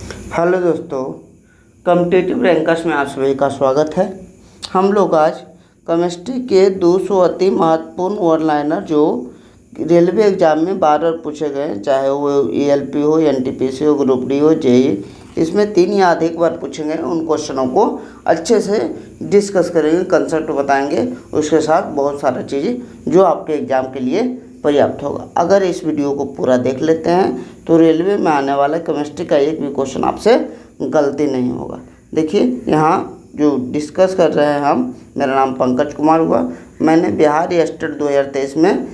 Hello दोस्तों, competitive rankers में आप सभी का स्वागत है। हम लोग आज केमिस्ट्री के 200 अति महत्वपूर्ण वन लाइनर जो रेलवे एग्जाम में बार बार पूछे गए, चाहे वो ELP हो, NTPC हो, ग्रुप डी हो, JEE, इसमें 3 या अधिक बार पूछे गए उन क्वेश्चनों को अच्छे से डिस्कस करेंगे, कंसेप्ट बताएंगे, उसके साथ बहुत सारी चीज़ें जो आपके एग्ज़ाम के लिए पर्याप्त होगा। अगर इस वीडियो को पूरा देख लेते हैं तो रेलवे में आने वाला केमिस्ट्री का एक भी क्वेश्चन आपसे गलती नहीं होगा। देखिए यहाँ जो डिस्कस कर रहे हैं हम, मेरा नाम पंकज कुमार हुआ। मैंने बिहार स्टेट 2023 में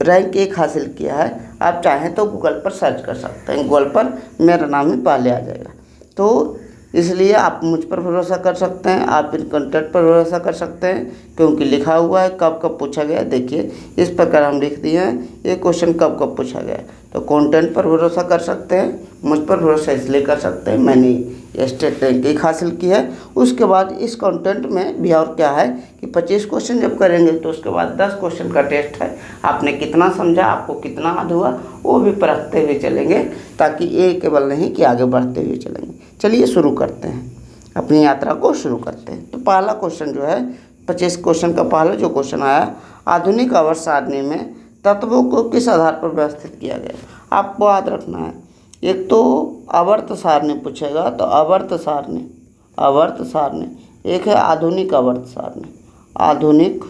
रैंक 1 हासिल किया है। आप चाहें तो गूगल पर सर्च कर सकते हैं, गूगल पर मेरा नाम ही पहले आ जाएगा। तो इसलिए आप मुझ पर भरोसा कर सकते हैं, आप इन कंटेंट पर भरोसा कर सकते हैं, क्योंकि लिखा हुआ है कब कब पूछा गया। देखिए इस प्रकार हम लिख दिए हैं, ये क्वेश्चन कब कब पूछा गया। तो कंटेंट पर भरोसा कर सकते हैं, मुझ पर भरोसा इसलिए कर सकते हैं मैंने स्टेट रैंक 1 हासिल की है। उसके बाद इस कंटेंट में भी और क्या है कि 25 क्वेश्चन जब करेंगे तो उसके बाद 10 क्वेश्चन का टेस्ट है। आपने कितना समझा, आपको कितना याद हुआ, वो भी परखते हुए चलेंगे, ताकि ये केवल नहीं कि आगे बढ़ते हुए चलेंगे। चलिए शुरू करते हैं, अपनी यात्रा को शुरू करते हैं। तो पहला क्वेश्चन जो है 25 क्वेश्चन का पहला जो क्वेश्चन आया, आधुनिक आवर्त सारणी में तत्वों को किस आधार पर व्यवस्थित किया गया। आपको याद रखना है, एक तो आवर्त सारणी पूछेगा, तो आवर्त सारणी एक है आधुनिक आवर्त सारणी, आधुनिक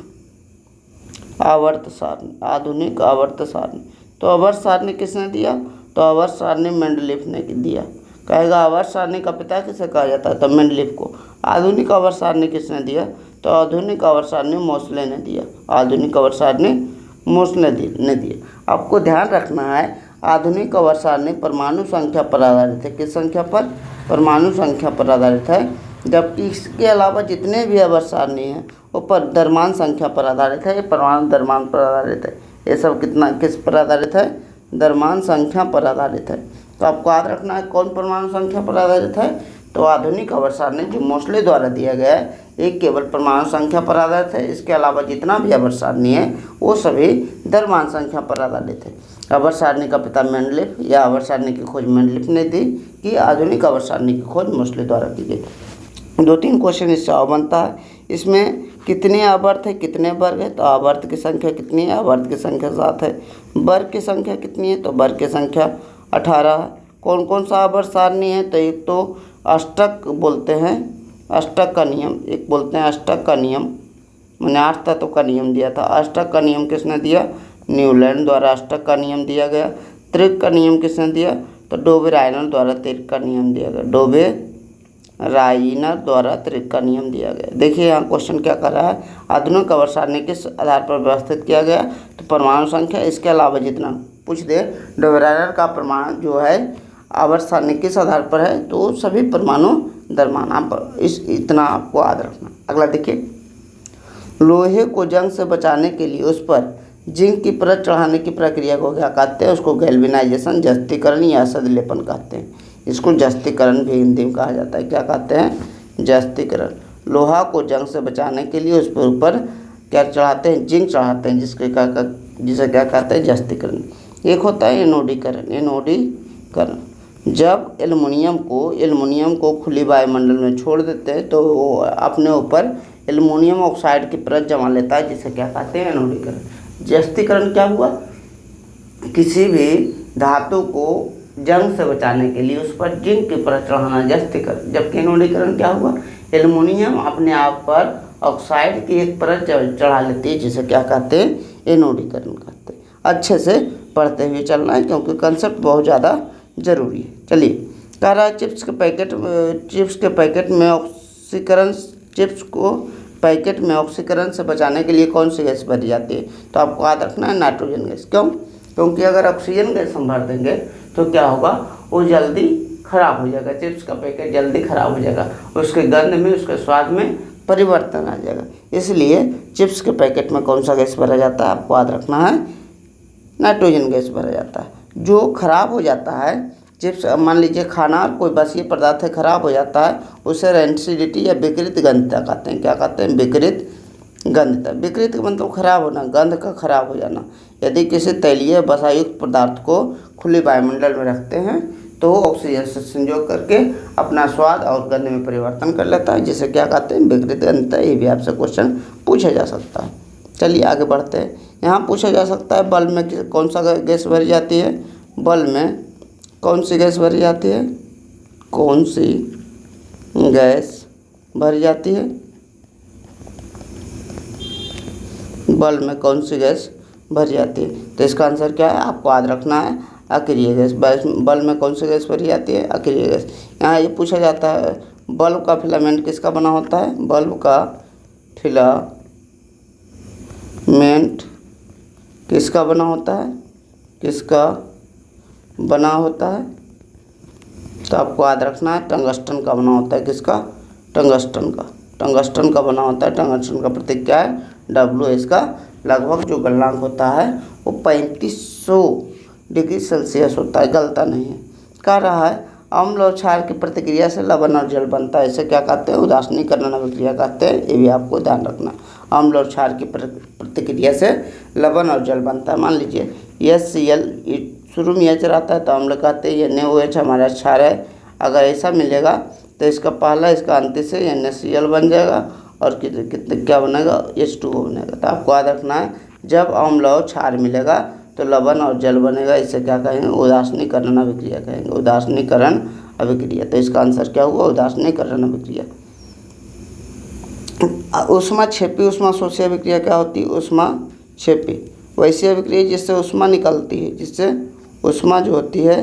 आवर्त सारणी। तो आवर्त सारणी किसने दिया, तो आवर्त सारणी मेंडलीफ ने दिया। कहेगा आवर्त सारणी का पिता किसे कहा जाता है, तो मेंडलीफ को। आधुनिक आवर्त सारणी किसने दिया, तो आधुनिक आवर्त सारणी मोसले ने दिया, आधुनिक आवर्त सारणी मोसले ने दिया। आपको ध्यान रखना है, आधुनिक आवर्त सारणी परमाणु संख्या पर आधारित है। किस संख्या पर, परमाणु संख्या पर आधारित है। जबकि इसके अलावा जितने भी आवर्त सारणी हैं वो पर द्रव्यमान संख्या पर आधारित है, ये परमाणु द्रव्यमान पर आधारित है। ये सब किस पर आधारित है, द्रव्यमान संख्या पर आधारित है। तो आपको याद रखना है कौन परमाणु संख्या पर आधारित है, तो आधुनिक आवर्त सारणी जो मोसले द्वारा दिया गया है, एक केवल परमाणु संख्या पर आधारित है। इसके अलावा जितना भी आवर्त सारणी है वो सभी द्रव्यमान संख्या पर आधारित है। आवर्त सारणी का पिता मेंडलीफ, या आवर्त सारणी की खोज मेंडलीफ ने दी कि आधुनिक आवर्त सारणी की खोज मोसले द्वारा की गई। 2-3 क्वेश्चन इससे और बनता है। इसमें कितने आवर्त है, कितने वर्ग है, तो आवर्त की संख्या कितनी है, आवर्त की संख्या 7 है। वर्ग की संख्या कितनी है, तो वर्ग की संख्या 18 है। कौन कौन सा आवर्त सारणी है, तो एक तो अष्टक बोलते हैं, अष्टक का नियम, एक बोलते हैं अष्टक का नियम, मैंने 8 तत्व का नियम दिया था। अष्टक का नियम किसने दिया, न्यूलैंड द्वारा अष्टक का नियम दिया गया। त्रिक का नियम किसने दिया, तो डोबे-राइनर द्वारा त्रिक का नियम दिया गया, डोबे-राइनर द्वारा त्रिक का नियम दिया गया। देखिए यहाँ क्वेश्चन क्या कर रहा है, आधुनिक आवर्त सारणी किस आधार पर व्यवस्थित किया गया, तो परमाणु संख्या। इसके अलावा जितना पूछ दे डोबे-राइनर का परमाणु जो है आवर्त सारणी किस आधार पर है, तो सभी परमाणु द्रव्यमान पर, इतना आपको याद रखना। अगला देखिए, लोहे को जंग से बचाने के लिए उस पर जिंक की परत चढ़ाने की प्रक्रिया को क्या कहते हैं, उसको गैल्वेनाइजेशन, जस्तीकरण या सदलेपन कहते हैं। इसको जस्तीकरण भी हिंदी में कहा जाता है। क्या कहते हैं, जस्तीकरण। लोहा को जंग से बचाने के लिए उस पर ऊपर क्या चढ़ाते हैं, जिंक चढ़ाते हैं, जिसे क्या कहते हैं, जस्तीकरण। एक होता है एनोडीकरण। जब एल्युमिनियम को खुली वायुमंडल में छोड़ देते हैं तो वो अपने ऊपर एल्युमिनियम ऑक्साइड की परत जमा लेता है, जिसे क्या कहते हैं, एनोडीकरण। जस्तीकरण क्या हुआ, किसी भी धातु को जंग से बचाने के लिए उस पर जिंक की परत चढ़ाना, जस्तीकरण। जबकि एनोडीकरण क्या हुआ, एल्युमिनियम अपने आप पर ऑक्साइड की एक परत चढ़ा लेती है, जिसे क्या कहते हैं, एनोडीकरण कहते हैं। अच्छे से पढ़ते हुए चलना है, क्योंकि कंसेप्ट बहुत ज़्यादा ज़रूरी है। चलिए, कह रहा है चिप्स के पैकेट में ऑक्सीकरण, चिप्स को पैकेट में ऑक्सीकरण से बचाने के लिए कौन सी गैस भरी जाती है, तो आपको याद रखना है नाइट्रोजन गैस। क्यों, क्योंकि अगर ऑक्सीजन गैस हम भर देंगे तो क्या होगा, वो जल्दी ख़राब हो जाएगा, चिप्स का पैकेट जल्दी ख़राब हो जाएगा, उसके गंध में, उसके स्वाद में परिवर्तन आ जाएगा। इसलिए चिप्स के पैकेट में कौन सा गैस भरा जाता है, आपको याद रखना है नाइट्रोजन गैस भरा जाता है। जो खराब हो जाता है चिप्स, मान लीजिए खाना कोई बासी पदार्थ है, खराब हो जाता है, उसे रेंसिडिटी या विकृत गंधता कहते हैं। क्या कहते हैं, विकृत गंधता। विकृत का मतलब खराब होना, गंध का खराब हो जाना। यदि किसी तैलीय वसायुक्त पदार्थ को खुले वायुमंडल में रखते हैं तो ऑक्सीजन से संयोग करके अपना स्वाद और गंध में परिवर्तन कर लेता है, जिसे क्या कहते हैं, विकृत गंध। ये भी आपसे क्वेश्चन पूछा जा सकता है। चलिए आगे बढ़ते हैं। यहाँ पूछा जा सकता है बल्ब में कौन सा गैस भरी जाती है। बल्ब में कौन सी गैस भरी जाती है, कौन सी गैस भरी जाती है, बल्ब में कौन सी गैस भरी जाती है। तो इसका आंसर क्या है, आपको याद रखना है, अक्रिय गैस। बल्ब में कौन सी गैस भरी जाती है, अक्रिय गैस। यहाँ ये पूछा जाता है बल्ब का फिलामेंट किसका बना होता है, बल्ब का फिलामेंट किसका बना होता है, किसका बना होता है। तो आपको याद रखना है टंगस्टन का बना होता है। किसका, टंगस्टन का, टंगस्टन का बना होता है। टंगस्टन का प्रतीक क्या है, W। इसका लगभग जो गलनांक होता है वो 3500 डिग्री सेल्सियस होता है, गलता नहीं है। कह रहा है अम्ल और क्षार की प्रतिक्रिया से लवण और जल बनता है। इसे क्या कहते हैं, उदासीनीकरण अभिक्रिया कहते हैं। ये भी आपको ध्यान रखना। अम्ल और क्षार की प्रतिक्रिया से लवण और जल बनता है। मान लीजिए HCl शुरू में H रहता है तो अम्ल कहते हैं, NaOH हमारा क्षार है। अगर ऐसा मिलेगा तो इसका पहला इसका अंतिम से NaCl बन जाएगा और कितने क्या बनेगा, H2O बनेगा। तो आपको याद रखना है जब अम्ल और क्षार मिलेगा तो लवण और जल बनेगा। इसे क्या कहेंगे, उदासीनीकरण अभिक्रिया कहेंगे, उदासीनीकरण अभिक्रिया। तो इसका आंसर क्या हुआ, उदासीनीकरण अभिक्रिया। ऊष्मा क्षेपी ऊष्मा शोषी अभिक्रिया क्या होती है, ऊष्मा क्षेपी वैसी अभिक्रिया जिससे ऊष्मा निकलती है, जिससे ऊष्मा जो होती है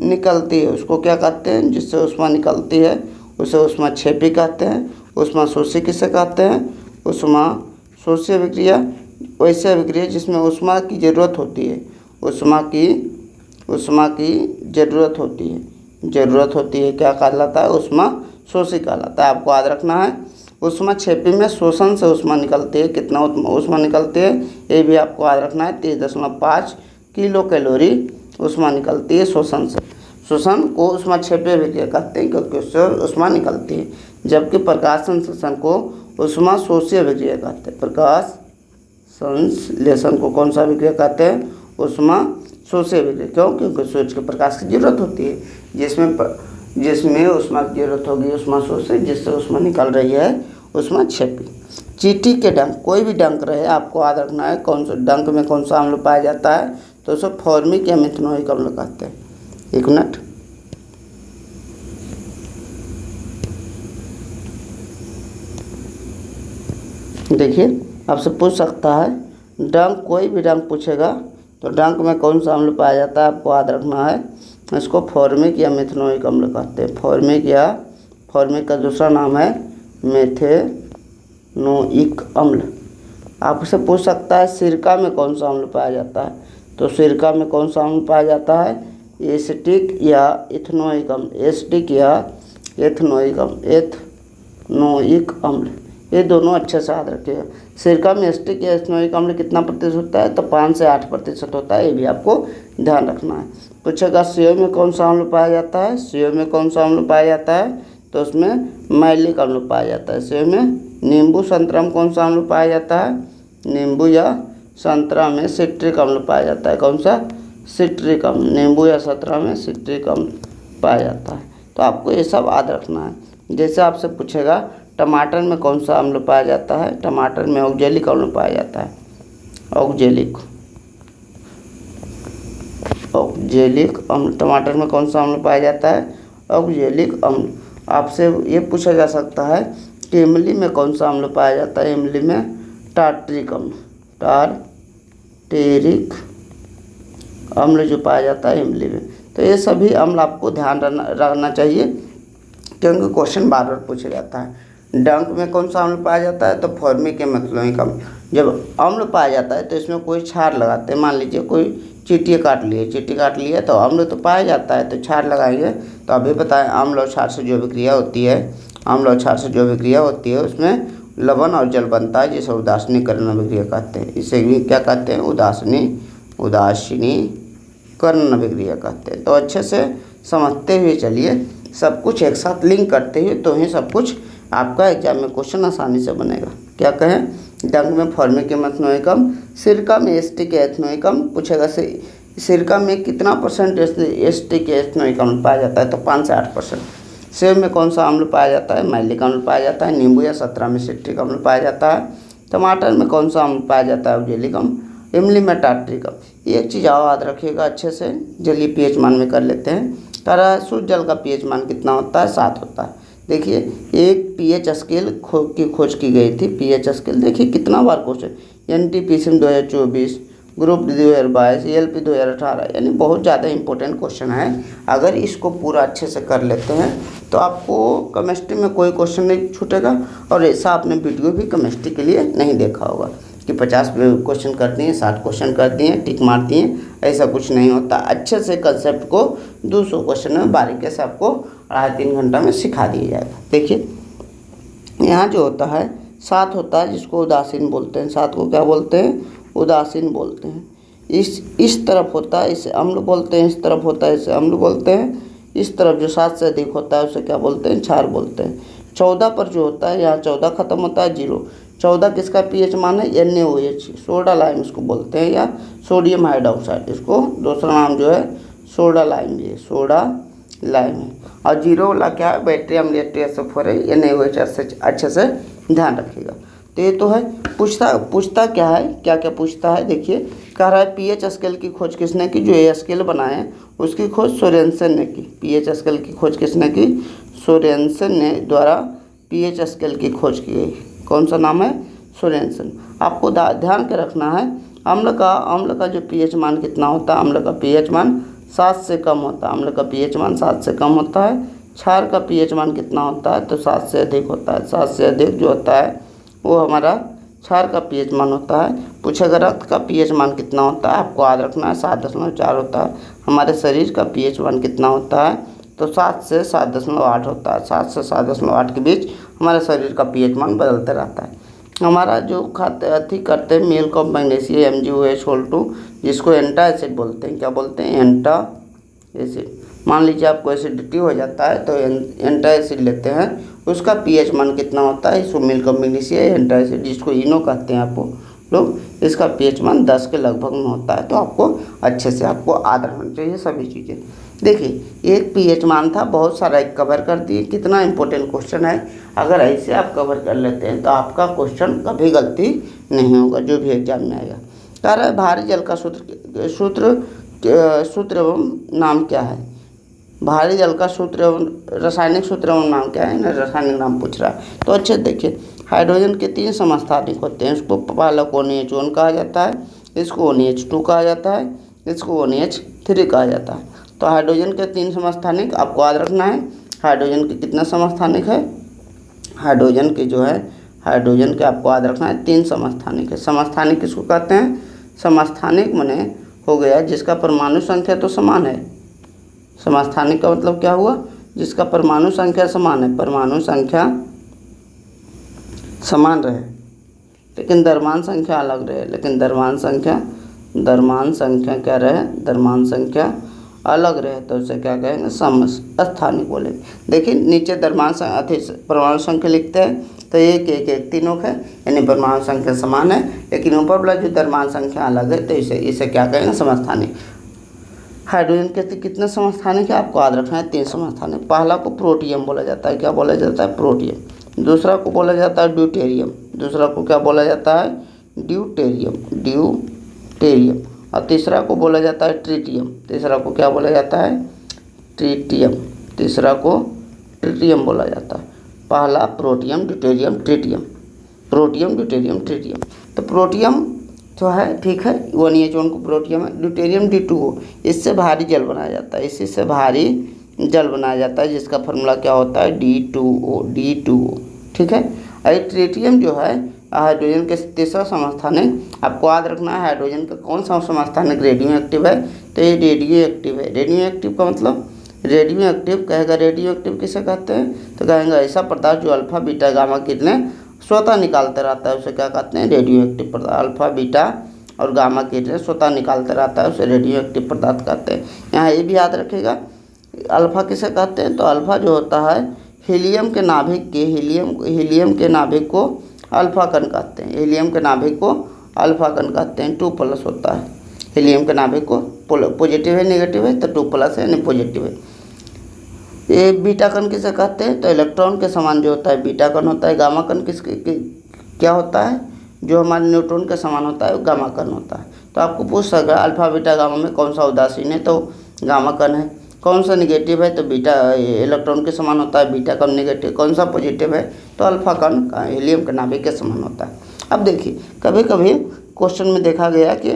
निकलती है, उसको क्या कहते हैं, जिससे ऊष्मा निकलती है उसे ऊष्मा क्षेपी कहते हैं। ऊष्मा शोषी किसे कहते हैं, ऊष्मा शोषी अभिक्रिया वैसे अभिक्रिया जिसमें ऊष्मा की ज़रूरत होती है, ऊष्मा की ज़रूरत होती है, क्या कहलाता है, ऊष्मा शोषी कहलाता है। आपको याद रखना है ऊष्मा क्षेपी में शोषण से ऊष्मा निकलती है। कितना ऊष्मा निकलती है, ये भी आपको याद रखना है। 30.5 किलो कैलोरी ऊष्मा निकलती है शोषण से। शोषण को ऊष्मा क्षेपी अभिक्रिया कहते हैं क्योंकि उससे ऊष्मा निकलती है, जबकि प्रकाश संश्लेषण को ऊष्मा शोषी अभिक्रिया कहते हैं। प्रकाश संश्लेषण को कौन सा अभिक्रिया कहते हैं, ऊष्मा शोषी अभिक्रिया। क्यों, क्योंकि सूर्य के प्रकाश की जरूरत होती है, जिसमें ऊष्मा की जरूरत होगी ऊष्मा शोषी, जिससे ऊष्मा निकल रही है ऊष्मा क्षेपी। चींटी के डंक, कोई भी डंक रहे आपको याद रखना है कौन सा डंक में कौन सा अम्ल पाया जाता है, तो उसे फॉर्मिक या मिथनोइक अम्ल कहते हैं। एक मिनट, देखिए आपसे पूछ सकता है डंक, कोई भी डंक पूछेगा तो डंक में कौन सा अम्ल पाया जाता है, आपको याद रखना है इसको फॉर्मिक या मिथनोइक अम्ल कहते हैं। फॉर्मिक का दूसरा नाम है मेथेनोइक अम्ल। आपसे पूछ सकता है सिरका में कौन सा अम्ल पाया जाता है, तो सिरका में कौन सा अम्ल पाया जाता है, एसिटिक या इथेनोइक अम्ल, एसिटिक या एथेनोइक अम्ल। ये दोनों अच्छे से याद रखिएगा। सिरका में एसिटिक या एथेनोइक अम्ल कितना प्रतिशत होता है, तो 5 से 8% होता है। ये भी आपको ध्यान रखना है। पूछेगा सेव में कौन सा अम्ल पाया जाता है, सेव में कौन सा अम्ल पाया जाता है, तो उसमें मैलिक अम्ल पाया जाता है सेव में। नींबू संतरा में कौन सा अम्ल पाया जाता है, नींबू या संतरा में सिट्रिक अम्ल पाया जाता है। कौन सा, सिट्रिक अम्ल। नींबू या संतरा में सिट्रिक अम्ल पाया जाता है। तो आपको ये सब याद रखना है। जैसे आपसे पूछेगा टमाटर में कौन सा अम्ल पाया जाता है, टमाटर में ऑक्जेलिक अम्ल पाया जाता है। ऑक्जेलिक अम्ल, टमाटर में कौन सा अम्ल पाया जाता है, ऑक्जेलिक अम्ल। आपसे ये पूछा जा सकता है कि इमली में कौन सा अम्ल पाया जाता है, इमली में टार्टरिक अम्ल जो पाया जाता है इमली में। तो ये सभी अम्ल आपको ध्यान रखना चाहिए क्योंकि क्वेश्चन बार बार पूछा जाता है। डंक में कौन सा अम्ल पाया जाता है, तो फॉर्मिक या मिथनोइक अम्ल। जब अम्ल पाया जाता है तो इसमें कोई क्षार लगाते हैं। मान लीजिए कोई चींटी काट लिए तो अम्ल तो पाया जाता है, तो क्षार लगाएंगे। तो अभी बताएं अम्ल और क्षार से जो अभिक्रिया होती है, उसमें लवण और जल बनता है, जिसे उदासीनीकरण अभिक्रिया कहते हैं। इसे भी क्या कहते हैं, उदासीनीकरण अभिक्रिया कहते हैं। तो अच्छे से समझते हुए चलिए, सब कुछ एक साथ लिंक करते हुए तो ही सब कुछ आपका एग्जाम में क्वेश्चन आसानी से बनेगा। क्या कहें, डंक में फॉर्मिक या मिथनोइक अम्ल, सिरका में एसिटिक या एथेनोइक अम्ल। पूछेगा से सिरका में कितना परसेंट एसिटिक एथनोइक अम्ल पाया जाता है? तो 5 से 8%। सेब में कौन सा अम्ल पाया जाता है? मैलिक अम्ल पाया जाता है। नींबू या संतरा में सिट्रिक अम्ल पाया जाता है। टमाटर में कौन सा अम्ल पाया जाता है? ऑक्जेलिक अम्ल। इमली में टार्ट्रिक अम्ल। एक चीज़ और याद रखिएगा अच्छे से, जल्दी पीएच मान में कर लेते हैं। कह रहा है शुद्ध जल का पीएच मान कितना होता है? 7 होता है। देखिए एक पीएच स्केल की खोज की गई थी। पीएच स्केल देखिए कितना बार question, NTPC 2024, group D 2022, ALP 2018, यानी बहुत ज़्यादा इंपॉर्टेंट क्वेश्चन है। अगर इसको पूरा अच्छे से कर लेते हैं तो आपको केमिस्ट्री में कोई क्वेश्चन नहीं छूटेगा। और ऐसा आपने वीडियो भी केमिस्ट्री के लिए नहीं देखा होगा कि 50 क्वेश्चन कर दिए, 60 क्वेश्चन कर दिए, टिक मार दिए, ऐसा कुछ नहीं होता। अच्छे से कंसेप्ट को 200 क्वेश्चन में बारीकी से आपको 2.5-3 घंटा में सिखा दिया जाएगा। देखिए यहाँ जो होता है 7 होता है, जिसको उदासीन बोलते हैं। 7 को क्या बोलते हैं? उदासीन बोलते हैं। इस तरफ होता है इसे अम्ल बोलते हैं, इस तरफ होता है इसे अम्ल बोलते हैं। इस तरफ जो 7 से अधिक होता है उसे क्या बोलते हैं? क्षार बोलते हैं। 14 पर जो होता है, यहाँ 14 खत्म होता है 0। 14 किसका पीएच मान है? NaOH, सोडा लाइम इसको बोलते हैं, या सोडियम हाइड्रोक्साइड। इसको दूसरा नाम जो है सोडा लाइम भी है, सोडा लाइम है। और 0 वाला क्या है? बैटरियम NaOH है, NaOH। अच्छे से ध्यान रखिएगा। तो ये तो है। पूछता क्या है, क्या क्या पूछता है? देखिए कह रहा है पीएच स्केल की खोज किसने की? जो ये स्केल बनाए उसकी खोज सोरेनसन ने की। पीएच स्केल की खोज किसने की? सोरेनसन ने द्वारा पीएच स्केल की खोज की गई। कौन सा नाम है? सोरेनसन। आपको ध्यान के रखना है अम्ल का जो पीएच मान कितना होता है? अम्ल का पीएच मान 7 से कम होता है। अम्ल का पीएच मान 7 से कम होता है। क्षार का पीएच मान कितना होता है? तो 7 से अधिक होता है। 7 से अधिक जो होता है वो हमारा क्षार का पीएच मान होता है। पूछेगा रक्त का पीएच मान कितना होता है? आपको याद रखना है 7.4 होता है। हमारे शरीर का पीएच मान कितना होता है? तो 7 से 7.8 होता है। 7 से 7.8 के बीच हमारे शरीर का पीएच मान बदलते रहता है। हमारा जो खाते करते हैं मिल्क ऑफ मैग्नीशियम MgOH, जिसको एंटा एसिड बोलते हैं। क्या बोलते हैं? एंटा एसिड। मान लीजिए आपको एसिडिटी हो जाता है तो एंटा एसिड लेते हैं, उसका पीएच मान कितना होता है? इसको मिल्क ऑफ मैग्नीशियम एंटा एसिड, जिसको इनो कहते हैं आपको लोग, इसका पीएच मान 10 के लगभग में होता है। तो आपको अच्छे से आपको याद रखना चाहिए सभी चीज़ें। देखिए एक पीएच मान था, बहुत सारा एक कवर कर दिए। कितना इंपॉर्टेंट क्वेश्चन है, अगर ऐसे आप कवर कर लेते हैं तो आपका क्वेश्चन कभी गलती नहीं होगा, जो भी एग्जाम में आएगा। कह रहा है भारी जल का सूत्र एवं नाम क्या है? भारी जल का सूत्र एवं रासायनिक सूत्र एवं नाम क्या है? ना रासायनिक नाम पूछ रहा है। तो अच्छे देखिए हाइड्रोजन के 3 समस्थानिक होते हैं। इसको पहला को ONH1 कहा जाता है, इसको ONH2 कहा जाता है, इसको ONH3 कहा जाता है। तो हाइड्रोजन के 3 समस्थानिक आपको याद रखना है। हाइड्रोजन के कितना समस्थानिक है? हाइड्रोजन के जो है हाइड्रोजन के आपको याद रखना है 3 समस्थानिक है। समस्थानिक किसको कहते हैं? समस्थानिक माने हो गया जिसका परमाणु संख्या तो समान है। समस्थानिक का मतलब क्या हुआ? जिसका परमाणु संख्या समान है। परमाणु संख्या समान रहे लेकिन द्रव्यमान संख्या अलग रहे। लेकिन द्रव्यमान संख्या क्या रहे? द्रव्यमान संख्या अलग रहे तो उसे क्या कहेंगे? समस्थानिक बोलेंगे। देखिए नीचे द्रव्यमान परमाणु संख्या लिखते हैं तो 1 1 1 तीनों है, यानी परमाणु संख्या समान है, लेकिन ऊपर वाला जो द्रव्यमान संख्या अलग है तो इसे क्या कहेंगे? समस्थानिक। हाइड्रोजन के कितने समस्थानिक है? आपको याद रखना है 3 समस्थानिक। पहला को प्रोटियम बोला जाता है। क्या बोला जाता है? प्रोटियम। दूसरा को बोला जाता है ड्यूटेरियम। दूसरा को क्या बोला जाता है? ड्यूटेरियम। और तीसरा को बोला जाता है ट्रिटियम। तीसरा को क्या बोला जाता है? ट्रिटियम। तीसरा को ट्रिटियम बोला जाता है। पहला protium, deuterium, tritium. Protium, deuterium, tritium. तो प्रोटियम जो है ठीक है, ONH1 को प्रोटियम है। ड्यूटेरियम D2O, इससे भारी जल बनाया जाता है। इसी से भारी जल बनाया जाता है, जिसका फार्मूला क्या होता है? D2O। ठीक है। और ट्रिटियम जो है हाइड्रोजन के तीसरा समस्थानिक। आपको याद रखना है हाइड्रोजन का कौन सा समस्थानिक रेडियो एक्टिव है? तो ये रेडियो एक्टिव है। रेडियो एक्टिव का मतलब रेडियो एक्टिव कहेगा। रेडियो एक्टिव किसे कहते हैं? तो कहेंगे ऐसा पदार्थ जो अल्फा बीटा गामा किरणें स्वतः निकालते रहता है उसे क्या कहते हैं? रेडियो एक्टिव पदार्थ। अल्फा बीटा और गामा किरणें स्वतः निकालते रहता है उसे रेडियो एक्टिव पदार्थ कहते हैं। यहाँ ये भी याद रखिएगा अल्फा किसे कहते हैं? तो अल्फा जो होता है हीलियम के नाभिक को अल्फा कण कहते हैं। हीलियम के नाभिक को अल्फा कण कहते हैं। 2+ होता है हीलियम के नाभिक को पॉजिटिव है नेगेटिव है, तो 2 प्लस है यानी पॉजिटिव है। ये बीटा कण किसे कहते हैं, तो इलेक्ट्रॉन के समान जो होता है बीटा कण होता है। गामा कण क्या होता है, जो हमारे न्यूट्रॉन के समान होता है वो गामा कण होता है। तो आपको पूछ सका अल्फा बीटा गामा में कौन सा उदासीन है, तो गामा कण है। कौन सा निगेटिव है, तो बीटा इलेक्ट्रॉन के समान होता है बीटा कण निगेटिव। कौन सा पॉजिटिव है, तो अल्फा कण हीलियम के नाभिक के समान होता है। अब देखिए कभी कभी क्वेश्चन में देखा गया कि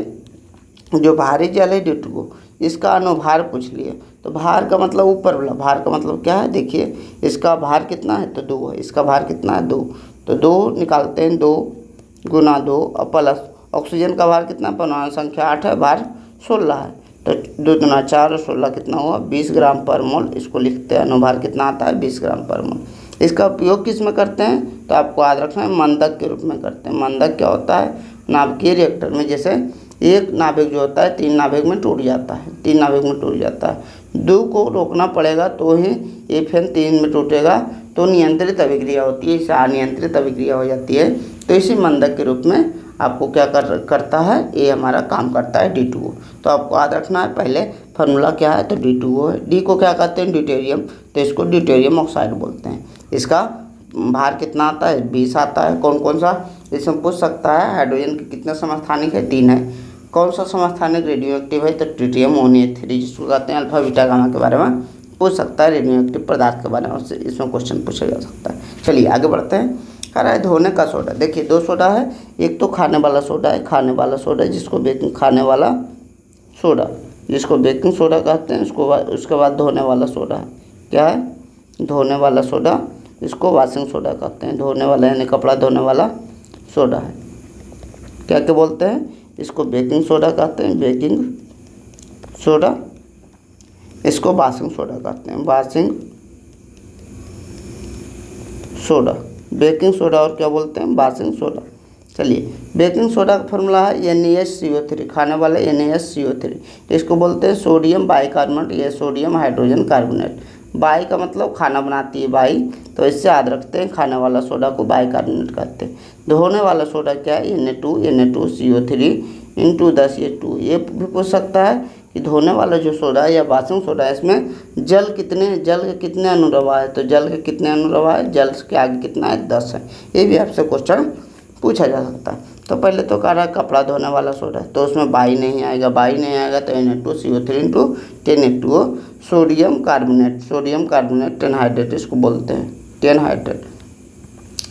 जो भारी जल है D2, इसका अनुभार पूछ लिए। तो भार का मतलब ऊपर वाला, भार का मतलब क्या है, देखिए इसका भार कितना है, तो 2 है। इसका भार कितना है, 2, तो 2 निकालते हैं, 2 गुना 2 और प्लस ऑक्सीजन का भार कितना, परमाणु संख्या 8 है, भार 16 है, तो 2 दूना 4 और 16 कितना हुआ, 20 ग्राम पर मोल। इसको लिखते हैं, अनुभार कितना आता है, 20 ग्राम पर मोल। इसका उपयोग किस में करते हैं, तो आपको याद रखना है मंदक के रूप में करते हैं। मंदक क्या होता है, नाभिकीय रिएक्टर में जैसे एक नाभिक जो होता है 3 नाभिक में टूट जाता है, 3 नाभिक में टूट जाता है, 2 को रोकना पड़ेगा तो ही ये फिर 3 में टूटेगा, तो नियंत्रित अभिक्रिया होती है, इसे अनियंत्रित अभिक्रिया हो जाती है। तो इसी मंदक के रूप में आपको क्या करता है, ये हमारा काम करता है D2O। तो आपको याद रखना है पहले फार्मूला क्या है, तो D2O है। डी को क्या कहते हैं, ड्यूटेरियम, तो इसको ड्यूटेरियम ऑक्साइड बोलते हैं। इसका भार कितना आता है, 20 आता है। कौन कौन सा इसमें पूछ सकता है, हाइड्रोजन के कितने समस्थानिक है, 3 है। कौन सा समस्थानिक रेडियो एक्टिव है, तो ट्रिटियम ONI3, जिसको कहते हैं अल्फा बीटा गामा के बारे में पूछ सकता है, रेडियो एक्टिव पदार्थ के बारे में उससे इसमें क्वेश्चन पूछा जा सकता है। चलिए आगे बढ़ते हैं। कह रहा है धोने का सोडा। देखिए 2 सोडा है, एक तो खाने वाला सोडा है, खाने वाला सोडा जिसको बेकिंग खाने वाला सोडा जिसको बेकिंग सोडा कहते हैं। उसके बाद धोने वाला सोडा है, क्या है, धोने वाला सोडा, इसको वॉशिंग सोडा कहते हैं। धोने वाला यानी कपड़ा धोने वाला सोडा है, क्या क्या बोलते हैं, इसको बेकिंग सोडा कहते हैं, बेकिंग सोडा। इसको वॉशिंग सोडा कहते हैं, वॉशिंग सोडा। बेकिंग सोडा और क्या बोलते हैं, वॉशिंग सोडा। चलिए बेकिंग सोडा का फॉर्मूला है NaSCO3, खाने वाले NaSCO3। इसको बोलते हैं सोडियम बाइकार्बोनेट या सोडियम हाइड्रोजन कार्बोनेट। बाई का मतलब खाना बनाती है बाई, तो इससे याद रखते हैं खाने वाला सोडा को बाइकार्बोनेट कहते हैं। धोने वाला सोडा क्या है, Na2CO3 इंटू 10 ये 2। ये भी पूछ सकता है कि धोने वाला जो सोडा है या वॉशिंग सोडा है, इसमें जल के कितने अनुरवा है, तो जल के कितने अनुरवा है, जल के आगे कितना है, 10 है। ये भी आपसे क्वेश्चन पूछा जा सकता है। तो पहले तो कह रहा है कपड़ा धोने वाला सोडा, तो उसमें बाई नहीं आएगा, तो Na2CO3 into 10H2O sodium carbonate 10 hydrate इसको बोलते हैं, 10 हाइड्रेट।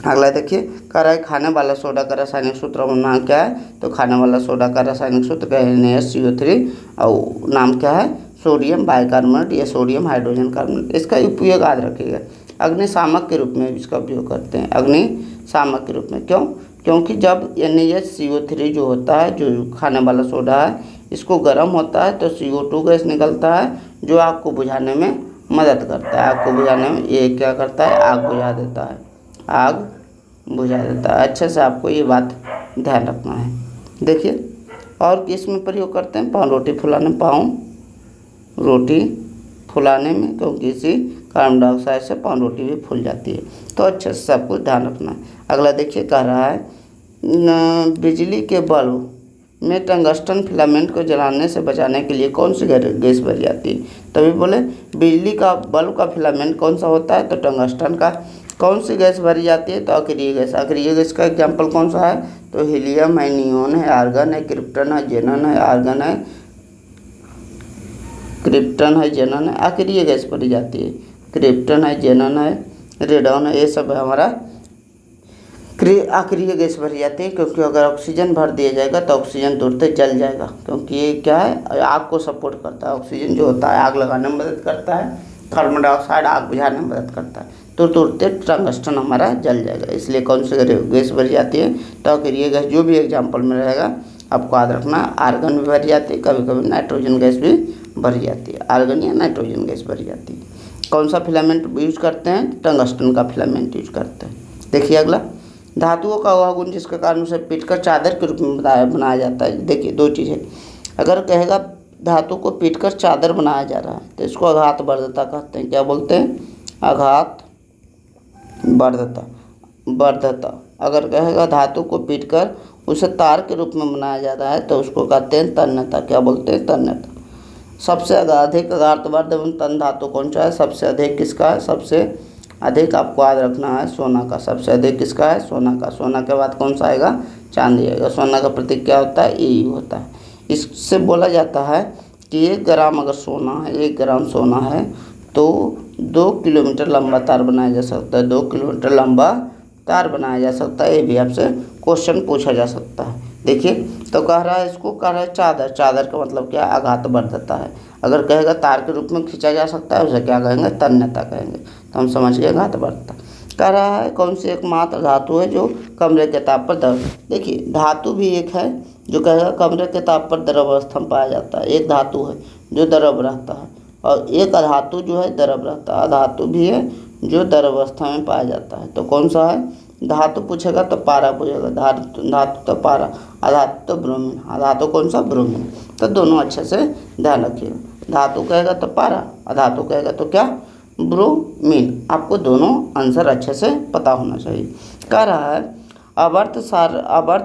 अगला देखिए कह रहा है खाने वाला सोडा का रासायनिक सूत्र नाम क्या है, तो खाने वाला सोडा का रासायनिक सूत्र क्या है, NaSCO3 और नाम क्या है, सोडियम बाइकार्बोनेट या सोडियम हाइड्रोजन कार्बोनेट। इसका उपयोग याद रखिएगा, अग्निशामक के रूप में इसका उपयोग करते हैं, अग्निशामक के रूप में। क्यों, क्योंकि जब NaCO3 जो होता है, जो खाने वाला सोडा है, इसको गर्म होता है तो CO2 गैस निकलता है, जो आग को बुझाने में मदद करता है। आग को बुझाने में ये क्या करता है, आग बुझा देता है, आग बुझा देता है। अच्छे से आपको ये बात ध्यान रखना है। देखिए और किस में प्रयोग करते हैं, पाँव रोटी फुलाने में, क्योंकि इसी कार्बन डाइऑक्साइड से पान रोटी भी फूल जाती है। तो अच्छे से सब कुछ ध्यान रखना है। अगला देखिए कह रहा है बिजली के बल्ब में टंगस्टन फिलामेंट को जलाने से बचाने के लिए कौन सी गैस भरी जाती है, तभी बोले बिजली का बल्ब का फिलामेंट कौन सा होता है, तो टंगस्टन का। कौन सी गैस भरी जाती है, तो अक्रिय गैस। अक्रिय गैस का एग्जाम्पल कौन सा है, तो हीलियम है, नियोन है, आर्गन है, क्रिप्टन है, जेनन है, आर्गन है, क्रिप्टन है, जेनन है, अक्रिय गैस भरी जाती है। क्रिप्टन है, जेनन है, रेडॉन है, ये सब हमारा अक्रिय गैस भरी जाती है। क्योंकि अगर ऑक्सीजन भर दिया जाएगा तो ऑक्सीजन तुरंत जल जाएगा, क्योंकि ये क्या है, आग को सपोर्ट करता है। ऑक्सीजन जो होता है आग लगाने में मदद करता है, कार्बन डाइऑक्साइड आग बुझाने में मदद करता है, तो तुरंत टंगस्टन हमारा जल जाएगा। इसलिए कौन सी गैस भरी जाती है, तो अक्रिय गैस। जो भी एग्जाम्पल में रहेगा आपको याद रखना, आर्गन भी भरी जाती है, कभी कभी नाइट्रोजन गैस भी भरी जाती है, आर्गन या नाइट्रोजन गैस भरी जाती है। कौन सा फिलामेंट यूज करते हैं, टंगस्टन का फिलामेंट यूज करते हैं। देखिए अगला, धातुओं का वह गुण जिसके कारण उसे पीटकर चादर के रूप में बनाया जाता है। देखिए दो चीज़ें, अगर कहेगा धातु को पीटकर चादर बनाया जा रहा है तो इसको आघात वर्धता कहते हैं। क्या बोलते हैं, आघात वर्धता। अगर कहेगा धातु को पीटकर उसे तार के रूप में बनाया जा रहा है तो उसको कहते हैं तन्यता। क्या बोलते हैं, तन्यता। सबसे अधिक आघातवर्ध एवं तन धातु कौन सा है? सबसे अधिक किसका है? सबसे अधिक आपको याद रखना है सोना का। सबसे अधिक किसका है? सोना का। सोना के बाद कौन सा आएगा? चांदी आएगा। सोना का प्रतीक क्या होता है? ए होता है। इससे बोला जाता है कि 1 ग्राम अगर सोना है, 1 ग्राम सोना है तो 2 किलोमीटर लंबा तार बनाया जा सकता है। 2 किलोमीटर लंबा तार बनाया जा सकता है। ये भी आपसे क्वेश्चन पूछा जा सकता है। देखिए तो कह रहा है, इसको कह रहा है चादर। चादर का मतलब क्या? आघातवर्धता है। अगर कहेगा तार के रूप में खींचा जा सकता है, उसे क्या कहेंगे? तन्यता कहेंगे। तो हम समझ गए आघातवर्धता। कह रहा है कौन सी एकमात्र धातु है जो कमरे के ताप पर द्रव। देखिए धातु भी एक है जो कहेगा कमरे के ताप पर द्रव अवस्था में पाया जाता है। एक धातु है जो द्रव रहता है और एक अधातु जो है द्रव रहता है। अधातु भी है जो द्रव अवस्था में पाया जाता है। तो कौन सा है? धातु पूछेगा तो पारा पूछेगा। धातु तो पारा, अधातु तो ब्रोमीन। अधातु कौन सा? ब्रोमीन। तो दोनों अच्छे से ध्यान रखिएगा। धातु कहेगा तो पारा, अधातु कहेगा तो क्या? ब्रोमीन। आपको दोनों आंसर अच्छे से पता होना चाहिए। कह रहा है आवर्त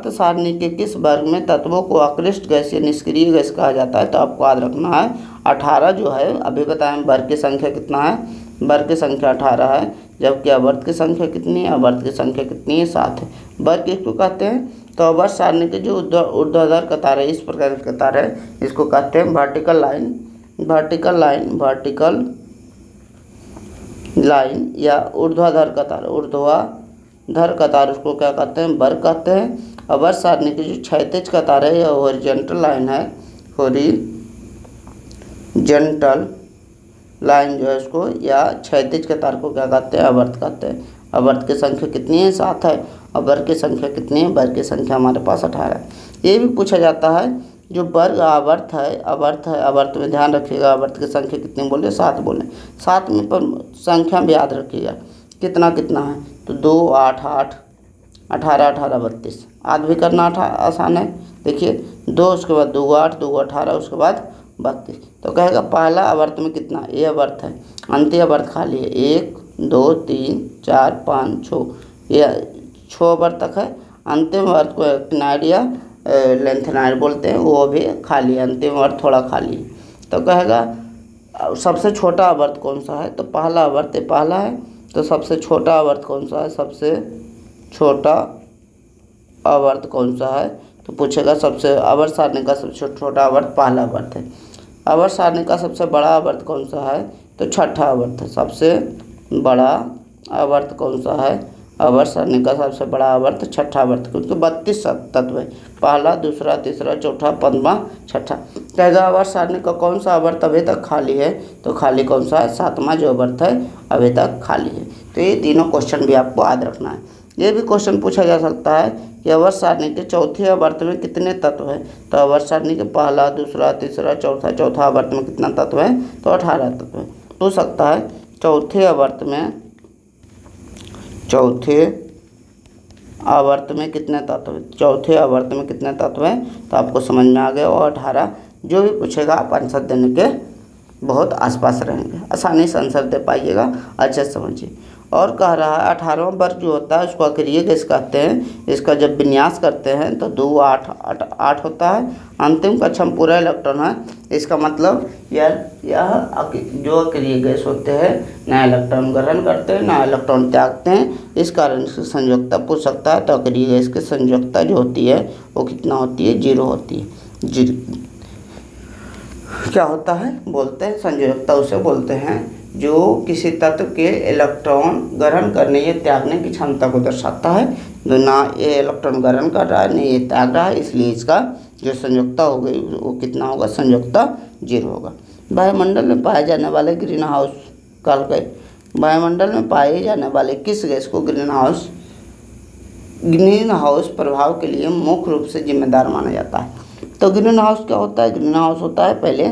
सारणी के किस वर्ग में तत्वों को अक्लिष्ट गैस या निष्क्रिय गैस कहा जाता है? तो आपको याद रखना है 18 जो है, अभी बताएं वर्ग की संख्या कितना है? वर्ग की संख्या 18 है, जबकि आवर्त की संख्या कितनी है? आवर्त की संख्या कितनी है? 7 है। वर्ग किसको कहते हैं? तो आवर्त सारणी के जो ऊर्ध्वाधर कतार है, इस प्रकार की कतार है, इसको कहते हैं वर्टिकल लाइन। वर्टिकल लाइन या ऊर्ध्वाधर कतार उसको क्या कहते हैं? वर्ग कहते हैं। आवर्त सारणी की जो क्षैतिज कतार है या हॉरिजॉन्टल लाइन है, हॉरिजॉन्टल लाइन जो है उसको या क्षैतिज कतार को क्या कहते हैं? आवर्त कहते हैं। आवर्त की संख्या कितनी है? 7 है। और वर्ग की संख्या कितनी है? वर्ग की संख्या हमारे पास 18 है। ये भी पूछा जाता है जो वर्ग आवर्त है, आवर्त में ध्यान रखिएगा। आवर्त की संख्या कितनी बोले? 7 बोले। 7 में पर संख्या भी याद रखिएगा कितना कितना है। तो 2 8 8 18 18 32। आज भी करना आसान है। देखिए 2 उसके बाद 2 8 2 18 उसके बाद 32। तो कहेगा पहला आवर्त में कितना? ये आवर्त है। अंतिम आवर्त खाली है। 1 2 3 4 5 6, ये 6 आवर्त तक है। अंतिम आवर्त को एक्टिनाइड या लेंथेनाइड बोलते हैं, वो भी खाली है। अंतिम आवर्त थोड़ा खाली है। तो कहेगा सबसे छोटा आवर्त कौन सा है? तो पहला आवर्त पहला है। तो सबसे छोटा आवर्त कौन सा है? सबसे छोटा आवर्त कौन सा है? तो पूछेगा सबसे आवर्त सारणी का सबसे छोटा आवर्त पहला आवर्त है। आवर्त सारणी का सबसे बड़ा आवर्त कौन सा है? तो छठा आवर्त है। सबसे बड़ा आवर्त कौन सा है? आवर्त सारणी का सबसे बड़ा आवर्त छठा आवर्त, क्योंकि 32 तत्व है। पहला, दूसरा, तीसरा, चौथा, 5वां, छठा। कहेगा आवर्त सारणी का कौन सा आवर्त अभी तक खाली है? तो खाली कौन सा है? 7वां जो आवर्त है अभी तक खाली है। तो ये तीनों क्वेश्चन भी आपको याद रखना है। ये भी क्वेश्चन पूछा जा सकता है कि आवर्त सारणी के चौथे आवर्त में कितने तत्व हैं? तो आवर्त सारणी के पहला, दूसरा, तीसरा, चौथा आवर्त में कितना तत्व है? तो 18 तत्व है। पूछ सकता है चौथे आवर्त में कितने तत्व हैं? चौथे आवर्त में कितने तत्व हैं? तो आपको समझ में आ गया। और 18 जो भी पूछेगा आप आंसर देने के बहुत आसपास रहेंगे, आसानी से आंसर दे पाइएगा। अच्छे से समझिए। और कह रहा है 18वां वर्ग जो होता है उसको अक्रिय गैस कहते हैं। इसका जब विन्यास करते हैं तो 2 8 8 8 होता है। अंतिम कक्षा में पूरा इलेक्ट्रॉन है। इसका मतलब यह जो अक्रिय गैस होते हैं नया इलेक्ट्रॉन ग्रहण करते हैं, नया इलेक्ट्रॉन त्यागते हैं। इस कारण इसकी संयोजकता पूछ सकता है। तो अक्रिय गैस की संयोजकता जो होती है वो कितना होती है? 0 होती है। 0 क्या होता है? बोलते हैं संयोजकता उसे बोलते हैं जो किसी तत्व के इलेक्ट्रॉन ग्रहण करने या त्यागने की क्षमता को दर्शाता है। तो ना ये इलेक्ट्रॉन ग्रहण कर रहा है, नहीं ये त्याग रहा है, इसलिए इसका जो संयोजकता हो गई वो कितना होगा? संयोजकता 0 होगा। वायुमंडल में पाए जाने वाले ग्रीन किस गैस को ग्रीन हाउस प्रभाव के लिए मुख्य रूप से जिम्मेदार माना जाता है? तो ग्रीन हाउस क्या होता है? ग्रीन हाउस होता है पहले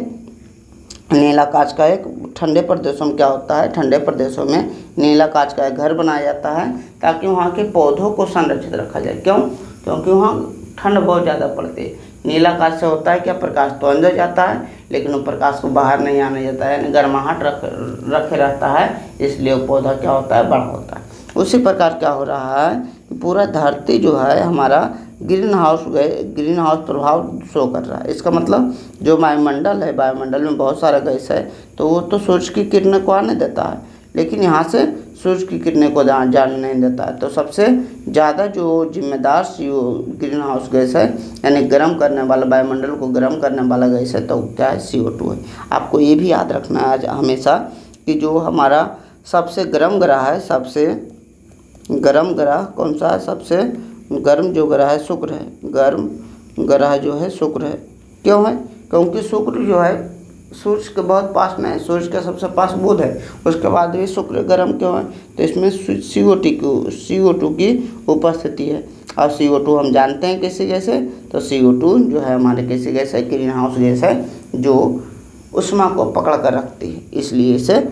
नीला कांच का एक, ठंडे प्रदेशों में क्या होता है? ठंडे प्रदेशों में नीला कांच का एक घर बनाया जाता है ताकि वहाँ के पौधों को संरक्षित रखा जाए। क्यों? क्योंकि वहाँ ठंड बहुत ज़्यादा पड़ती है। नीला कांच से होता है क्या? प्रकाश तो अंदर जाता है लेकिन वो प्रकाश को बाहर नहीं आने देता है, यानी गर्माहट रखे रहता है, इसलिए वो पौधा क्या होता है? बड़ा होता है। उसी प्रकार क्या हो रहा है कि पूरा धरती जो है हमारा ग्रीन हाउस प्रभाव शो कर रहा है। इसका मतलब जो वायुमंडल है, वायुमंडल में बहुत सारा गैस है, तो वो तो सूर्य की किरणें को आने देता है, लेकिन यहाँ से सूर्य की किरणें को जाने नहीं देता है। तो सबसे ज़्यादा जो जिम्मेदार ग्रीन हाउस गैस है, यानी गर्म करने वाला, वायुमंडल को गर्म करने वाला गैस है, तो क्या है? CO2 है। आपको ये भी याद रखना है आज हमेशा कि जो हमारा सबसे गर्म ग्रह है, सबसे गर्म ग्रह कौन सा है? सबसे गर्म जो ग्रह है शुक्र है। गर्म ग्रह जो है शुक्र है। क्यों है? क्योंकि शुक्र जो है सूर्य के बहुत पास में है, सूर्य के सबसे पास बुध है, उसके बाद भी शुक्र गर्म क्यों है? तो इसमें CO2 की उपस्थिति है। और CO2 हम जानते हैं किसी गैस है, तो CO2 जो है हमारे किसी गैस है? ग्रीन हाउस गैस है, जो उष्मा को पकड़ कर रखती है, इसलिए इसे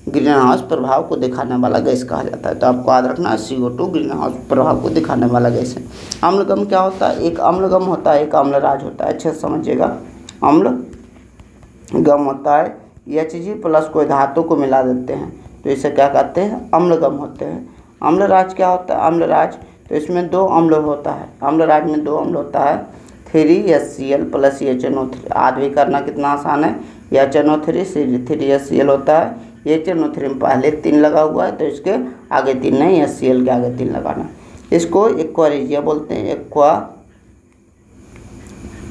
ग्रीन हाउस प्रभाव को दिखाने वाला गैस कहा जाता है। तो आपको याद रखना है CO2 ग्रीन हाउस प्रभाव को दिखाने वाला गैस है। अम्लगम क्या होता है? एक अम्लगम होता है, एक अम्लराज होता है। अच्छे से समझिएगा। अम्लगम होता है Hg+ कोई धातु को मिला देते हैं, तो इसे क्या कहते हैं? अम्लगम होते हैं। अम्लराज क्या होता है? अम्लराज तो इसमें 2 अम्ल होता है। अम्लराज में 2 अम्ल होता है, 3HCl + HNO3। याद भी करना कितना आसान है। HNO3 3HCl होता है। HNO3 में पहले 3 लगा हुआ है, तो इसके आगे 3 नहीं, HCl के आगे 3 लगाना। इसको एक्वारेजिया बोलते हैं।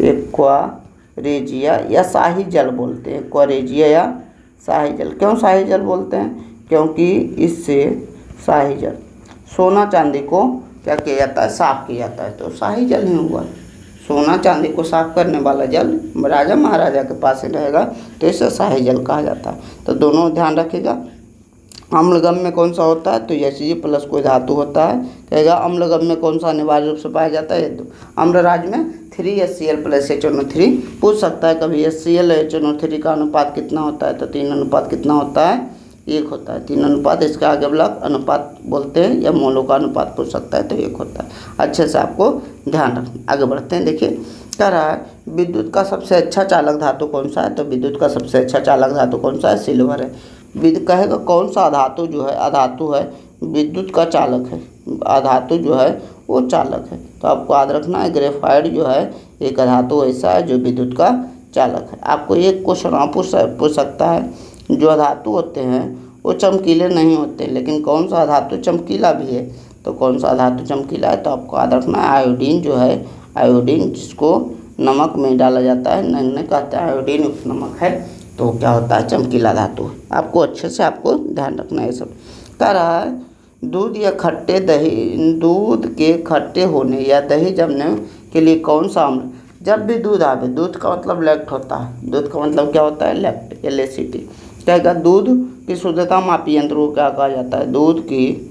एक्वारेजिया या शाही जल बोलते हैं। एक्वारेजिया या शाही जल। क्यों शाही जल बोलते हैं? क्योंकि इससे शाही जल, सोना चांदी को क्या किया जाता है? साफ किया जाता है, तो शाही जल ही हुआ। सोना चांदी को साफ करने वाला जल राजा महाराजा के पास ही रहेगा, तो इसे शाही जल कहा जाता है। तो दोनों ध्यान रखिएगा। अम्लगम में कौन सा होता है? तो Hg+ कोई धातु होता है। कहेगा अम्लगम में कौन सा अनिवार्य रूप से पाया जाता है? तो अम्लराज में 3HCl + HNO3 पूछ सकता है कभी। HCl HNO3 का अनुपात कितना होता है? तो 3 अनुपात कितना होता है? 1 होता है। 3 अनुपात, इसके आगे ब्लॉक अनुपात बोलते हैं, या मोलों का अनुपात पूछ सकता है, तो 1 होता है। अच्छे से आपको ध्यान रखना। आगे बढ़ते हैं। देखिए कह रहा है विद्युत का सबसे अच्छा चालक धातु कौन सा है? तो विद्युत का सबसे अच्छा चालक धातु कौन सा है? सिल्वर है। कहेगा कौन सा अधातु जो है, अधातु है, विद्युत का चालक है। अधातु जो है वो चालक है। तो आपको याद रखना है ग्रेफाइट जो है एक अधातु ऐसा है जो विद्युत का चालक है। आपको एक क्वेश्चन आप पूछ सकता है, जो अधातु होते हैं वो चमकीले नहीं होते, लेकिन कौन सा धातु चमकीला भी है? तो कौन सा धातु चमकीला है? तो आपको याद रखना है आयोडीन जो है, आयोडीन जिसको नमक में डाला जाता है, नहीं कहते हैं आयोडीन युक्त नमक है, तो क्या होता है? चमकीला धातु। आपको अच्छे से आपको ध्यान रखना है। सब कह रहा है दूध के खट्टे होने या दही जमने के लिए कौन सा अम्ल? जब भी दूध आवे, दूध का मतलब लैक्ट होता है। दूध का मतलब क्या होता है? लैक्ट, LACT। कहेगा दूध की शुद्धता मापी यंत्र को क्या कहा जाता है? दूध की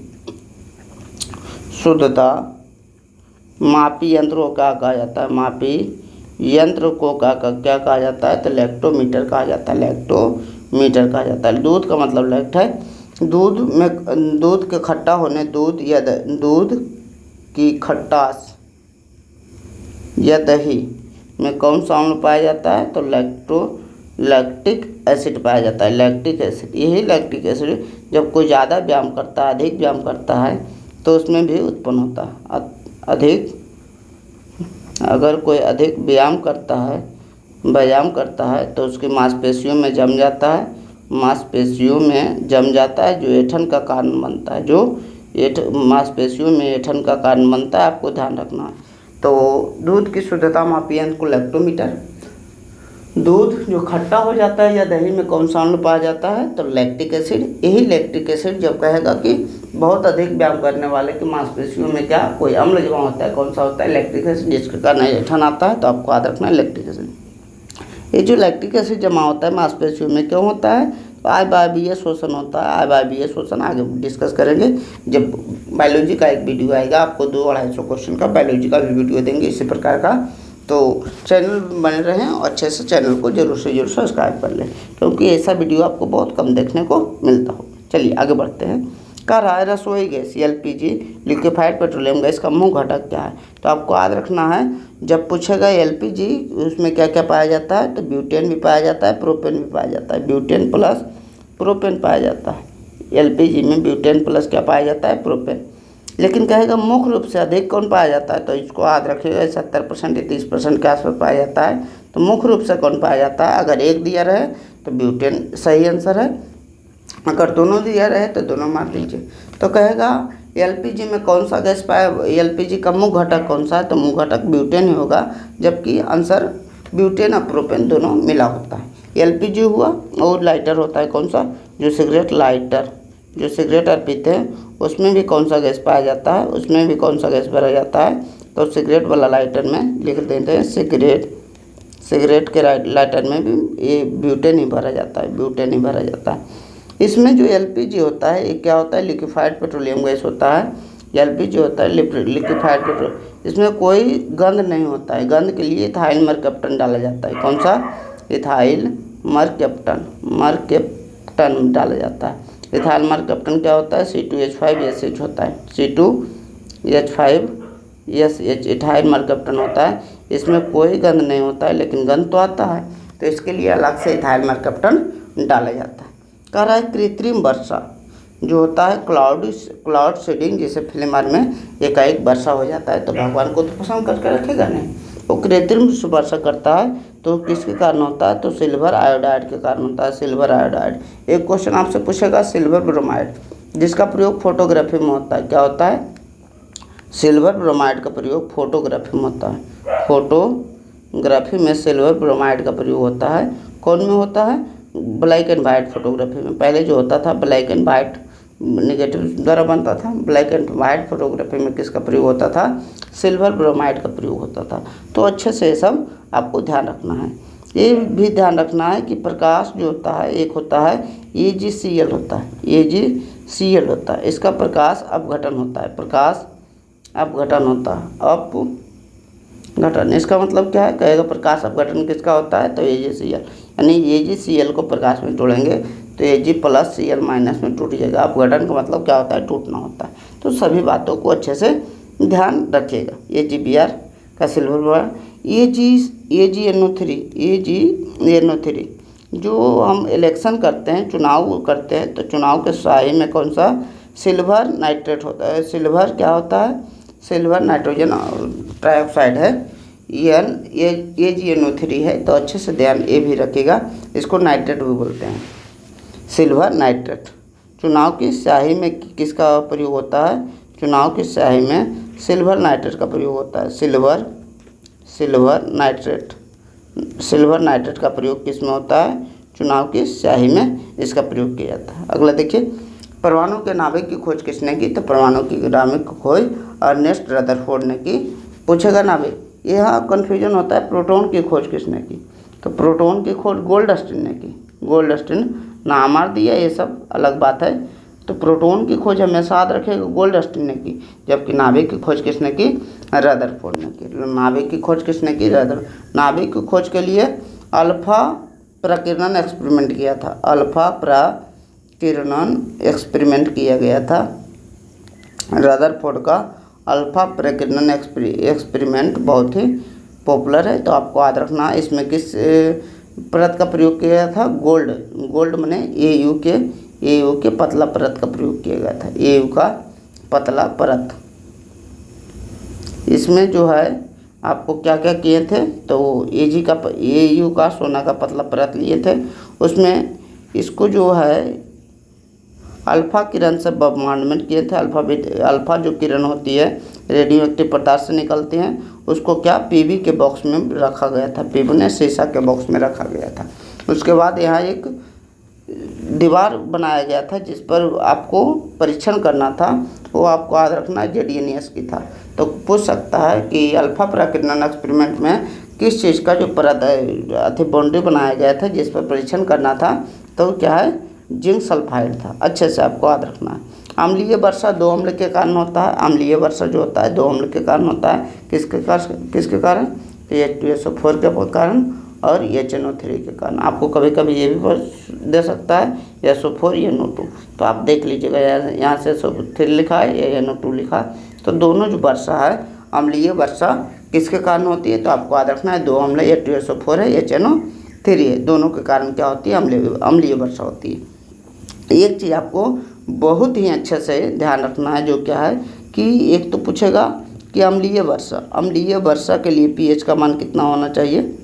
शुद्धता मापी यंत्र को क्या कहा जाता है? मापी यंत्र को क्या कहा जाता है? तो लैक्टोमीटर कहा जाता है। लैक्टोमीटर कहा जाता है। दूध का मतलब लैक्ट है। दूध के खट्टा होने, दूध की खट्टास या दही में कौन सा अम्ल पाया जाता है? तो लैक्टिक एसिड पाया जाता है। लैक्टिक एसिड, यही लैक्टिक एसिड जब कोई ज़्यादा व्यायाम करता है, अधिक व्यायाम करता है, तो उसमें भी उत्पन्न होता है। अगर कोई अधिक व्यायाम करता है तो उसकी मांसपेशियों में जम जाता है, जो ऐंठन का कारण बनता है, मांसपेशियों में ऐंठन का कारण बनता है। आपको ध्यान रखना है। तो दूध की शुद्धता मापी यंत्र को लैक्टोमीटर। दूध जो खट्टा हो जाता है या दही में कौन सा अम्ल पाया जाता है? तो लैक्टिक एसिड। यही लैक्टिक एसिड जब कहेगा कि बहुत अधिक व्यायाम करने वाले की मांसपेशियों में क्या कोई अम्ल जमा होता है, कौन सा होता है? लैक्टिक एसिड, जिसके कारण ऐंठन आता है। तो आपको याद रखना है लैक्टिक एसिड। ये जो लैक्टिक एसिड जमा होता है मांसपेशियों में क्यों होता है? तो IYBA शोषण होता है। IYBA शोषण आगे डिस्कस करेंगे जब बायोलॉजी का एक वीडियो आएगा। आपको 200-250 क्वेश्चन का बायोलॉजी का भी वीडियो देंगे इसी प्रकार का। तो चैनल बने रहें और अच्छे से चैनल को जरूर से जरूर सब्सक्राइब कर लें, क्योंकि ऐसा वीडियो आपको बहुत कम देखने को मिलता हो। चलिए आगे बढ़ते हैं। कह रहा है रसोई gas LPG liquefied petroleum gas का मुख्य घटक क्या है? तो आपको याद रखना है जब पूछेगा LPG उसमें क्या क्या पाया जाता है? तो ब्यूटेन भी पाया जाता है, प्रोपेन भी पाया जाता है। ब्यूटेन प्लस प्रोपेन पाया जाता है। LPG में ब्यूटेन प्लस क्या पाया जाता है? प्रोपेन। लेकिन कहेगा मुख्य रूप से अधिक कौन पाया जाता है, तो इसको याद रखिएगा 70% या 30% के आसपास पाया जाता है। तो मुख्य रूप से कौन पाया जाता है, अगर एक दिया रहे तो ब्यूटेन सही आंसर है, अगर दोनों दिया रहे तो दोनों मार दीजिए। तो कहेगा एलपीजी में कौन सा गैस पाया, एलपीजी का मुख्य घटक कौन सा है, तो मुख्य घटक ब्यूटेन ही होगा, जबकि आंसर ब्यूटेन और प्रोपेन दोनों मिला होता है। एलपीजी हुआ और लाइटर होता है कौन सा, जो सिगरेट लाइटर, जो सिगरेट और पीते हैं उसमें भी कौन सा गैस पाया जाता है, उसमें भी कौन सा गैस भरा जाता है, तो सिगरेट वाला लाइटर में लिख देते हैं सिगरेट, सिगरेट के लाइटर में भी ये ब्यूटेन ही भरा जाता है, ब्यूटेन ही भरा जाता है। इसमें जो एलपीजी होता है ये क्या होता है, लिक्विफाइड पेट्रोलियम गैस होता है। एलपीजी होता है लिक्विफाइड पेट्रोल, इसमें कोई गंध नहीं होता है, गंध के लिए इथाइल मरकैप्टन डाला जाता है। कौन सा, इथाइल मरकैप्टन, मरकैप्टन डाला जाता है। इथाइल मरकैप्टन क्या होता है, C2H5SH होता है, C2H5SH इथाइल मरकैप्टन होता है। इसमें कोई गंध नहीं होता है, लेकिन गंध तो आता है, तो इसके लिए अलग से इथाइल मरकैप्टन डाला जाता है। कह रहा है कृत्रिम वर्षा जो होता है, क्लाउड सीडिंग, जैसे फिल्म में एकाएक वर्षा हो जाता है तो भगवान को तो पसंद करके रखेगा नहीं, वो कृत्रिम वर्षा करता है तो किसके कारण होता है, तो सिल्वर आयोडाइड के कारण होता है, सिल्वर आयोडाइड। एक क्वेश्चन आपसे पूछेगा सिल्वर ब्रोमाइड, जिसका प्रयोग फोटोग्राफी में होता है, क्या होता है, सिल्वर ब्रोमाइड का प्रयोग फोटोग्राफी में होता है, फोटोग्राफी में सिल्वर ब्रोमाइड का प्रयोग होता है। कौन में होता है, ब्लैक एंड वाइट फोटोग्राफी में। पहले जो होता था ब्लैक एंड वाइट निगेटिव द्वारा बनता था, ब्लैक एंड वाइट फोटोग्राफी में किसका प्रयोग होता था, सिल्वर ब्रोमाइड का प्रयोग होता था। तो अच्छे से ये सब आपको ध्यान रखना है। ये भी ध्यान रखना है कि प्रकाश जो होता है, एक होता है AgCl होता है, AgCl होता है, इसका प्रकाश अपघटन होता है, प्रकाश अपघटन होता है, अपघटन। इसका मतलब क्या है, कहेगा प्रकाश अपघटन किसका होता है, तो AgCl, यानी AgCl को प्रकाश में तोड़ेंगे तो Ag+Cl- में टूट जाएगा। अपघटन का मतलब क्या होता है, टूटना होता है। तो सभी बातों को अच्छे से ध्यान रखिएगा। AgBr का सिल्वर ब्रोमाइड, AgNO3 जो हम इलेक्शन करते हैं, चुनाव करते हैं, तो चुनाव के स्याही में कौन सा, सिल्वर नाइट्रेट होता है। सिल्वर क्या होता है, सिल्वर नाइट्रोजन ट्राइऑक्साइड है, AgNO3 है। तो अच्छे से ध्यान ये भी रखिएगा, इसको नाइट्रेट भी बोलते हैं, सिल्वर नाइट्रेट। चुनाव की स्याही में किसका प्रयोग होता है, चुनाव की स्याही में सिल्वर नाइट्रेट का प्रयोग होता है, सिल्वर नाइट्रेट का प्रयोग किस में होता है, चुनाव की स्याही में इसका प्रयोग किया जाता है। अगला देखिए, परमाणु के नाभिक की खोज किसने की, तो परमाणु की नाभिक की खोज अर्नेस्ट रदरफोर्ड ने की। पूछेगा नाभिक, यहाँ कन्फ्यूजन होता है, प्रोटॉन की खोज किसने की, तो प्रोटॉन की खोज गोल्डस्टीन ने की। गोल्डस्टीन नाम आर दिया, ये सब अलग बात है। तो प्रोटॉन की खोज हमेशा याद रखेगा गोल्डस्टीन ने की, जबकि नाभिक की खोज किसने की, रदरफोर्ड ने की। नाभिक की खोज किसने की, नाभिक की खोज के लिए अल्फा प्रकीर्णन एक्सपेरिमेंट किया था, अल्फा प्रकीर्णन एक्सपेरिमेंट किया गया था। रदरफोर्ड का अल्फा प्रकीर्णन एक्सपेरिमेंट बहुत ही पॉपुलर है, तो आपको याद रखना है। इसमें किस परत का प्रयोग किया गया था, गोल्ड माने AU के पतला परत का प्रयोग किया गया था, AU का पतला परत। इसमें जो है आपको क्या क्या किए थे, तो AU का सोना का पतला परत लिए थे। उसमें इसको जो है अल्फा किरण से बॉम्बार्डमेंट किए थे। अल्फा जो किरण होती है रेडियो एक्टिव पदार्थ से निकलती हैं, उसको क्या PV के बॉक्स में रखा गया था, PV ने शीशा के बॉक्स में रखा गया था। उसके बाद यहाँ एक दीवार बनाया गया था जिस पर आपको परीक्षण करना था, वो आपको याद रखना JDNS की था। तो पूछ सकता है कि अल्फा प्रकीर्णन एक्सपेरिमेंट में किस चीज़ का जो परत बाउंड्री बनाया गया था जिस पर परीक्षण करना था, तो क्या है, जिंक सल्फाइड था। अच्छे से आपको याद रखना है। अम्लीय वर्षा दो अम्ल के कारण होता है, अम्लीय वर्षा जो होता है दो अम्ल के कारण होता है। किसके कारण, H2SO4 के कारण और HNO3 के कारण। आपको कभी कभी ये भी दे सकता है SO4 या NO2, तो आप देख लीजिएगा यहाँ से SO3 लिखा है या NO2 लिखा है। तो दोनों जो वर्षा है, अम्लीय वर्षा किसके कारण होती है, तो आपको याद रखना है दो अम्ल H2SO4 है, HNO3 है, दोनों के कारण क्या होती है, अम्लीय वर्षा होती है। एक चीज़ आपको बहुत ही अच्छे से ध्यान रखना है, जो क्या है कि एक तो पूछेगा कि अम्लीय वर्षा के लिए पीएच का मान कितना होना चाहिए,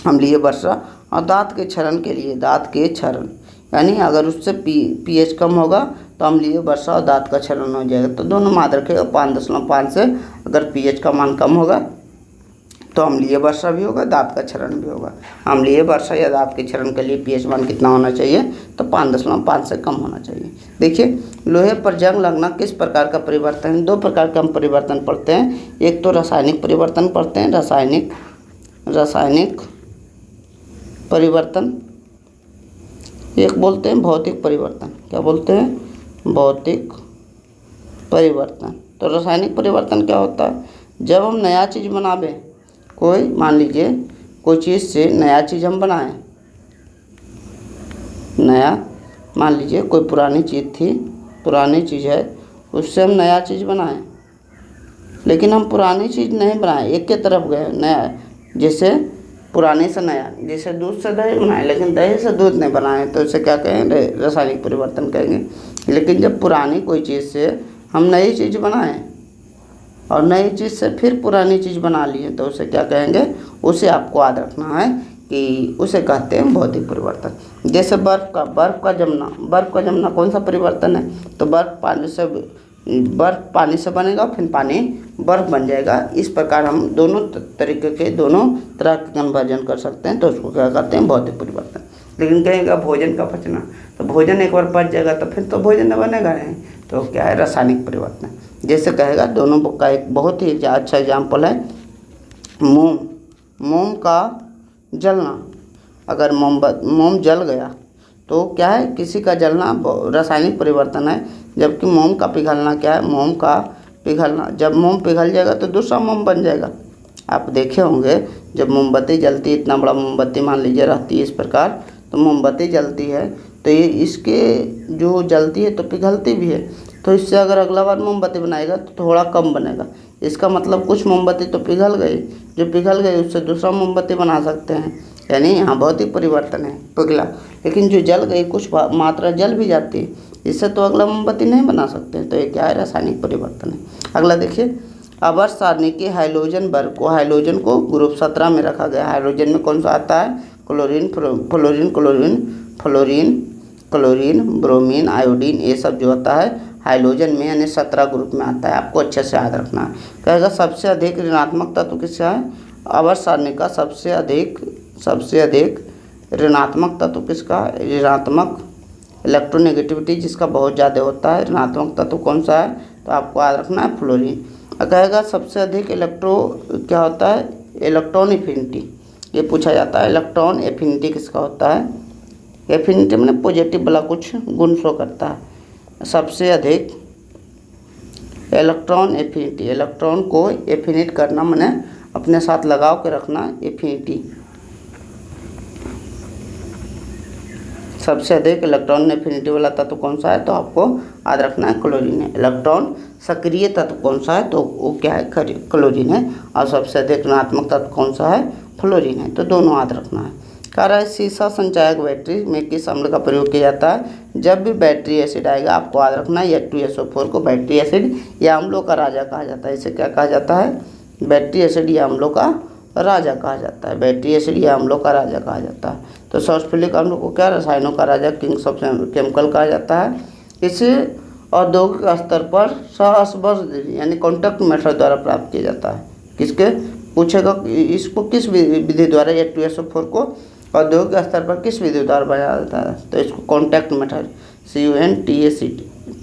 अम्लीय वर्षा। और दाँत के क्षरण के लिए, दाँत के क्षरण यानी अगर उससे पीएच कम होगा तो अम्लीय वर्षा और दाँत का क्षरण हो जाएगा। तो दोनों मान रखेगा 5.5 से। अगर पीएच का मान कम होगा तो अम्लीय वर्षा भी होगा, दाँत का क्षरण भी होगा। अम्लीय वर्षा या दाँत के क्षरण के लिए पीएच मान कितना होना चाहिए, तो 5.5 से कम होना चाहिए। देखिए, लोहे पर जंग लगना किस प्रकार का परिवर्तन है। 2 प्रकार का हम परिवर्तन पढ़ते हैं। एक तो रासायनिक परिवर्तन पढ़ते हैं, रासायनिक परिवर्तन। एक बोलते हैं भौतिक परिवर्तन। क्या बोलते हैं? भौतिक परिवर्तन। तो रासायनिक परिवर्तन क्या होता है? जब हम नया चीज़ बनावे, कोई मान लीजिए कोई चीज़ से नया चीज़ हम बनाएं, नया मान लीजिए कोई पुरानी चीज़ थी, पुरानी चीज़ है, उससे हम नया चीज़ बनाएं, लेकिन हम पुरानी चीज़ नहीं बनाएं, एक के तरफ गए नया, जैसे पुराने से नया, जैसे दूध से दही बनाए लेकिन दही से दूध नहीं बनाए, तो इसे क्या कहेंगे? रासायनिक परिवर्तन कहेंगे। लेकिन जब पुरानी कोई चीज़ से हम नई चीज़ बनाएं और नई चीज़ से फिर पुरानी चीज़ बना लिए, तो उसे क्या कहेंगे? उसे आपको याद रखना है कि उसे कहते हैं भौतिक परिवर्तन। जैसे बर्फ़ का जमना कौन सा परिवर्तन है? तो बर्फ़ पानी से बनेगा, फिर पानी बर्फ़ बन जाएगा। इस प्रकार हम दोनों तरीके के, दोनों तरह के कन्वर्जन कर सकते हैं, तो उसको क्या कहते हैं? भौतिक परिवर्तन। लेकिन कहेगा भोजन का पचना, तो भोजन एक बार पच जाएगा तो फिर तो भोजन बनेगा नहीं, तो क्या है? रासायनिक परिवर्तन। जैसे कहेगा, दोनों का एक बहुत ही अच्छा एग्जाम्पल है मोम का जलना। अगर मोम जल गया तो क्या है? किसी का जलना रासायनिक परिवर्तन है, जबकि मोम का पिघलना क्या है? मोम का पिघलना, जब मोम पिघल जाएगा तो दूसरा मोम बन जाएगा। आप देखे होंगे जब मोमबत्ती जलती है, इतना बड़ा मोमबत्ती मान लीजिए रहती है इस प्रकार, तो मोमबत्ती जलती है तो ये इसके जो जलती है तो पिघलती भी है, तो इससे अगर अगला बार मोमबत्ती बनाएगा तो थोड़ा कम बनेगा। इसका मतलब कुछ मोमबत्ती तो पिघल गई, जो पिघल गई उससे दूसरा मोमबत्ती बना सकते हैं, यानी यहाँ भौतिक परिवर्तन है, पिघला। लेकिन जो जल गई, कुछ मात्रा जल भी जाती है, इससे तो अगला मोमबत्ती नहीं बना सकते, तो ये क्या है? रासायनिक परिवर्तन है। अगला देखिए, आवर्त सारणी के हाइड्रोजन वर्ग को, हाइड्रोजन को ग्रुप 17 में रखा गया। हाइड्रोजन में कौन सा आता है? क्लोरीन, क्लोरीन, ब्रोमीन, आयोडीन, ये सब जो होता है हाइड्रोजन में, यानी 17 ग्रुप में आता है। आपको अच्छे से याद रखना है। कहेगा सबसे अधिक ऋणात्मक तत्व किसका है? आवर्त सारणी का सबसे अधिक ऋणात्मक तत्व किसका है? ऋणात्मक इलेक्ट्रोनेगेटिविटी जिसका बहुत ज़्यादा होता है, ऋणात्मक तत्व कौन सा है? तो आपको याद रखना है फ्लोरीन। कहेगा सबसे अधिक क्या होता है? इलेक्ट्रॉन एफिनिटी, ये पूछा जाता है। इलेक्ट्रॉन एफिनिटी किसका होता है? एफिनिटी मैंने पॉजिटिव वाला कुछ गुण शो करता है। सबसे अधिक इलेक्ट्रॉन एफिनिटी, इलेक्ट्रॉन को एफिनिट करना मैंने अपने साथ लगाव के रखना, एफिनिटी। सबसे अधिक इलेक्ट्रॉन एफिनिटी वाला तत्व कौन सा है? तो आपको याद रखना है क्लोरीन है। इलेक्ट्रॉन सक्रिय तत्व कौन सा है? तो वो क्या है? क्लोरीन है। और सबसे अधिक ऋणात्मक तत्व कौन सा है? फ्लोरीन है। तो दोनों याद रखना है। कह रहा है सीसा संचायक बैटरी में किस अम्ल का प्रयोग किया जाता है? जब भी बैटरी एसिड आएगा आपको याद रखना है H2SO4 को बैटरी एसिड या अम्लों का राजा कहा जाता है। इसे क्या कहा जाता है? बैटरी एसिड या अम्लों का राजा कहा जाता है। बैटरी एसिड या अम्लों का राजा कहा जाता है। तो सल्फ्यूरिक अम्ल को क्या? रसायनों का राजा, किंग्स ऑफ केमिकल कहा जाता है। इसे औद्योगिक स्तर पर सहस्पर्श यानी कॉन्टैक्ट मेथड द्वारा प्राप्त किया जाता है। किसके? पूछेगा इसको किस विधि द्वारा H2SO4 को औद्योगिक स्तर पर किस विधि द्वारा बनाया जाता है? तो इसको contact method,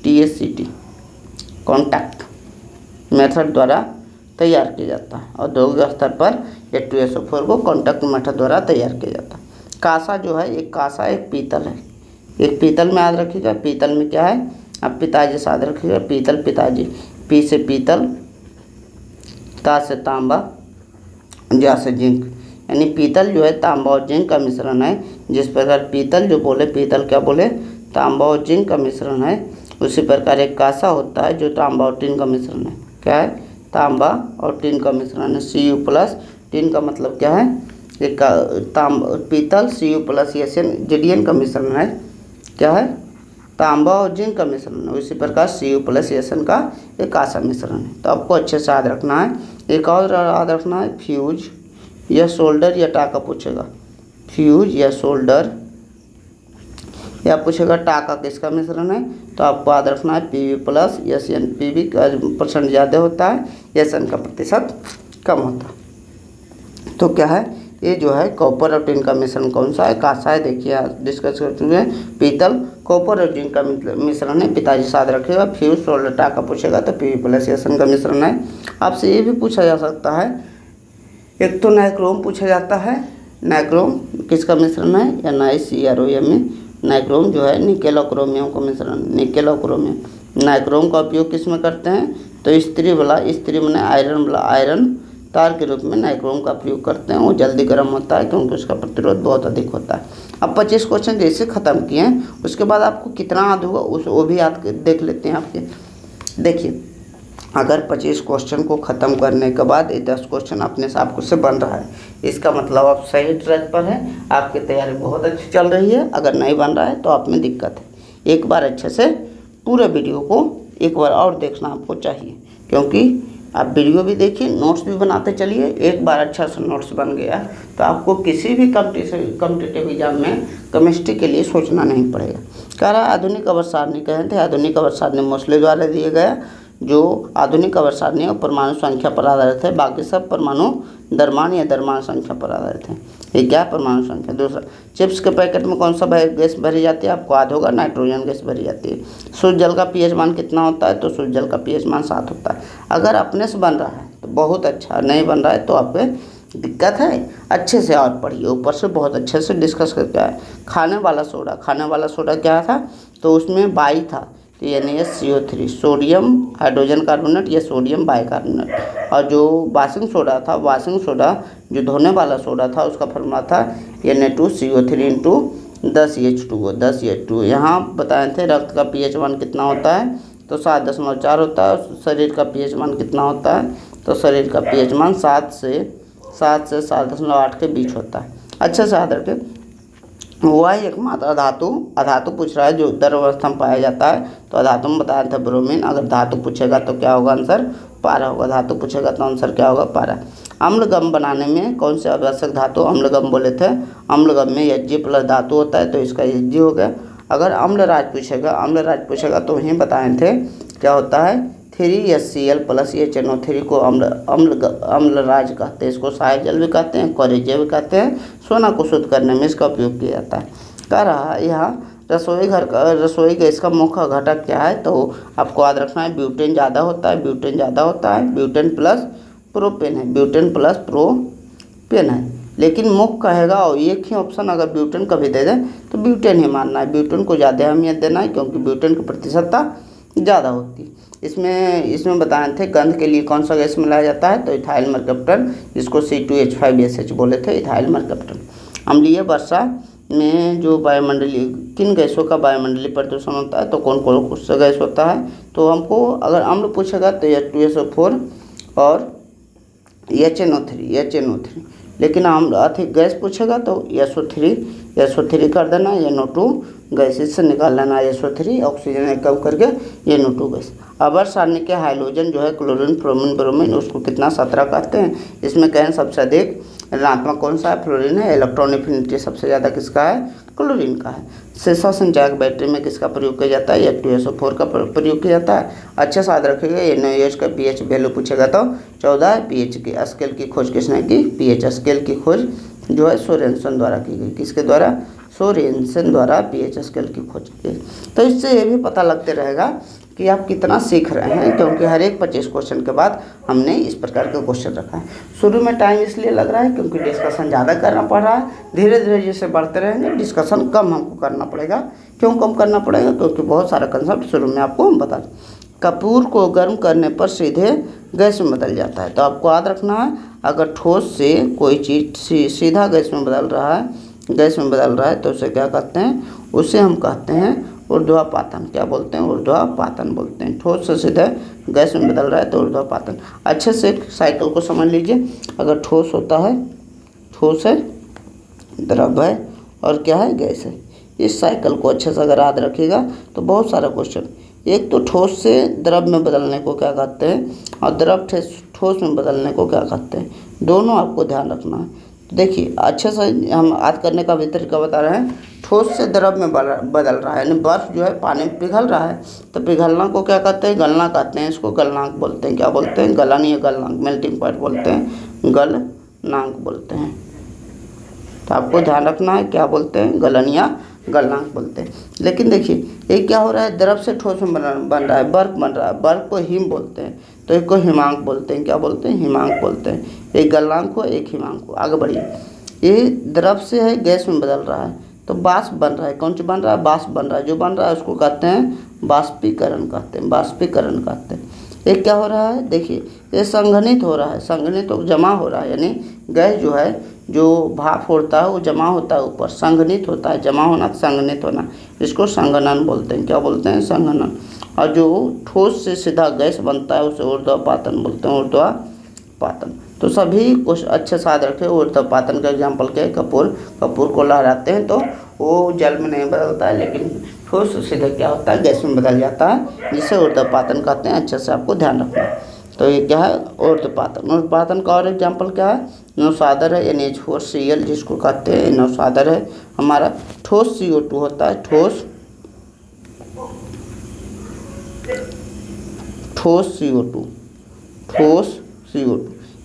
CONTACT contact method द्वारा तैयार किया जाता है। औद्योगिक स्तर पर H2SO4 को कॉन्टैक्ट मेथड द्वारा तैयार किया जाता है। कांसा जो है, एक कांसा एक पीतल है। एक पीतल में याद रखिएगा, पीतल में क्या है? अब पिताजी से याद रखिएगा, पीतल पिताजी, पी से पीतल, ता से तांबा, जा से जिंक, यानी पीतल जो है तांबा और जिंक का मिश्रण है। जिस प्रकार पीतल जो बोले, पीतल क्या बोले? तांबा और जिंक का मिश्रण है। उसी प्रकार एक कांसा होता है जो तांबा और टिन का मिश्रण है। क्या है? तांबा और टिन का मिश्रण है। Cu+, टिन का मतलब क्या है? एक पीतल Cu+SN जेडीएन का मिश्रण है। क्या है? तांबा और जिंक का मिश्रण है। उसी प्रकार Cu प्लस एसन का एक आशा मिश्रण है। तो आपको अच्छे से याद रखना है। एक और याद रखना है, फ्यूज या सोल्डर या टाका पूछेगा, फ्यूज या सोल्डर या पूछेगा टाका किसका मिश्रण है, तो आपको याद रखना है Pb प्लस Sn। Pb का परसेंट ज़्यादा होता है, Sn का प्रतिशत कम होता है। तो क्या है, ये जो है कॉपर और टिन का मिश्रण कौन सा है, कांसा है। देखिए डिस्कस कर चुके हैं। पीतल, कॉपर और जिंक का मिश्रण है। पिताजी साथ रखेगा। फ्यूज सोल्डर टाका पूछेगा तो Pb प्लस Sn का मिश्रण है। आपसे ये भी पूछा जा सकता है, एक तो नाइक्रोम पूछा जाता है। नाइक्रोम किसका मिश्रण है, NiCrOm। नाइक्रोम जो है निकेल और क्रोमियम का मिश्रण, निकेल और क्रोमियम। नाइक्रोम का उपयोग किस में करते हैं, तो स्त्री मैंने आयरन वाला आयरन तार के रूप में नाइक्रोम का प्रयोग करते हैं। वो जल्दी गर्म होता है क्योंकि उसका प्रतिरोध बहुत अधिक होता है। अब 25 क्वेश्चन जैसे ख़त्म किए हैं, उसके बाद आपको कितना याद होगा वो भी याद देख लेते हैं आपके। देखिए, अगर 25 क्वेश्चन को ख़त्म करने के बाद ये 10 क्वेश्चन अपने से आपको से बन रहा है, इसका मतलब आप सही ट्रैक पर हैं, आपकी तैयारी बहुत अच्छी चल रही है। अगर नहीं बन रहा है तो आप में दिक्कत है। एक बार अच्छे से पूरे वीडियो को एक बार और देखना आपको चाहिए, क्योंकि आप वीडियो भी देखिए, नोट्स भी बनाते चलिए। एक बार अच्छा सा नोट्स बन गया तो आपको किसी भी कॉम्पिटिटिव एग्जाम में केमिस्ट्री के लिए सोचना नहीं पड़ेगा। कह रहा आधुनिक आवर्त सारणी कहे थे। आधुनिक आवर्त सारणी मोस्टली द्वारा दिए गया, जो आधुनिक आवर्त सारणी और परमाणु संख्या पर आधारित है। बाकी सब परमाणु द्रव्यमान या द्रव्यमान संख्या पर आधारित है। ये क्या, परमाणु संख्या। दूसरा, चिप्स के पैकेट में कौन सा गैस भरी जाती है, आपको याद होगा, नाइट्रोजन गैस भरी जाती है। शुद्ध जल का पीएच मान कितना होता है, तो शुद्ध जल का पीएच मान 7 होता है। अगर अपने से बन रहा है तो बहुत अच्छा, नहीं बन रहा है तो आपके दिक्कत है। अच्छे से और पढ़िए, ऊपर से बहुत अच्छे से डिस्कस करके आए। खाने वाला सोडा क्या था, तो उसमें बाई था, तो NaCO3 सोडियम हाइड्रोजन कार्बोनेट या सोडियम बाइकार्बोनेट। और जो वाशिंग सोडा जो धोने वाला सोडा था, उसका फॉर्मूला था Na2CO3 इंटू 10H2O। यहाँ बताए थे रक्त का pH मान कितना होता है, तो 7.4 होता है। शरीर का pH मान कितना होता है, तो शरीर का pH मान 7 से 7.8 के बीच होता है। अच्छा से याद रखें। वायु एकमात्र अधातु पूछ रहा है जो द्रव अवस्था में पाया जाता है, तो अधातु में बताया था ब्रोमीन। अगर धातु पूछेगा तो क्या होगा आंसर, पारा होगा। धातु पूछेगा तो आंसर क्या होगा, पारा। अम्लगम बनाने में कौन से आवश्यक धातु, अम्लगम बोले थे। अम्लगम में Hg प्लस धातु होता है, तो इसका Hg हो गया। अगर अम्लराज पूछेगा तो वहीं बताए थे क्या होता है, 3HCl प्लस HNO3 को अम्लराज कहते हैं। इसको सहायक जल भी कहते हैं, कोरेजे भी कहते हैं। सोना को शुद्ध करने में इसका उपयोग किया जाता है। कह रहा है यहाँ रसोई गैस का मुख्य घटक क्या है, तो आपको याद रखना है ब्यूटेन ज़्यादा होता है। ब्यूटेन प्लस प्रोपेन है। लेकिन मुख्य कहेगा और एक ही ऑप्शन अगर ब्यूटेन का भी दे दें तो ब्यूटेन ही मानना है। ब्यूटेन को ज़्यादा अहमियत देना है, क्योंकि ब्यूटेन की प्रतिशतता ज़्यादा होती है। इसमें बताए थे गंध के लिए कौन सा गैस मिलाया जाता है, तो इथाइल मरकप्टन, जिसको C2H5SH बोले थे, इथाइल मरकप्टन। अम्लीय वर्षा में जो वायुमंडलीय किन गैसों का वायुमंडलीय प्रदूषण होता है, तो कौन सा गैस होता है, तो हमको अगर अम्ल पूछेगा तो H2SO4 और HNO3। लेकिन हम अधिक गैस पूछेगा तो SO3 कर देना, NO2 गैस इससे निकाल लेना, SO3 ऑक्सीजन कम करके NO2 गैस। अवर सारणी के हाइड्रोजन जो है क्लोरीन, फ्रोमीन, ब्रोमीन, उसको कितना 17 कहते हैं। इसमें कहें सबसे अधिक ऋणात्मक कौन सा है, फ्लोरीन है। इलेक्ट्रॉन एफिनिटी सबसे ज़्यादा किसका है, क्लोरीन का है। शीशा संचायक बैटरी में किसका प्रयोग किया जाता है, F2SO4 का प्रयोग किया जाता है। अच्छे से याद रखिएगा। NaOH का pH वैल्यू पूछेगा तो 14 है। pH की स्केल की खोज किसने की, pH स्केल की खोज जो है सोरेनसन द्वारा की गई। किसके द्वारा, सोरेनसन द्वारा pH स्केल की खोज की। तो इससे ये भी पता लगते रहेगा कि आप कितना सीख रहे हैं, क्योंकि हर एक 25 क्वेश्चन के बाद हमने इस प्रकार के क्वेश्चन रखा है। शुरू में टाइम इसलिए लग रहा है क्योंकि डिस्कशन ज़्यादा करना पड़ रहा है। धीरे धीरे जैसे बढ़ते रहेंगे डिस्कशन कम हमको करना पड़ेगा। क्यों कम करना पड़ेगा, क्योंकि बहुत सारा कंसेप्ट शुरू में आपको बता दें। कपूर को गर्म करने पर सीधे गैस में बदल जाता है, तो आपको याद रखना है अगर ठोस से कोई चीज़ सीधा गैस में बदल रहा है तो उसे क्या कहते हैं, उसे हम कहते हैं ऊर्ध्वापातन। क्या बोलते हैं, ऊर्ध्वापातन बोलते हैं। ठोस से सीधे गैस में बदल रहा है तो ऊर्ध्वापातन। अच्छे से साइकिल को समझ लीजिए। अगर ठोस होता है, ठोस है, द्रव है और क्या है, गैस है। इस साइकिल को अच्छे से अगर याद रखिएगा तो बहुत सारा क्वेश्चन, एक तो ठोस से द्रव में बदलने को क्या कहते हैं और द्रव ठोस में बदलने को क्या कहते हैं, दोनों आपको ध्यान रखना है। तो देखिए अच्छे से हम याद करने का भी तरीका बता रहे हैं। ठोस से द्रव में बदल रहा है, यानी बर्फ जो है पानी में पिघल रहा है, तो पिघलना को क्या कहते हैं, गलना कहते हैं। इसको गलनांक बोलते हैं। क्या बोलते हैं, गलन या गलनांक, मेल्टिंग पॉइंट बोलते हैं, गलनांक बोलते हैं। तो आपको ध्यान रखना है क्या बोलते हैं, गलन या गलनांक बोलते हैं। लेकिन देखिए ये क्या हो रहा है, द्रव से ठोस में बन रहा है, बर्फ बन रहा है, बर्फ को हिम बोलते हैं, तो एक को हिमांक बोलते हैं। क्या बोलते हैं, हिमांक बोलते हैं। एक गलनांक हो, एक हिमांक हो। आगे बढ़िए, ये द्रव से है गैस में बदल रहा है, तो बाष्प बन रहा है। कौन सा बन रहा है, बाष्प बन रहा है। जो बन रहा है उसको कहते हैं बाष्पीकरण कहते हैं, बाष्पीकरण कहते हैं। ये क्या हो रहा है, देखिए ये संघनित हो रहा है, संघनित तो जमा हो रहा है, यानी गैस जो है, जो भाप होता है वो जमा होता है ऊपर, संघनित होता है। जमा होना, संघनित होना, इसको संघनन बोलते हैं। क्या बोलते हैं, संघनन। और जो ठोस से सीधा गैस बनता है उसे ऊर्ध्वपातन बोलते हैं, ऊर्ध्वपातन। तो सभी कुछ अच्छे से याद रखें। ऊर्ध्वपातन का एग्जाम्पल क्या है, कपूर को लहराते हैं तो वो जल में नहीं बदलता है, लेकिन ठोस से सीधे क्या होता है, गैस में बदल जाता है, जिसे ऊर्ध्वपातन कहते हैं। अच्छे से आपको ध्यान रखना है। तो ये क्या है, ऊर्ध्वपातन। ऊर्ध्वपातन का और एग्जाम्पल क्या है, नौसादर है, NH4Cl जिसको कहते हैं, नौसादर है हमारा। ठोस CO2 होता है, ठोस CO2, ठोस CO2।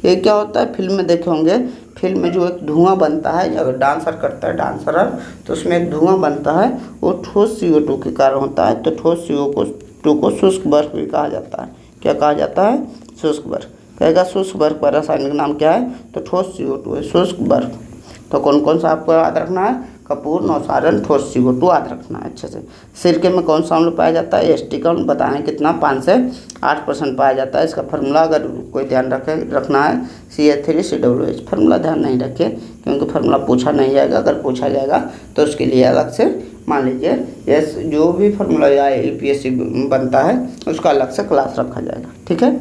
ये क्या होता है, फिल्म में देखे होंगे, फिल्म में जो एक धुआं बनता है, अगर डांसर करता है डांसर, तो उसमें एक धुआं बनता है, वो ठोस CO2 के कारण होता है। तो ठोस CO2 को शुष्क बर्फ भी कहा जाता है। क्या कहा जाता है, शुष्क बर्फ। कहेगा शुष्क बर्फ का रासायनिक नाम क्या है, तो ठोस CO2 है, शुष्क बर्फ। तो कौन कौन सा आपको याद रखना है, कपूर, नौसारन, ठोस CO2 याद रखना है अच्छे से। सिरके में कौन सा अम्ल पाया जाता है, एसिटिक अम्ल। बताएं कितना, 5 से 8% पाया जाता है। इसका फार्मूला अगर कोई ध्यान रखना है, CH3COOH। फार्मूला ध्यान नहीं रखे क्योंकि फार्मूला पूछा नहीं जाएगा, अगर पूछा जाएगा तो उसके लिए अलग से मान लीजिए यस, जो भी फार्मूला या UPSC बनता है उसका अलग से क्लास रखा जाएगा, ठीक है।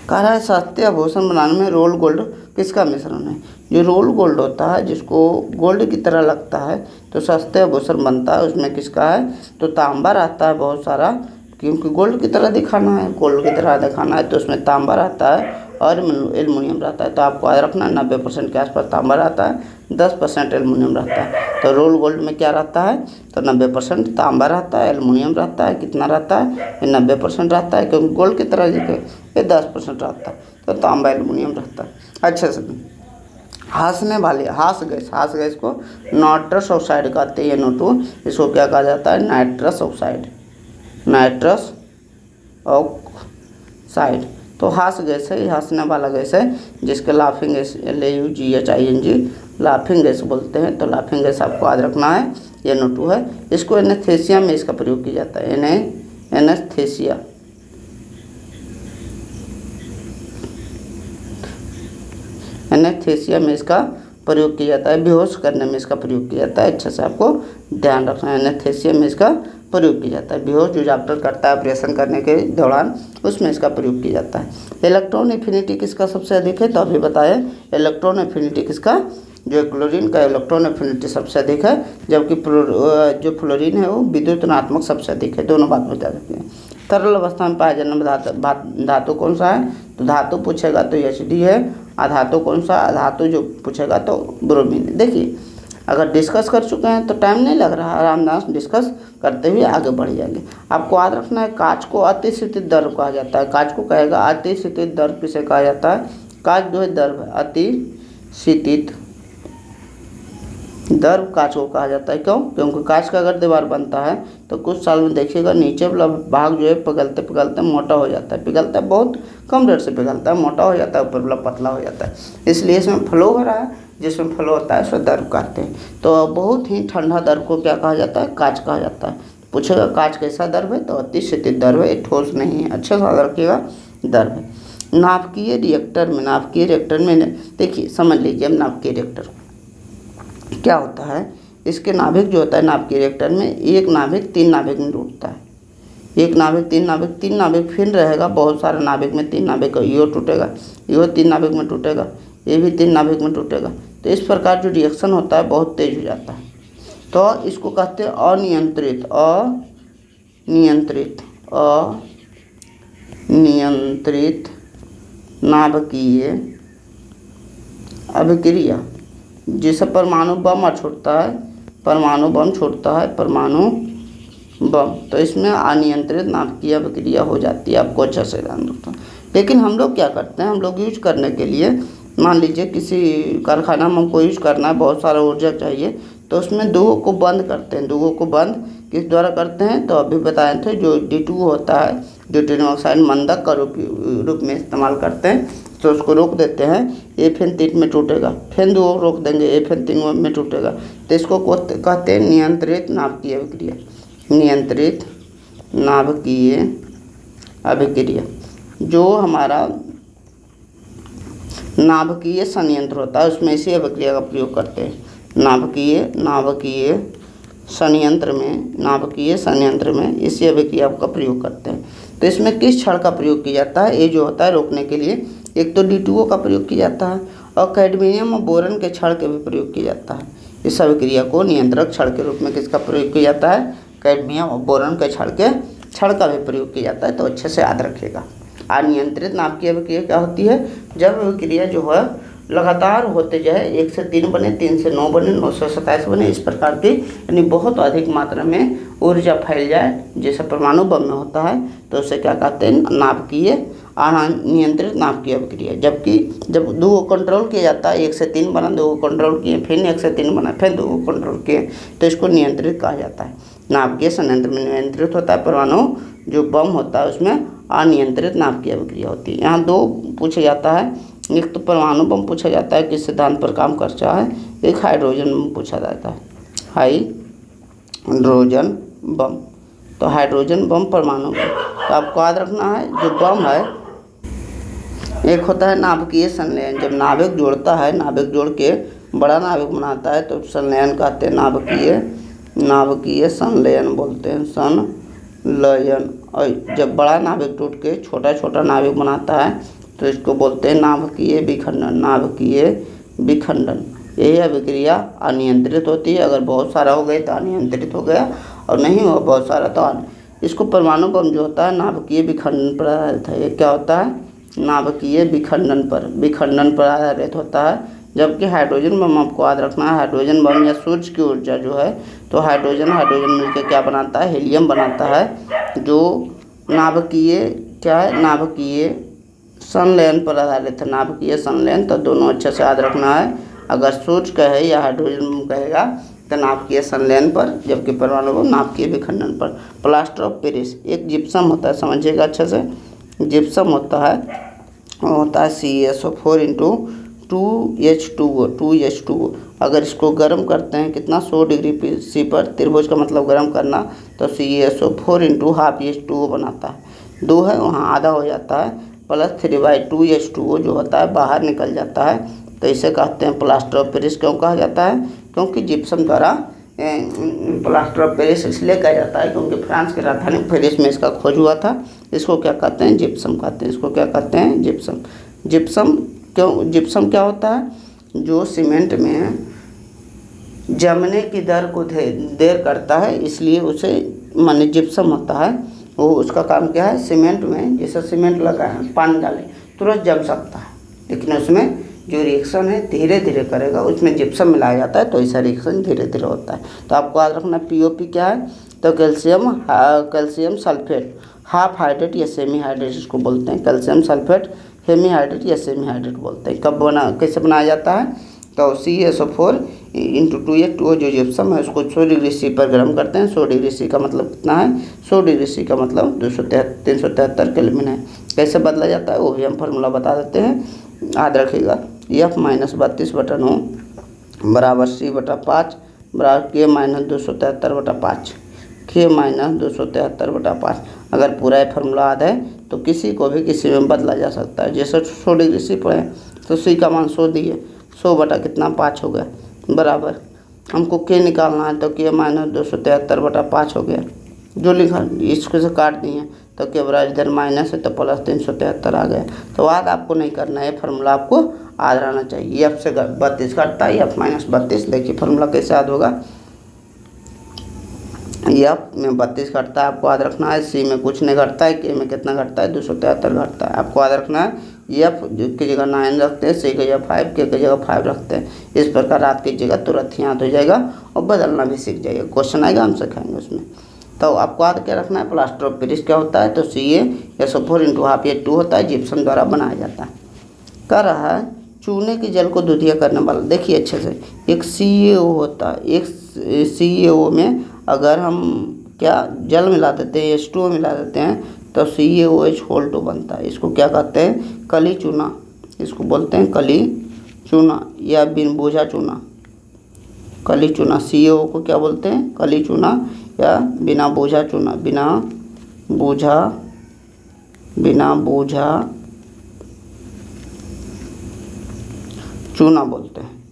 कह रहा है सस्ते आभूषण बनाने में रोल गोल्ड किसका मिश्रण है। जो रोल गोल्ड होता है, जिसको गोल्ड की तरह लगता है, तो सस्ते आभूषण बनता है, उसमें किसका है, तो तांबा रहता है बहुत सारा, क्योंकि गोल्ड की तरह दिखाना है, गोल्ड की तरह दिखाना है, तो उसमें तांबा रहता है और एल्युमिनियम रहता है। तो आपको याद रखना 90% के आसपास तांबा रहता है, 10% एल्युमिनियम रहता है। तो रोल गोल्ड में क्या रहता है, तो 90% तांबा रहता है, एल्युमिनियम रहता है। कितना रहता है, ये 90% रहता है, क्योंकि गोल्ड की तरह दिखे, ये 10% रहता है। तो तांबा एल्युमिनियम रहता है। अच्छे से हांसने वाली हास गैस को नाइट्रस ऑक्साइड कहते हैं, NO2। इसको क्या कहा जाता है, नाइट्रस ऑक्साइड, नाइट्रस ऑक्साइड। तो हास गैस है, हंसने वाला गैस है, जिसके laughing gas LAUGHING laughing gas बोलते हैं। तो लाफिंग गैस आपको याद रखना है, NO2 है। इसको एनेस्थेसिया में इसका प्रयोग किया जाता है, एनेस्थेसिया, एनेस्थेसिया में इसका प्रयोग किया जाता है, बेहोश करने में इसका प्रयोग किया जाता है। अच्छा से आपको ध्यान रखना है, एनेस्थेसिया में इसका प्रयोग किया जाता है। बेहोश जो डॉक्टर करता है ऑपरेशन करने के दौरान, उसमें इसका प्रयोग किया जाता है। इलेक्ट्रॉन एफिनिटी किसका सबसे अधिक है, तो अभी बताएं इलेक्ट्रॉन एफिनिटी किसका, जो क्लोरीन का इलेक्ट्रॉन एफिनिटी सबसे अधिक है, जबकि जो फ्लोरीन है वो विद्युत ऋणात्मक सबसे अधिक है। दोनों बात बता सकते हैं। तरल अवस्था में पाया जाने वाला धातु कौन सा है, तो धातु पूछेगा तो HD है। अधातु कौन सा, अधातु जो पूछेगा तो ब्रोमीन। देखिए अगर डिस्कस कर चुके हैं तो टाइम नहीं लग रहा, आराम से डिस्कस करते हुए आगे बढ़ जाएंगे। आपको याद रखना है, कांच को अतिशीतित द्रव कहा जाता है। कांच को कहेगा अतिशीतित द्रव किसे कहा जाता है, कांच जो है द्रव है, अतिशीतित द्रव कांच को कहा जाता है। क्यों, क्योंकि कांच का अगर दीवार बनता है तो कुछ साल में देखिएगा नीचे वाला भाग जो है पिघलते पिघलते मोटा हो जाता है, पिघलता है बहुत कम रेट से पिघलता है, मोटा हो जाता है, ऊपर वाला पतला हो जाता है। इसलिए इसमें फ्लो हो रहा है, जिसमें फ्लो होता है उसे द्रव कहते हैं। तो बहुत ही ठंडा द्रव को क्या कहा जाता है, कांच कहा जाता है। पूछेगा कांच कैसा द्रव है, तो अतिशीतित द्रव है, ठोस नहीं है। अच्छा से याद रखिएगा, द्रव है। नाभिकीय रिएक्टर में देखिए समझ लीजिए, अब नाभिकीय रिएक्टर क्या होता है। इसके नाभिक जो होता है नाभिकीय रिएक्टर में, एक नाभिक 3 नाभिक में टूटता है। एक नाभिक 3 नाभिक फिर रहेगा, बहुत सारे नाभिक में 3 नाभिक, यो टूटेगा, यो 3 नाभिक में टूटेगा, ये भी 3 नाभिक में टूटेगा। तो इस प्रकार जो रिएक्शन होता है बहुत तेज हो जाता है। तो इसको कहते हैं अनियंत्रित अनियंत्रित नाभिकीय अभिक्रिया। जिसे परमाणु बम छोड़ता है, परमाणु बम, तो इसमें अनियंत्रित नाभिकीय अभिक्रिया हो जाती है। आपको अच्छा से ध्यान रखना। लेकिन हम लोग क्या करते हैं, हम लोग यूज करने के लिए, मान लीजिए किसी कारखाना में हमको यूज करना है, बहुत सारा ऊर्जा चाहिए, तो उसमें दूगों को बंद करते हैं। दूगों को बंद किस द्वारा करते हैं, तो अभी बताए थे, जो D2 होता है, ड्यूटेरियम ऑक्साइड मंदक का रूप में इस्तेमाल करते हैं, तो उसको रोक देते हैं, Fe3 में टूटेगा, फिर दो रोक देंगे, Fe3 में टूटेगा। तो इसको कहते हैं नियंत्रित नाभिकीय अभिक्रिया। नियंत्रित नाभिकीय अभिक्रिया। जो हमारा नाभिकीय संयंत्र होता है उसमें इसी अभिक्रिया का प्रयोग करते हैं। नाभिकीय संयंत्र में इसी अभिक्रिया का प्रयोग करते हैं। तो इसमें किस क्षण का प्रयोग किया जाता है, ये जो होता है रोकने के लिए, एक तो D2O का प्रयोग किया जाता है और कैडमियम और बोरन के क्षण के भी प्रयोग किया जाता है। इस अभिक्रिया को नियंत्रक क्षण के रूप में किसका प्रयोग किया जाता है, कैडमियम और बोरन के क्षण का भी प्रयोग किया जाता है। तो अच्छे से याद रखिएगा। अनियंत्रित नाभिकीय अभिक्रिया क्या होती है, जब अभिक्रिया जो है लगातार होते जाए, 1 से 3 बने, 3 से 9 बने, 9 से 27 बने, इस प्रकार की, यानी बहुत अधिक मात्रा में ऊर्जा फैल जाए, जैसे परमाणु बम में होता है, तो उसे क्या कहते हैं, नाभिकीय अनियंत्रित नाभिकीय अभिक्रिया। जबकि जब 2 को कंट्रोल किया जाता है, 1 से 3 बना, 2 को कंट्रोल किए, फिर 1 से 3 बना, फिर 2 को कंट्रोल किए, तो इसको नियंत्रित कहा जाता है। नाभिकीय संयंत्र में नियंत्रित होता है, परमाणु जो बम होता है उसमें अनियंत्रित नाभिकीय अभिक्रिया होती है। यहाँ 2 पूछा जाता है, एक तो परमाणु बम पूछा जाता है, किस सिद्धांत पर काम करता है, एक हाइड्रोजन बम पूछा जाता है, हाइड्रोजन बम। तो हाइड्रोजन बम, परमाणु बम, तो आपको याद रखना है, जो बम है, एक होता है नाभिकीय संलयन। जब नाभिक जोड़ता है, नाभिक जोड़ के बड़ा नाभिक बनाता है, तो संलयन कहते हैं, नाभिकीय संलयन बोलते हैं, संलयन। और जब बड़ा नाभिक टूट के छोटा छोटा नाभिक बनाता है, तो इसको बोलते हैं नाभिकीय विखंडन। यही अभिक्रिया अनियंत्रित होती है। अगर बहुत सारा हो गया तो अनियंत्रित हो गया, और नहीं हो बहुत सारा तो इसको परमाणु बम जो होता है नाभिकीय विखंडन पर आधारित है। ये क्या होता है, नाभिकीय विखंडन पर आधारित होता है। जबकि हाइड्रोजन बम आपको याद रखना है, हाइड्रोजन बम या सूर्य की ऊर्जा जो है, तो हाइड्रोजन मिलकर क्या बनाता है, हीलियम बनाता है, जो नाभिकीय संलयन पर आधारित है। नाभिकीय संलयन, तो दोनों अच्छे से याद रखना है। अगर सूर्य कहे या हाइड्रोजन बम कहेगा तो नाभिकीय संलयन पर, जबकि परमाणु बम नाभिकीय विखंडन पर। प्लास्टर ऑफ पेरिस एक जिप्सम होता है, समझिएगा अच्छे से। जिप्सम होता है CaSO4 × 2H2O। अगर इसको गर्म करते हैं, कितना, 100 डिग्री C पर, त्रिभुज का मतलब गर्म करना, तो CaSO4 × ½ बनाता है। 2 है वहाँ आधा हो जाता है, प्लस 3/2H2O जो होता है बाहर निकल जाता है। तो इसे कहते हैं प्लास्टर ऑफ पेरिस। क्यों कहा जाता है, क्योंकि जिप्सम द्वारा प्लास्टर ऑफ पेरिस इसलिए कहा जाता है क्योंकि फ्रांस की राजधानी पेरिस में इसका खोज हुआ था। इसको क्या कहते हैं, जिप्सम कहते हैं। इसको क्या कहते हैं, जिप्सम। जिप्सम क्या होता है, जो सीमेंट में जमने की दर को देर करता है, इसलिए उसे माने जिप्सम होता है। वो उसका काम क्या है, सीमेंट में, जैसे सीमेंट लगा है, पानी डालें तुरंत जम सकता है, लेकिन उसमें जो रिएक्शन है धीरे धीरे करेगा, उसमें जिप्सम मिलाया जाता है, तो ऐसा रिएक्शन धीरे धीरे होता है। तो आपको याद रखना POP क्या है, तो कैल्शियम सल्फेट हाफ हाइड्रेट या सेमी हाइड्रेट इसको बोलते हैं। कैल्शियम सल्फेट हेमी हाइड्रेट या सेमी हाइड्रेट बोलते हैं। कैसे बनाया जाता है, तो CaSO4 × 2H2O जो जिप्सम है उसको 100 डिग्री C पर गर्म करते हैं। 100 डिग्री C का मतलब कितना है, 100 डिग्री C का मतलब 373 केल्विन है। कैसे बदला जाता है वो भी हम फार्मूला बता देते हैं, याद रखिएगा। F - 32/9 बराबर C/5 बराबर K - 273/5, K - 273/5। अगर पूरा ये फार्मूला याद है तो किसी को भी किसी में बदला जा सकता है। जैसे 100 डिग्री C पर है तो C का मान 100 दिए, 100 बटा कितना 5 हो गया, बराबर हमको K निकालना है तो K - 273/5 हो गया। जो लिखा इसको से काट दिए तो K बराबर इधर माइनस है तो प्लस 373 आ गया। तो याद आपको नहीं करना है, फार्मूला आपको याद रहना चाहिए। F से 32 कटता है, F - 32। देखिए फार्मूला कैसे याद होगा, एफ में 32 घटता है, आपको याद रखना है। सी में कुछ नहीं घटता है। के में कितना घटता है? 273 घटता है, आपको याद रखना है। एफ की जगह 9 रखते हैं, सी की जगह 5, के जगह 5 रखते हैं। इस प्रकार रात कीजिएगा, तुरंत ही याद हो जाएगा और बदलना भी सीख जाइएगा। क्वेश्चन आएगा, हम सिखाएंगे उसमें। तो आपको याद क्या रखना है? प्लास्टर ऑफ पेरिस क्या होता है? तो CaSO4 × हाफ ये 2 होता है, जिप्सम द्वारा बनाया जाता है। कर रहा है चूने के जल को दूधिया करने वाला। देखिए अच्छे से, एक CaO होता है, एक CaO में अगर हम क्या जल मिला देते हैं, H2O मिला देते हैं, तो CaOH बनता है। इसको क्या कहते हैं? कली चूना। इसको बोलते हैं कली चूना या बिन बोझा चूना। कली चूना, CaO को क्या बोलते हैं? कली चूना या बिना बोझा चूना। बिना बोझा चूना बोलते हैं।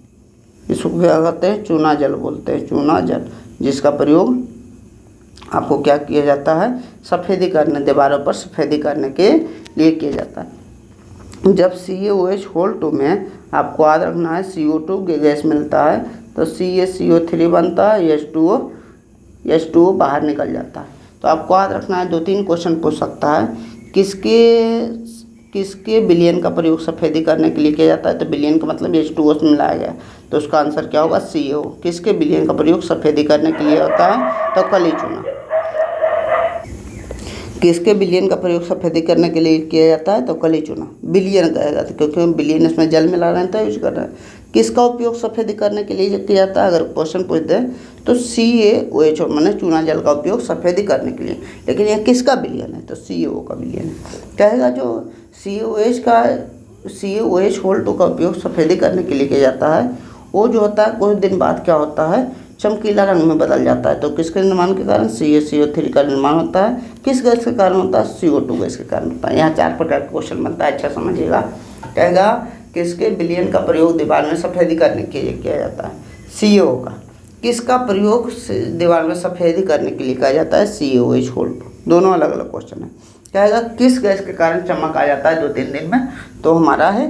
इसको क्या कहते हैं? चूना जल बोलते हैं, चूना जल, जिसका प्रयोग आपको क्या किया जाता है? सफ़ेदी करने, दीवारों पर सफ़ेदी करने के लिए किया जाता है। जब CaOH में आपको याद रखना है CO2 गैस मिलता है, तो CaCO3 बनता है, H2O बाहर निकल जाता है। तो आपको याद रखना है, 2-3 क्वेश्चन पूछ सकता है, किसके विलयन का प्रयोग सफ़ेदी करने के लिए किया जाता है? तो विलयन का मतलब H2O में मिलाया गया, तो उसका आंसर क्या होगा? CaO। किसके विलयन का प्रयोग सफ़ेदी करने के लिए होता है? तो कली चूना। किसके विलयन का प्रयोग सफ़ेदी करने के लिए किया जाता है? तो कली चूना। विलयन कहा जाता है क्योंकि हम विलयन इसमें जल मिला रहे हैं तो यूज कर रहे हैं। किसका उपयोग सफ़ेदी करने के लिए किया जाता है? अगर क्वेश्चन पूछ दे तो CaOH मैंने चूना जल का उपयोग सफ़ेदी करने के लिए। लेकिन यह किसका विलयन है? तो CaO का विलयन है। कहेगा जो CaOH का उपयोग सफ़ेदी करने के लिए किया जाता है, वो जो होता है कुछ दिन बाद क्या होता है? चमकीला रंग में बदल जाता है। तो किसके निर्माण के कारण? CaCO3 का निर्माण होता है। किस गैस के कारण होता है? CO2 गैस के कारण होता है। यहाँ 4 प्रकार का क्वेश्चन बनता है, अच्छा समझिएगा। कहेगा किसके विलयन का प्रयोग दीवार में सफ़ेदी करने के लिए किया जाता है? CaO का। किसका प्रयोग दीवार में सफ़ेदी करने के लिए किया जाता है? CaOH। दोनों अलग अलग क्वेश्चन है। कहेगा किस गैस के कारण चमक आ जाता है 2-3 दिन में? तो हमारा है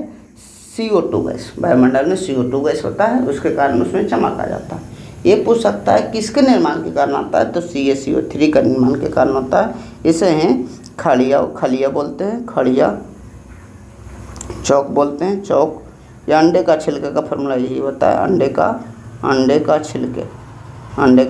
CO2 गैस। वायुमंडल में CO2 गैस होता है, उसके कारण उसमें चमक आ जाता है। ये पूछ सकता है किसके निर्माण के कारण आता है? तो CaCO3 का निर्माण के कारण होता है। इसे हैं खलिया बोलते हैं, खड़िया, चौक बोलते हैं, चौक, या अंडे का छिलके का फॉर्मूला यही होता है। अंडे का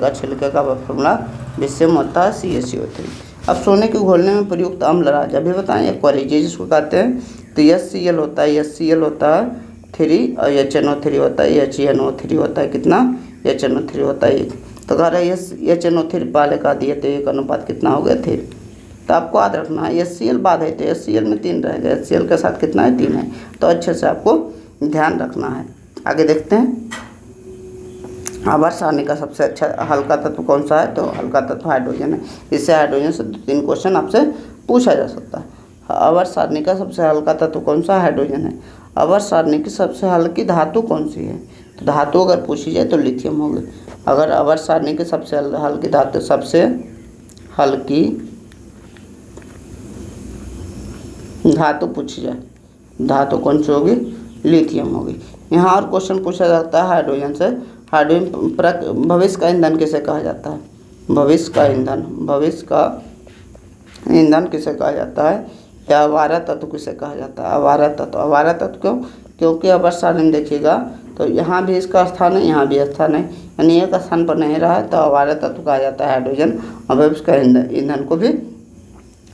छिलके का फॉर्मूला विषम होता है CaCO3। अब सोने के घोलने में प्रयुक्त अम्ल राज अभी बताएं, एक बार जिसको कहते हैं। तो HCl होता है, HCl होता है 3 और HNO3 होता है, HNO3 होता है कितना? HNO3 होता है 1। तो कह रहा है HNO3 पहले का दिए तो एक अनुपात कितना हो गया? 3। तो आपको याद रखना है HCl बाद है तो HCl में 3 रहेगा, HCl के साथ कितना है? 3 है। तो अच्छे से आपको ध्यान रखना है। आगे देखते हैं, आवर्त सारणी का सबसे अच्छा हल्का तत्व कौन सा है? तो हल्का तत्व हाइड्रोजन है। इससे हाइड्रोजन से 2-3 क्वेश्चन आपसे पूछा जा सकता है। आवर्त सारणी का सबसे हल्का तत्व कौन सा? हाइड्रोजन है। आवर्त सारणी की सबसे हल्की धातु कौन सी है? तो धातु अगर पूछी जाए तो लिथियम होगी। अगर आवर्त सारणी की सबसे हल्की धातु, सबसे हल्की धातु पूछी जाए, धातु कौन सी होगी? लिथियम होगी। यहाँ और क्वेश्चन पूछा जाता है हाइड्रोजन से। हाइड्रोजन भविष्य का ईंधन किसे कहा जाता है? भविष्य का ईंधन किसे कहा जाता है? या आवारा तत्व किसे कहा जाता है? आवारा तत्व क्यों? क्योंकि आवर्त सारणी में देखिएगा तो यहाँ भी इसका स्थान है, यहाँ भी स्थान है, यानी एक स्थान पर नहीं रहा है, तो आवारा तत्व कहा जाता है हाइड्रोजन। और भविष्य का ईंधन को भी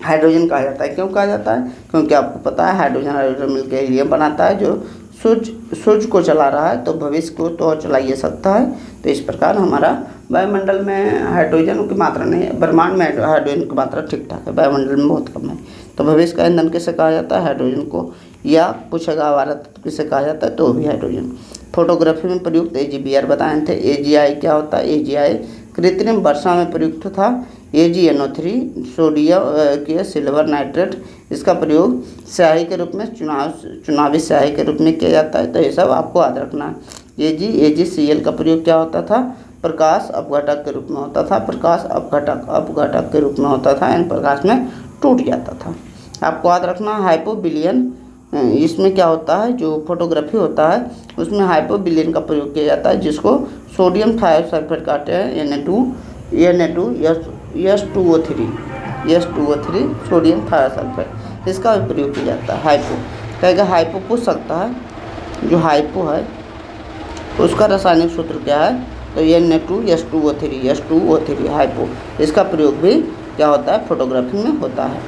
हाइड्रोजन कहा जाता है। क्यों कहा जाता है? क्योंकि आपको पता है हाइड्रोजन मिलकर हीलियम बनाता है जो सूर्य को चला रहा है, तो भविष्य को तो चला ही सकता है। तो इस प्रकार हमारा वायुमंडल में हाइड्रोजन की मात्रा नहीं है, ब्रह्मांड में हाइड्रोजन की मात्रा ठीक ठाक है, वायुमंडल में बहुत कम है। तो भविष्य का ईंधन किसे कहा जाता है? हाइड्रोजन को। या पूछेगा आवारा तत्व किसे कहा जाता है? तो भी हाइड्रोजन। फोटोग्राफी में प्रयुक्त AGBR बताए थे। AGI क्या होता है? AGI कृत्रिम वर्षा में प्रयुक्त था। AgNO3 सोडियम के सिल्वर नाइट्रेट, इसका प्रयोग स्याही के रूप में चुनावी स्याही के रूप में किया जाता है। तो ये सब आपको याद रखना है। AgCl का प्रयोग क्या होता था? प्रकाश अपघटक के रूप में होता था। प्रकाश अपघटक के रूप में होता था, यानी प्रकाश में टूट जाता था। आपको याद रखना हाइपोविलियन, इसमें क्या होता है? जो फोटोग्राफी होता है उसमें हाइपोविलियन का प्रयोग किया जाता है, जिसको सोडियम थायोसल्फेट कहते हैं, Na2 Na2, H2O3 sodium thiosulphate, इसका भी प्रयोग किया जाता है। हाइपो कहेगा, हाइपो पूछ सकता है, जो हाइपो है उसका रासायनिक सूत्र क्या है, तो Na2H2O3 हाइपो, इसका प्रयोग भी क्या होता है, फोटोग्राफी में होता है।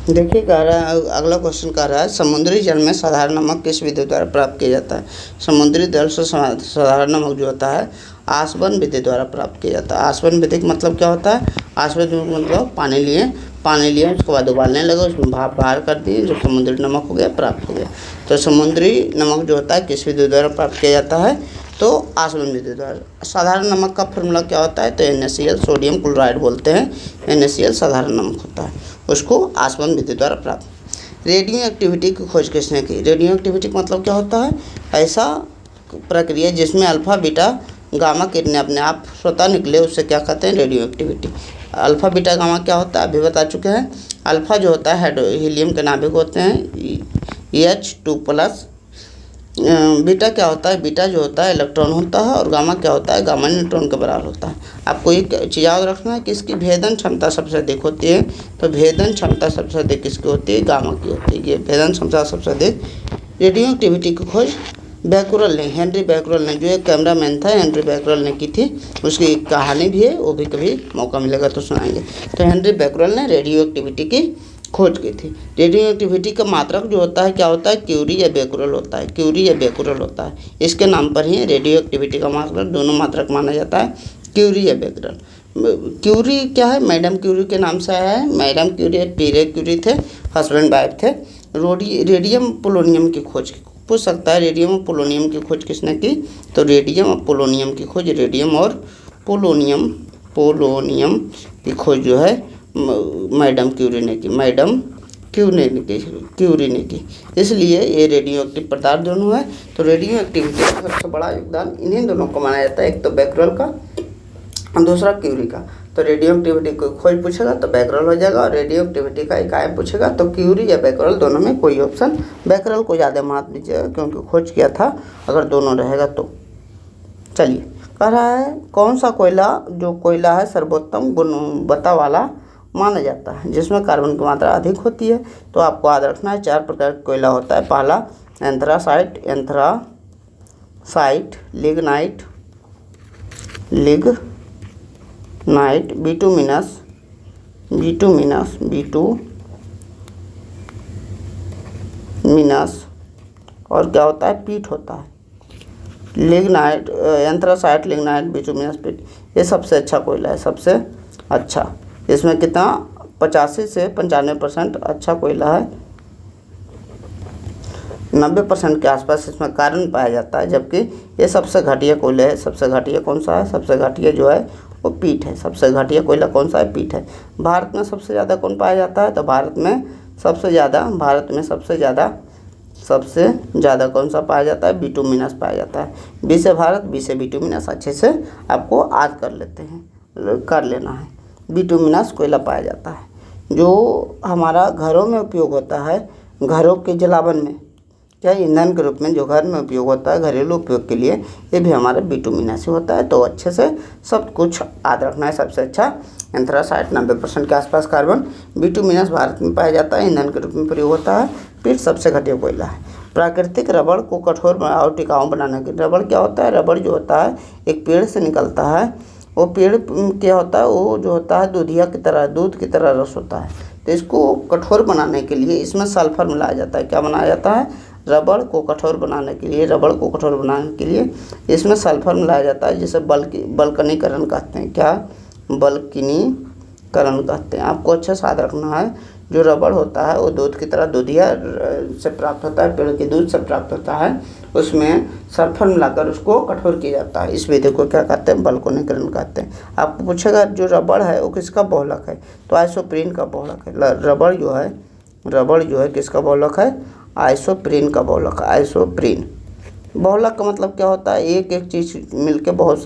देखिए कह रहा है, अगला क्वेश्चन कह रहा है समुद्री जल में साधारण नमक किस विधि द्वारा प्राप्त किया जाता है। समुद्री जल से साधारण नमक जो होता है आसवन विधि द्वारा प्राप्त किया जाता है। आसवन विधि का मतलब क्या होता है, आसवन मतलब पानी लिए उसके बाद उबालने लगे, उसमें भाप बाहर कर दिए, जो समुद्री नमक हो गया, प्राप्त हो गया। तो समुद्री नमक जो होता है किस विधि द्वारा प्राप्त किया जाता है, तो आसवन विधि द्वारा। साधारण नमक का फॉर्मूला क्या होता है, तो NaCl, सोडियम क्लोराइड बोलते हैं, NaCl साधारण नमक होता है, उसको आसवन विधि द्वारा प्राप्त। रेडियो एक्टिविटी की खोज किसने की। रेडियो एक्टिविटी का मतलब क्या होता है, ऐसा प्रक्रिया जिसमें अल्फा बीटा गामा किरणें अपने आप स्वतः निकले, उससे क्या कहते हैं, radio activity. Alpha beta gamma क्या होता है अभी बता चुके हैं। अल्फा जो होता है हीलियम के नाभिक होते हैं H2+। बीटा क्या होता है, बीटा जो होता है इलेक्ट्रॉन होता है, और गामा क्या होता है, गामा न्यूट्रॉन के बराबर होता है। आपको एक चीज़ याद रखना है कि इसकी भेदन क्षमता सबसे अधिक होती है, तो भेदन क्षमता सबसे अधिक किसकी होती है, गामा की होती है। ये भेदन क्षमता सबसे अधिक। रेडियो एक्टिविटी की खोज बैकुरल ने, हेनरी बैकुरल ने, जो एक कैमरामैन था, हेनरी बैकुरल ने की थी। उसकी एक कहानी भी है, वो भी कभी मौका मिलेगा तो सुनाएंगे। तो हेनरी बैकुरल ने रेडियो एक्टिविटी की खोज की थी। रेडियो एक्टिविटी का मात्रक जो होता है क्या होता है, क्यूरी या बैकुरल होता है, क्यूरी या बैकुरल होता है। इसके नाम पर ही रेडियो एक्टिविटी का मात्रक, दोनों मात्रक माना जाता है, क्यूरी या बैकुरल। क्यूरी क्या है, मैडम क्यूरी के नाम से आया है। मैडम क्यूरी पीरे क्यूरी थे, हस्बैंड वाइफ थे। रेडियम पोलोनियम की खोज पूछ सकता है, रेडियम और पोलोनियम की खोज किसने की, तो रेडियम और पोलोनियम की खोज, रेडियम और पोलोनियम की खोज जो है मैडम क्यूरी ने की, मैडम क्यूरी ने की। इसलिए ये रेडियो एक्टिव पदार्थ दोनों है। तो रेडियो एक्टिविटी का सबसे बड़ा योगदान इन्हीं दोनों को माना जाता है, एक तो बैकुरल का और दूसरा क्यूरी का। तो रेडियो एक्टिविटी को खोज पूछेगा तो बैकुरल हो जाएगा, और रेडियो एक्टिविटी का इकाई पूछेगा तो क्यूरी या बैकुरल, दोनों में कोई ऑप्शन। बैकुरल को ज़्यादा महत्व दीजिएगा क्योंकि खोज किया था, अगर दोनों रहेगा तो। चलिए कह रहा है कौन सा कोयला जो कोयला है सर्वोत्तम गुणवत्ता वाला माना जाता है, जिसमें कार्बन की मात्रा अधिक होती है। तो आपको याद रखना है 4 प्रकार का कोयला होता है। पहला एंथ्रासाइट, लिग्नाइट, बिटुमिनस, और क्या होता है, पीट होता है। लिग्नाइट, एंथ्रासाइट, लिग्नाइट, बिटुमिनस, पीट, ये सबसे अच्छा कोयला है, सबसे अच्छा। इसमें कितना 85 से 95% अच्छा कोयला है। 90% के आसपास इसमें कार्बन पाया जाता है, जबकि ये सबसे घटिया कोयला है। सबसे घटिया कौन सा है, सबसे घटिया जो है वो पीट है। सबसे घटिया कोयला कौन सा है, पीट है। भारत में सबसे ज़्यादा कौन पाया जाता है, तो भारत में सबसे ज़्यादा कौन सा पाया जाता है, बिटुमिनस पाया जाता है। बी से भारत, बी से बिटुमिनस, अच्छे से आपको याद कर लेना है। बिटुमिनस कोयला पाया जाता है, जो हमारा घरों में उपयोग होता है, घरों के जलावन में, क्या ईंधन के रूप में जो घर में उपयोग होता है, घरेलू उपयोग के लिए, ये भी हमारा बिटुमिनस ही होता है। तो अच्छे से सब कुछ याद रखना है। सबसे अच्छा एंथ्रासाइट 90% के आसपास कार्बन, बिटुमिनस भारत में पाया जाता है, ईंधन के रूप में प्रयोग होता है, पीट सबसे घटिया कोयला है। प्राकृतिक रबड़ को कठोर और टिकाऊ बनाने के, रबड़ क्या होता है, रबड़ जो होता है एक पेड़ से निकलता है। वो पेड़ क्या होता है, वो जो होता है दूध की तरह रस होता है। तो इसको कठोर बनाने के लिए इसमें सल्फर मिलाया जाता है। क्या बनाया जाता है, रबड़ को कठोर बनाने के लिए इसमें सल्फर मिलाया जाता है, जिसे बल्कनीकरण कहते हैं। क्या, बल्कनीकरण कहते हैं। आपको अच्छा से याद रखना है, जो रबड़ होता है वो दूध की तरह दूधिया से प्राप्त होता है, पेड़ के दूध से प्राप्त होता है। उसमें सल्फर मिलाकर उसको कठोर किया जाता है। इस विधि को क्या कहते हैं, बल्कनीकरण कहते हैं। आपको पूछेगा जो रबड़ है वो किसका बहुलक है, तो आइसोप्रीन का बहुलक है। रबड़ जो है किसका बहुलक है, आइसोप्रीन का बहुलक है। आइसोप्रीन बहुलक का मतलब क्या होता है, एक एक चीज़ मिलके बहुत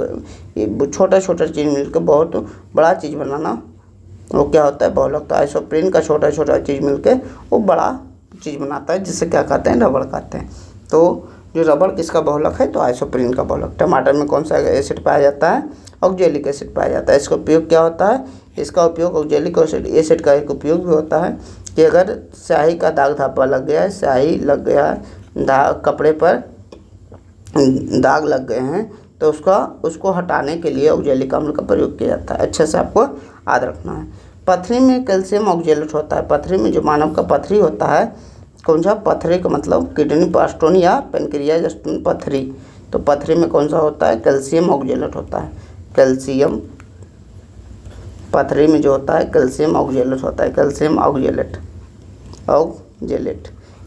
छोटा चीज़ मिलके बहुत बड़ा चीज़ बनाना, वो क्या होता है, बहुलक। तो आइसोप्रीन का छोटा चीज़ मिलके वो बड़ा चीज़ बनाता है, जिसे क्या कहते हैं, रबड़ कहते हैं। तो जो रबड़ किसका बहुलक है, तो आइसोप्रीन का बहुलक। टमाटर में कौन सा एसिड पाया जाता है, ऑक्जेलिक एसिड पाया जाता है। इसका उपयोग क्या होता है? इसका उपयोग ऑक्जेलिक एसिड का एक उपयोग भी होता है कि अगर स्याही का दाग धब्बा लग गया है, स्याही लग गया है, दाग कपड़े पर दाग लग गए हैं, तो उसको हटाने के लिए ऑक्जेलिक अम्ल का प्रयोग किया जाता है। अच्छे से आपको याद रखना है। पथरी में कैल्शियम ऑक्जेलेट होता है। पथरी में जो मानव का पथरी होता है, कौन सा पथरी का मतलब किडनी स्टोन या पेनक्रियाज स्टोन पथरी, तो पथरी में कौन सा होता है? कैल्शियम ऑक्जेलेट होता है। कैल्शियम पथरी में जो होता है कैल्शियम ऑक्जेलेट होता है, कैल्शियम ऑक्जेलेट।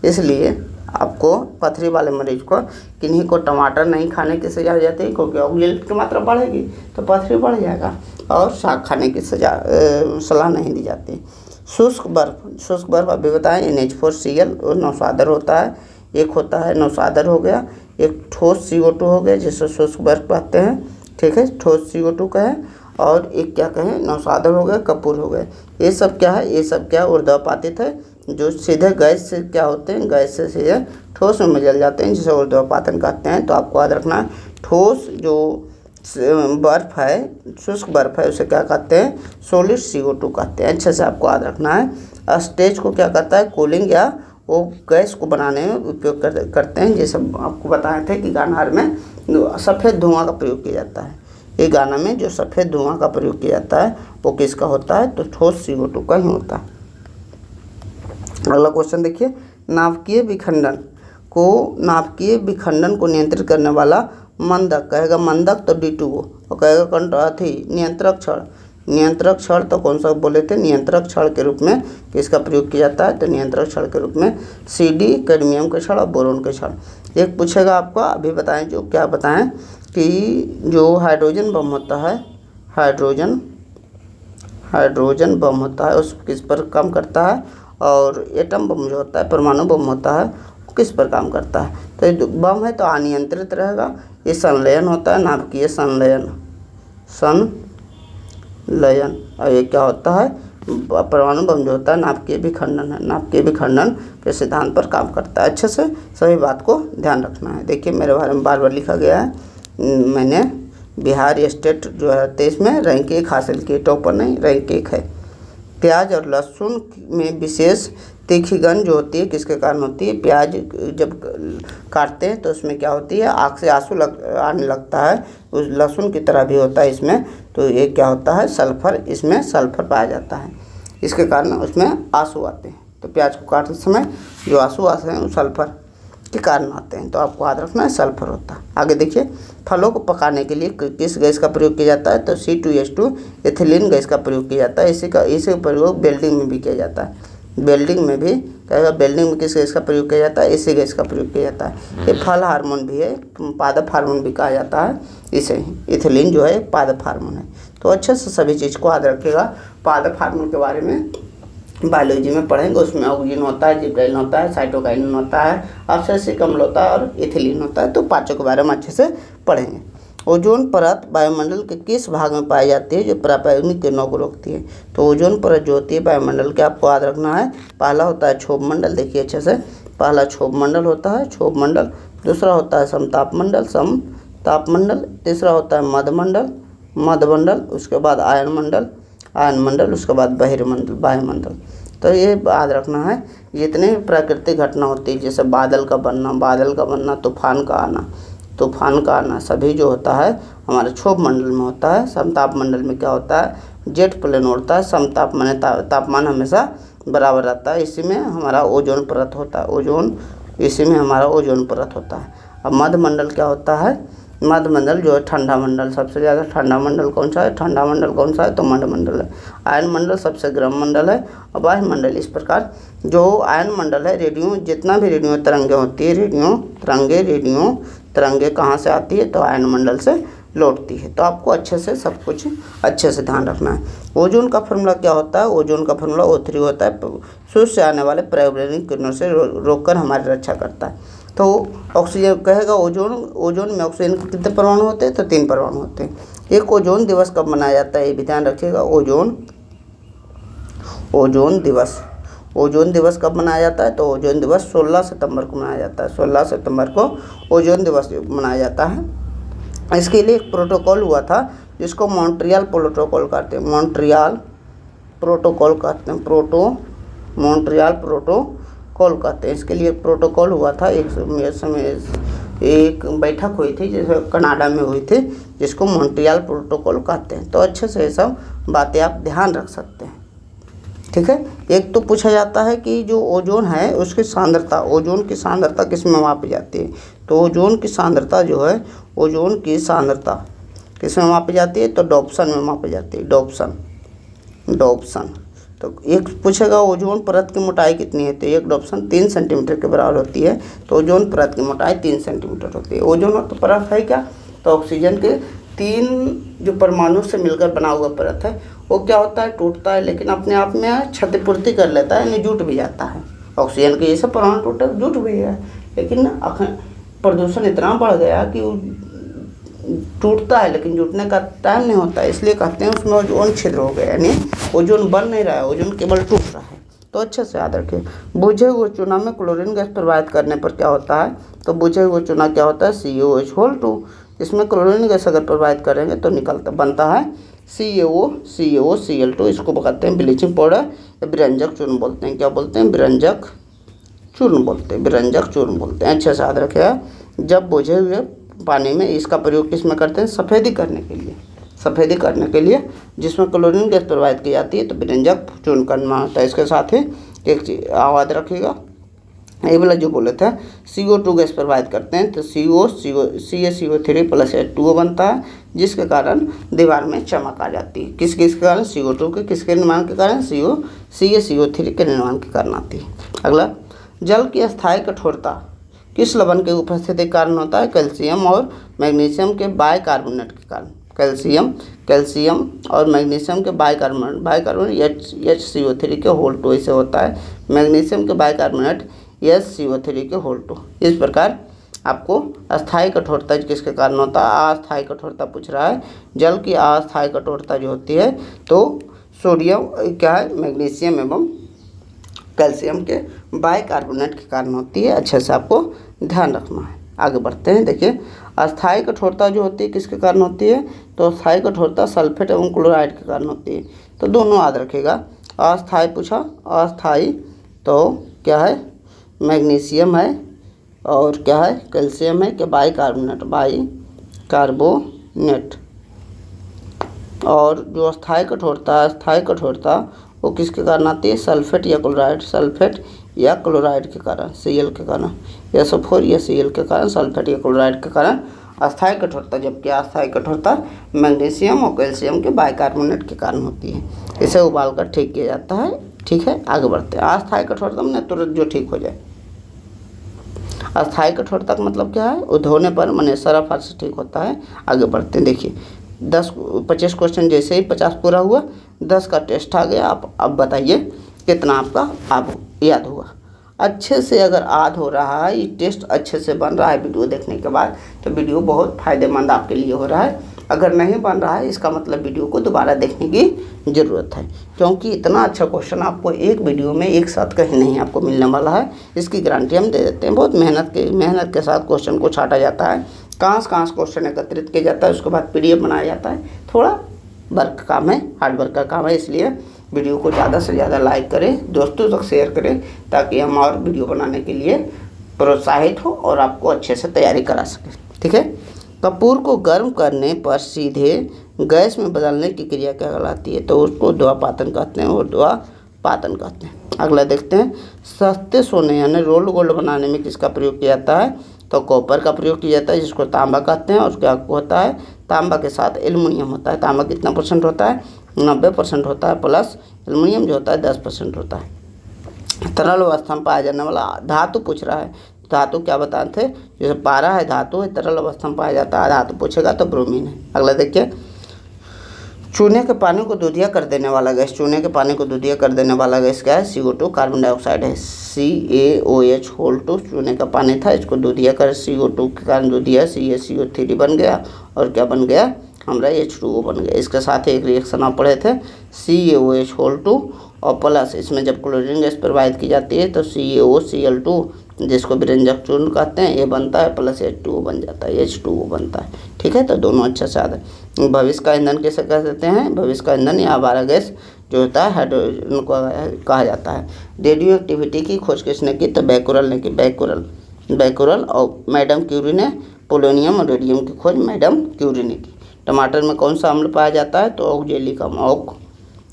इसलिए आपको पथरी वाले मरीज को, किन्हीं को टमाटर नहीं खाने की सजा जाती है क्योंकि ऑक्जेलेट की मात्रा बढ़ेगी तो पथरी बढ़ जाएगा, और साग खाने की सलाह नहीं दी जाती। शुष्क बर्फ अभी बताएं NH4Cl और नौसादर होता है। एक होता है नौसादर हो गया, एक ठोस CO2 हो गया जिसे शुष्क बर्फ कहते हैं, ठीक है, ठोस CO2 कहें, और एक क्या कहें, नौसादर हो गया, कपूर हो गए। ये सब क्या है? ये सब क्या ऊर्ध्वपातित है, जो सीधे गैस से क्या होते हैं, गैस से सीधे ठोस में जल जाते हैं, जिसे ऊर्ध्वपातन कहते हैं। तो आपको याद रखना है, ठोस जो बर्फ है, शुष्क बर्फ है, उसे क्या कहते हैं? सॉलिड CO2 कहते हैं। अच्छे से आपको याद रखना है। स्टेज को क्या करता है? कूलिंग या वो गैस को बनाने में उपयोग करते हैं। जैसे आपको बताए थे कि गानार में सफ़ेद धुआं का प्रयोग किया जाता है। ये गाना में जो सफ़ेद धुआं का प्रयोग किया जाता है वो किसका होता है? तो ठोस CO2 का ही होता है। अगला क्वेश्चन देखिए, नाभिकीय विखंडन को नियंत्रित करने वाला मंदक, कहेगा मंदक तो D2 और कहेगा नियंत्रक क्षण तो कौन सा बोले थे? नियंत्रक क्षण के रूप में किसका प्रयोग किया जाता है? तो नियंत्रक क्षण के रूप में CD, कैडमियम के क्षण और बोरोन के क्षण। एक पूछेगा आपका, अभी बताएं, जो क्या बताएं कि जो हाइड्रोजन बम होता है, हाइड्रोजन बम होता है, उस किस पर काम करता है, और एटम बम जो होता है, परमाणु बम होता है, वो किस पर काम करता है? तो ये बम है तो अनियंत्रित रहेगा। ये संलयन होता है, नाभिकीय संलयन, और ये क्या होता है? परमाणु बम जो होता है नाभिकीय विखंडन है, नाभिकीय विखंडन के सिद्धांत पर काम करता है। अच्छे से सभी बात को ध्यान रखना है। देखिए मेरे बारे में बार बार लिखा गया है, मैंने बिहार स्टेट जो है 23 में रैंक 1 हासिल की, टॉपर नहीं, रैंक 1 है। प्याज और लहसुन में विशेष तीखी गंध जो होती है किसके कारण होती है? प्याज जब काटते हैं तो उसमें क्या होती है? आँख से आंसू आने लगता है, उस लहसुन की तरह भी होता है इसमें। तो ये क्या होता है? सल्फर, इसमें सल्फर पाया जाता है, इसके कारण उसमें आंसू आते हैं। तो प्याज को काटते समय जो आंसू आते हैं वो सल्फर के कारण आते हैं। तो आपको याद रखना है सल्फर होता है। आगे देखिए, फलों को पकाने के लिए किस गैस का प्रयोग किया जाता है? तो C2H2 एथिलीन गैस का प्रयोग किया जाता है। इसी प्रयोग वेल्डिंग में भी किया जाता है। वेल्डिंग में भी कहेगा, वेल्डिंग में किस गैस का प्रयोग किया जाता है? इसी गैस का प्रयोग किया जाता है। ये फल हार्मोन भी है, पादप हार्मोन भी कहा जाता है इसे। इथिलीन जो है पादप हार्मोन है। तो अच्छे से सभी चीज़ को याद रखिएगा। पादप हार्मोन के बारे में बायोलॉजी में पढ़ेंगे, उसमें ऑक्सीजन होता है, जिब्रेलिन होता है, साइटोकाइनिन होता है, अब्सिसिक अम्ल होता है और इथिलीन होता है। तो पाँचों के बारे में अच्छे से पढ़ेंगे। ओजोन परत वायुमंडल के किस भाग में पाई जाती है जो पराबैंगनी किरणों को रोकती है? तो ओजोन परत जो होती है वायुमंडल के, आपको याद रखना है, पहला होता है क्षोभ मंडल। देखिए अच्छे से, पहला क्षोभ मंडल होता है, क्षोभ मंडल। दूसरा होता है समताप मंडल। तीसरा होता है मध्यमंडल। उसके बाद आयन मंडल, उसके बाद बहिर्मंडल, वायुमंडल। तो ये याद रखना है, जितने प्राकृतिक घटना होती है जैसे बादल का बनना, तूफान का आना, सभी जो होता है हमारे क्षोभ मंडल में होता है। समताप मंडल में क्या होता है? जेट प्लेन उड़ता है। समताप माने तापमान हमेशा बराबर रहता है, इसी में हमारा ओजोन परत होता है। इसी में हमारा ओजोन परत होता है। अब मध्य मंडल क्या होता है? मध्य मंडल जो है ठंडा मंडल, सबसे ज़्यादा ठंडा मंडल कौन सा है? तो मंडल है। आयन मंडल सबसे गर्म मंडल है। और वायुमंडल, इस प्रकार जो आयन मंडल है, रेडियो, जितना भी रेडियो तरंगें होती है, रेडियो तरंगे कहाँ से आती है? तो आयन मंडल से लौटती है। तो आपको अच्छे से सब कुछ अच्छे से ध्यान रखना है। ओजोन का फॉर्मूला क्या होता है? ओजोन का फॉर्मूला O3 होता है। सूर्य से आने वाले पराबैंगनी किरणों से रोककर हमारी रक्षा करता है। तो ऑक्सीजन कहेगा, ओजोन में ऑक्सीजन के कितने परमाणु होते हैं? तो 3 परमाणु होते हैं। एक ओजोन दिवस कब मनाया जाता है? ये भी ध्यान रखिएगा। ओजोन दिवस कब मनाया जाता है? तो ओजोन दिवस 16 सितंबर को मनाया जाता है। 16 सितंबर को ओजोन दिवस मनाया जाता है। इसके लिए एक प्रोटोकॉल हुआ था जिसको मॉन्ट्रियल प्रोटोकॉल कहते हैं, मॉन्ट्रियल प्रोटोकॉल कहते हैं, मॉन्ट्रियल प्रोटोकॉल कहते हैं। इसके लिए प्रोटोकॉल हुआ था, एक समय एक बैठक हुई थी जैसे कनाडा में हुई थी, जिसको मॉन्ट्रियल प्रोटोकॉल कहते हैं। तो अच्छे से ये सब बातें आप ध्यान रख सकते हैं, ठीक है। एक तो पूछा जाता है कि जो ओजोन है उसकी सांद्रता, ओजोन की सांद्रता किस में मापी जाती है? तो ओजोन की सांद्रता जो है, ओजोन की सांद्रता किस में मापी जाती है? तो डॉप्सन में मापी जाती है, डॉप्सन। तो एक पूछेगा ओजोन परत की मोटाई कितनी है? तो एक डॉप्सन 3 सेंटीमीटर के बराबर होती है। तो ओजोन परत की मोटाई 3 सेंटीमीटर होती है। ओजोन तो परत है क्या? तो ऑक्सीजन के 3 जो परमाणु से मिलकर बना हुआ परत है, वो क्या होता है? टूटता है, लेकिन अपने आप में क्षतिपूर्ति कर लेता है, यानी जुट भी जाता है। ऑक्सीजन के जैसे परमाणु टूटे जुट भी है, लेकिन प्रदूषण इतना बढ़ गया कि वो टूटता है लेकिन जुटने का टाइम नहीं होता है, इसलिए कहते हैं उसमें ओजोन छिद्र हो गया, यानी ओजोन बन नहीं रहा है, ओजोन केवल टूट रहा है। तो अच्छे से याद रखिए। बुझे हुए चूना में क्लोरीन गैस प्रवाहित करने पर क्या होता है? तो बुझे हुए चूना क्या होता है? CaOH2। इसमें क्लोरीन गैस अगर प्रवाहित करेंगे तो बनता है CaOCl2। इसको कहते हैं ब्लीचिंग पाउडर या विरंजक चूर्ण बोलते हैं। क्या बोलते हैं? विरंजक चूर्ण बोलते हैं। अच्छे से याद रखिएगा। जब बुझे हुए पानी में इसका प्रयोग किस में करते हैं? सफ़ेदी करने के लिए जिसमें क्लोरीन गैस प्रवाहित की जाती है, तो विरंजक चूर्ण करना होता है। इसके साथ ही एक चीज याद रखिएगा, ये वाला जो बोले थे CO2 गैस प्रवाहित करते हैं, तो CaCO3 प्लस H2O बनता है, जिसके कारण दीवार में चमक आ जाती है। किसके कारण? CO2 के। किसके निर्माण के कारण? CaCO3 के निर्माण के कारण आती है। अगला, जल की अस्थायी कठोरता किस लवण के उपस्थिति के कारण होता है? कैल्शियम और मैग्नीशियम के बाइकार्बोनेट के कारण। कैल्शियम और मैग्नीशियम के बाइकार्बोनेट HCO3 के होल 2 से होता है। मैग्नीशियम के बाइकार्बोनेट SCO3 के होल 2। इस प्रकार आपको अस्थायी कठोरता किसके कारण होता है? अस्थायी कठोरता पूछ रहा है। जल की अस्थायी कठोरता जो होती है, तो सोडियम क्या है? मैग्नीशियम एवं कैल्शियम के बाइकार्बोनेट के कारण होती है। अच्छे से आपको ध्यान रखना है। आगे बढ़ते हैं। देखिए, अस्थायी कठोरता जो होती है किसके कारण होती है? तो अस्थायी कठोरता सल्फेट एवं क्लोराइड के कारण होती है। तो दोनों याद रखेगा। अस्थायी पूछा, अस्थायी तो क्या है? मैग्नीशियम है और क्या है? कैल्शियम है। क्या? बाइकार्बोनेट। और जो अस्थायी कठोरता वो किसके कारण आती है? सल्फेट या क्लोराइड के कारण, Cl के कारण, SO4 या Cl के कारण, सल्फेट या क्लोराइड के कारण अस्थायी कठोरता। जबकि अस्थायी कठोरता मैग्नीशियम और कैल्शियम के बाइकार्बोनेट के कारण होती है। इसे उबाल कर ठीक किया जाता है। ठीक है, आगे बढ़ते हैं। अस्थायी कठोरता में तुरंत जो ठीक हो जाए। अस्थायी कठोरता का मतलब क्या है? धोने पर माने सरफ से ठीक होता है। आगे बढ़ते हैं। देखिए, 25 क्वेश्चन जैसे ही 50 पूरा हुआ, 10 का टेस्ट आ गया। आप अब बताइए कितना आपका अब याद हुआ। अच्छे से अगर याद हो रहा है, ये टेस्ट अच्छे से बन रहा है वीडियो देखने के बाद, तो वीडियो बहुत फ़ायदेमंद आपके लिए हो रहा है। अगर नहीं बन रहा है, इसका मतलब वीडियो को दोबारा देखने की ज़रूरत है, क्योंकि इतना अच्छा क्वेश्चन आपको एक वीडियो में एक साथ कहीं नहीं आपको मिलने वाला है। इसकी गारंटी हम दे देते हैं। बहुत मेहनत के साथ क्वेश्चन को छांटा जाता है। कहाँ से क्वेश्चन एकत्रित किया जाता है, उसके बाद PDF बनाया जाता है। थोड़ा वर्क काम है, हार्ड वर्क का काम है, इसलिए वीडियो को ज़्यादा से ज़्यादा लाइक करें, दोस्तों तक शेयर करें, ताकि हम और वीडियो बनाने के लिए प्रोत्साहित हो और आपको अच्छे से तैयारी करा सकें। ठीक है। कपूर को गर्म करने पर सीधे गैस में बदलने की क्रिया क्या कहलाती है? तो उसको ध्रुवपातन कहते हैं और ध्रुवपातन कहते हैं। अगला देखते हैं। सस्ते सोने यानी रोल्ड गोल्ड बनाने में किसका प्रयोग किया जाता है? तो कॉपर का प्रयोग किया जाता है, जिसको तांबा कहते हैं। और उसका होता है तांबा के साथ एल्युमिनियम होता है। तांबा कितना % होता है? 90% होता है, प्लस एल्युमिनियम जो होता है 10% होता है। तरल अवस्था में पाया जाने वाला धातु पूछ रहा है। धातु क्या बताते थे? जैसे पारा है धातु है, तरल अवस्था में पाया जाता है। धातु पूछेगा तो ब्रोमीन है। अगला देखिए। चूने के पानी को दूधिया कर देने वाला गैस, चूने के पानी को दूधिया कर देने वाला गैस क्या है? CO2 कार्बन डाइऑक्साइड है। CaOH2 चूने का पानी था, इसको दूधिया कर CO2 के कारण दूधिया CaCO3 बन गया और क्या बन गया? हमारा H2O बन गया। इसके साथ एक रिएक्शन आप पढ़े थे, CaOH2 और प्लस इसमें जब क्लोरीन गैस प्रवाहित की जाती है तो CaOCl2 जिसको विरंजक चूर्ण कहते हैं, ये बनता है, प्लस H2O बन जाता है, H2O बनता है। ठीक है, तो दोनों अच्छा से याद है। भविष्य का ईंधन किसे कह देते हैं? भविष्य का ईंधन या आवारा गैस जो होता है हाइड्रोजन को कहा जाता है। रेडियो एक्टिविटी की खोज किसने की? तो बैकुरल ने की। बैकुरल और मैडम क्यूरी ने पोलोनियम और रेडियम की खोज मैडम क्यूरी ने की। टमाटर में कौन सा अम्ल पाया जाता है? तो ऑक्जेलिकम।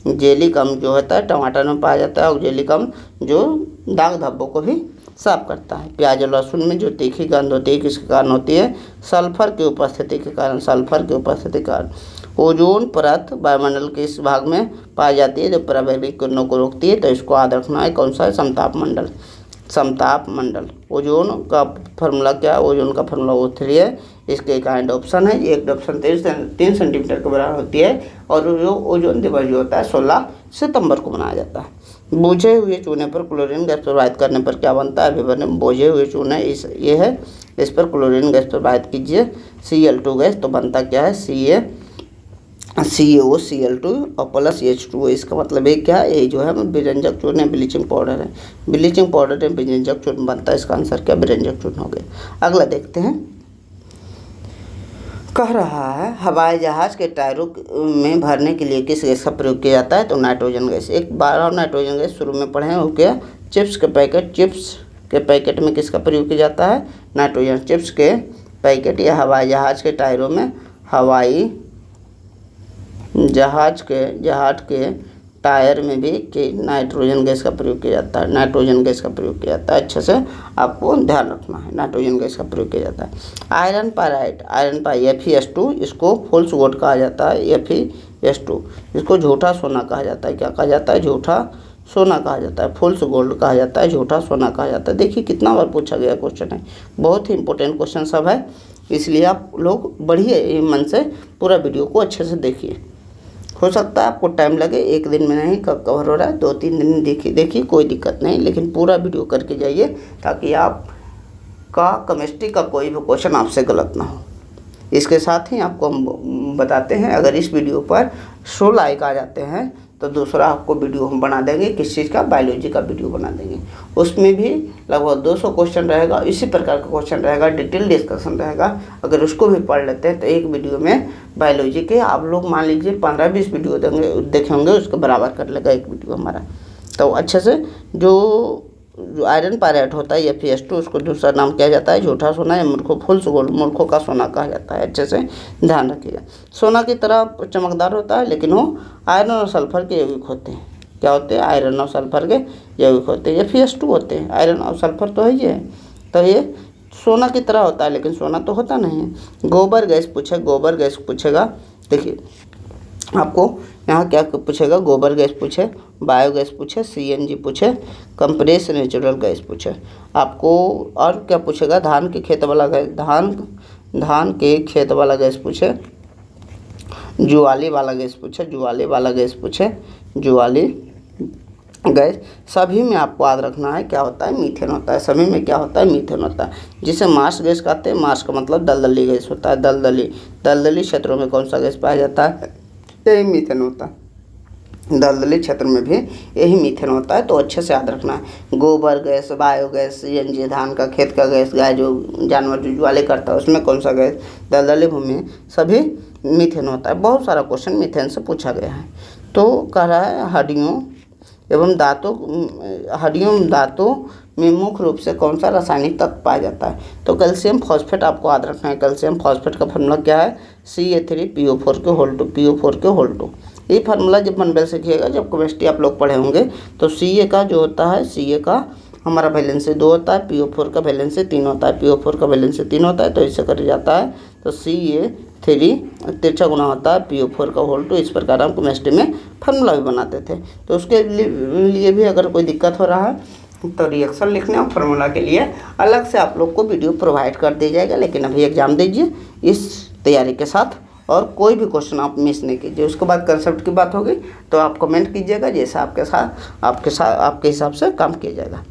ऑक्जेलिकम जो होता है टमाटर में पाया जाता है। ऑक्जेलिकम जो दाग धब्बों को भी साफ करता है। प्याज और लहसुन में जो तीखी गंध होती है किसके कारण होती है? सल्फर की उपस्थिति के कारण। सल्फर की उपस्थिति के कारण। ओजोन परत वायुमंडल के इस भाग में पाई जाती है जो पराबैंगनी किरणों को रोकती है, तो इसको याद रखना है। कौन सा है? समताप मंडल। समताप मंडल। ओजोन का फार्मूला क्या है? ओजोन का फार्मूला O3 है। इसके काइंड ऑप्शन है। एक ऑप्शन 3 सेंटीमीटर के बराबर होती है और जो ओजोन दिवस जो होता है 16 सितंबर को मनाया जाता है। बुझे हुए चूने पर क्लोरीन गैस प्रवाहित करने पर क्या बनता है? विभिन्न बुझे हुए चूने ये है, इस पर क्लोरीन गैस प्रवाहित कीजिए Cl2 गैस, तो बनता क्या है? CaCO और प्लस H2O। इसका मतलब ये क्या है? ये जो है विरंजक चूर्ण है, ब्लीचिंग पाउडर है। ब्लीचिंग पाउडर में विरंजक चूर्ण बनता है। इसका आंसर क्या? विरंजक चूर्ण हो गया। अगला देखते हैं। कह रहा है हवाई जहाज के टायरों में भरने के लिए किस गैस का प्रयोग किया जाता है? तो नाइट्रोजन गैस। एक बार और नाइट्रोजन गैस शुरू में पढ़े हो गया। चिप्स के पैकेट में किसका प्रयोग किया जाता है? नाइट्रोजन। चिप्स के पैकेट या हवाई जहाज के टायरों में हवाई जहाज के टायर में भी नाइट्रोजन गैस का प्रयोग किया जाता है। नाइट्रोजन गैस का प्रयोग किया जाता है। अच्छे से आपको ध्यान रखना है, नाइट्रोजन गैस का प्रयोग किया जाता है। आयरन पाइराइड Fe2 इसको फॉल्स गोल्ड कहा जाता है। Fe2 इसको झूठा सोना कहा जाता है। क्या कहा जाता है? झूठा सोना कहा जाता है। फॉल्स गोल्ड कहा जाता है, झूठा सोना कहा जाता है। देखिए कितना बार पूछा गया क्वेश्चन है, बहुत ही इंपॉर्टेंट क्वेश्चन सब है, इसलिए आप लोग बढ़िए मन से पूरा वीडियो को अच्छे से देखिए। हो सकता है आपको टाइम लगे, एक दिन में नहीं कवर हो रहा है, 2-3 दिन में देखिए कोई दिक्कत नहीं, लेकिन पूरा वीडियो करके जाइए ताकि आपका केमिस्ट्री का कोई भी क्वेश्चन आपसे गलत ना हो। इसके साथ ही आपको हम बताते हैं, अगर इस वीडियो पर 100 लाइक आ जाते हैं तो दूसरा आपको वीडियो हम बना देंगे। किस चीज़ का? बायोलॉजी का वीडियो बना देंगे। उसमें भी लगभग 200 क्वेश्चन रहेगा, इसी प्रकार का क्वेश्चन रहेगा, डिटेल डिस्कशन रहेगा। अगर उसको भी पढ़ लेते हैं तो एक वीडियो में बायोलॉजी के आप लोग मान लीजिए 15-20 वीडियो देखेंगे, उसके बराबर कर लेगा एक वीडियो हमारा। तो अच्छे से जो आयरन पायराइट होता है Fe2 उसको दूसरा नाम किया जाता है झूठा सोना या फॉल्स गोल्ड, मूर्खों का सोना कहा जाता है। अच्छे से ध्यान रखिएगा। सोना की तरह चमकदार होता है, लेकिन वो आयरन और सल्फर के यौगिक होते हैं। क्या होते हैं? आयरन और सल्फर के यौगिक होते हैं। Fe2 होते हैं, आयरन और सल्फर तो है ही है, तो ये सोना की तरह होता है, लेकिन सोना तो होता नहीं है। गोबर गैस पूछेगा। देखिए आपको यहाँ क्या पूछेगा? गोबर गैस पूछे, बायोगैस पूछे, CNG पूछे, कंप्रेस नेचुरल गैस पूछे। आपको और क्या पूछेगा? धान के खेत वाला गैस, धान के खेत वाला गैस पूछे, जुआली वाला गैस पूछे, जुआली गैस। सभी में आपको याद रखना है क्या होता है? मीथेन होता है। सभी में क्या होता है? मीथेन होता है, जिसे मार्स गैस कहते हैं। मार्स का मतलब दलदली गैस होता है। दलदली क्षेत्रों में कौन सा गैस पाया जाता है? यही मीथेन होता है। दलदली क्षेत्र में भी यही मीथेन होता है, तो अच्छे से याद रखना है। गोबर गैस, बायोगैस, CNG, धान का खेत का गैस, गाय जो जानवर जो ज्वाले करता है उसमें कौन सा गैस? दलदली भूमि सभी मीथेन होता है। बहुत सारा क्वेश्चन मीथेन से पूछा गया है। तो कह रहा है हड्डियों एवं दांतों में मुख्य रूप से कौन सा रासायनिक तत्व पाया जाता है? तो कैल्शियम फॉस्फेट आपको याद रखना है। कैल्शियम फॉस्फेट का फार्मूला क्या है? Ca3PO4 के होल 2। ये फार्मूला जब मनबेल सीखिएगा, जब केमिस्ट्री आप लोग पढ़े होंगे, तो Ca का जो होता है, Ca का हमारा वैलेंसी 2 होता है, PO4 का वैलेंसी 3 होता है। PO4 का वैलेंसी 3 होता है, तो इससे कर जाता है तो Ca3 तिरछा गुना होता है PO4 का होल 2। इस प्रकार हम केमिस्ट्री में फार्मूला भी बनाते थे। तो उसके लिए भी अगर कोई दिक्कत हो रहा है तो रिएक्शन लिखने और फार्मूला के लिए अलग से आप लोग को वीडियो प्रोवाइड कर दिया जाएगा। लेकिन अभी एग्ज़ाम दीजिए इस तैयारी के साथ, और कोई भी क्वेश्चन आप मिस नहीं कीजिए। उसके बाद कंसेप्ट की बात होगी तो आप कमेंट कीजिएगा, जैसा आपके हिसाब से काम किया जाएगा।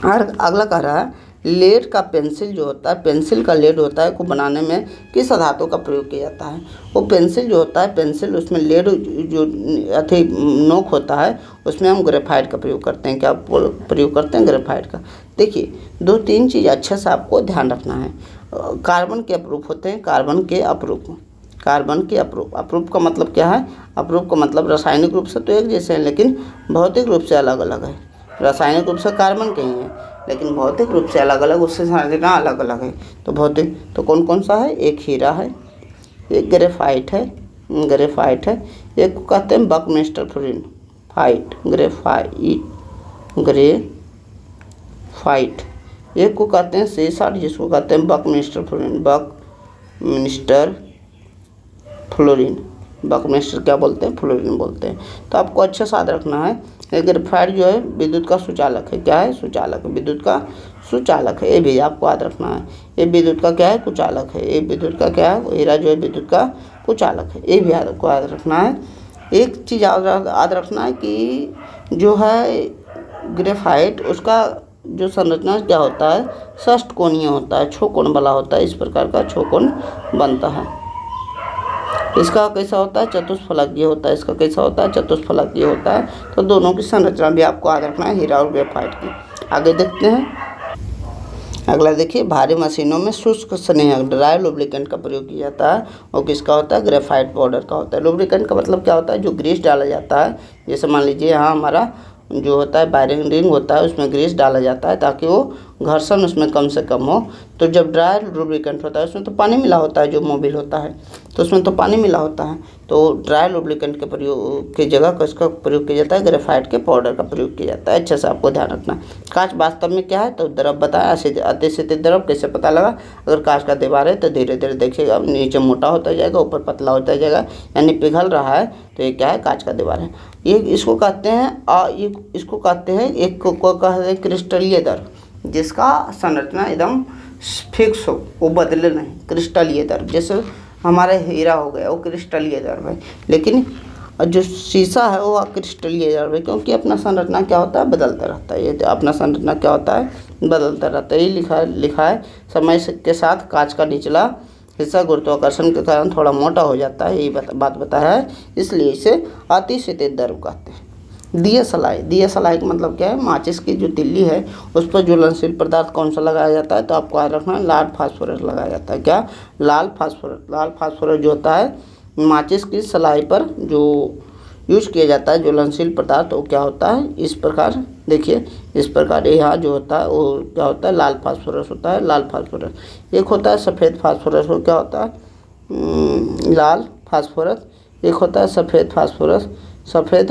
और अगला कह रहा है लेड का पेंसिल जो होता है, पेंसिल का लेड होता है को बनाने में किस धातु का प्रयोग किया जाता है? वो पेंसिल जो होता है, पेंसिल उसमें लेड जो नोक होता है उसमें हम ग्रेफाइट का प्रयोग करते हैं। क्या प्रयोग करते हैं? ग्रेफाइट का। देखिए 2-3 चीज़ अच्छे से आपको ध्यान रखना है। कार्बन के अपरूप होते हैं, कार्बन कार्बन की अप्रूप। अप्रूप का मतलब क्या है? अप्रूप का मतलब रासायनिक रूप से तो एक जैसे हैं लेकिन भौतिक रूप से अलग अलग है। रासायनिक रूप से कार्बन के ही है लेकिन भौतिक रूप से अलग अलग, उससे संरचना अलग अलग है। तो भौतिक तो कौन कौन सा है? एक हीरा है, एक ग्रेफाइट है, एक को कहते हैं बकमिस्टर फ्लोरीन फाइट, ग्रेफाइट, एक को कहते हैं सीसाट जिसको कहते हैं बकमिस्टर क्या बोलते हैं? फ्लोरीन बोलते हैं। तो आपको अच्छे से याद रखना है। ग्रेफाइट जो है विद्युत का सुचालक है। क्या है? सुचालक, विद्युत का सुचालक है। ये भी आपको याद रखना है। ये विद्युत का क्या है? कुचालक है। ये विद्युत का क्या है? हीरा जो है विद्युत का कुचालक है। ये भी आपको याद रखना है। एक चीज़ याद रखना है कि जो है ग्रेफाइट, उसका जो संरचना क्या होता है? षष्ठकोणीय होता है, छौकोण वाला होता है। इस प्रकार का छौकोण बनता है। इसका कैसा होता है? चतुष्फलकीय होता है। इसका कैसा होता है? चतुष्फलकीय होता है। तो दोनों की संरचना भी आपको याद रखना है, हीरा और ग्रेफाइट की। आगे देखते हैं। अगला देखिए, भारी मशीनों में शुष्क स्नेहक ड्राई लुब्रिकेंट का प्रयोग किया जाता है। और किसका होता है? ग्रेफाइट पाउडर का होता है। लुब्रिकेंट का मतलब क्या होता है? जो ग्रीस डाला जाता है। जैसे मान लीजिए यहाँ हमारा जो होता है वायरिंग रिंग होता है, उसमें ग्रीस डाला जाता है ताकि वो घर्षण उसमें कम से कम हो। तो जब ड्राई लुब्रिकेंट होता है उसमें तो पानी मिला होता है, जो मोबिल होता है तो उसमें तो पानी मिला होता है। तो ड्राई लुब्रिकेंट के प्रयोग की जगह किसका प्रयोग किया जाता है? ग्रेफाइट के पाउडर का प्रयोग किया जाता है। अच्छे से आपको ध्यान रखना। कांच वास्तव में क्या है? तो द्रव बताया। अतिशीतित द्रव कैसे पता लगा? अगर कांच का दीवार है तो धीरे धीरे देखिएगा नीचे मोटा होता जाएगा, ऊपर पतला होता जाएगा, यानी पिघल रहा है। तो ये क्या है? कांच का दीवार है। ये इसको कहते हैं इसको कहते हैं एक को कहते हैं क्रिस्टलीय द्रव, जिसका संरचना एकदम फिक्स हो, वो बदले नहीं। क्रिस्टलीय द्रव जैसे हमारा हीरा हो गया, वो क्रिस्टलीय द्रव है। लेकिन जो शीशा है वो अक्रिस्टलीय द्रव है, क्योंकि अपना संरचना क्या होता है? बदलता रहता है। ये अपना संरचना क्या होता है? बदलता रहता है। ये लिखा है समय के साथ कांच का निचला हिस्सा गुरुत्वाकर्षण के कारण थोड़ा मोटा हो जाता है। यही बात बताया है, इसलिए इसे अतिशीतित द्रव कहते हैं। दिया सलाई का मतलब क्या है? माचिस की जो तिल्ली है उस पर ज्वलनशील पदार्थ कौन सा लगाया जाता है? तो आपको याद रखना है, लाल फास्फोरस लगाया जाता है। क्या? लाल फास्फोरस जो होता है माचिस की सलाई पर जो यूज किया जाता है ज्वलनशील पदार्थ, वो क्या होता है? इस प्रकार देखिए, इस प्रकार यहाँ जो होता है वो क्या होता है? लाल फास्फोरस होता है। लाल फास्फोरस एक होता है सफ़ेद फास्फोरस, वो क्या होता है? लाल फास्फोरस। एक होता है सफ़ेद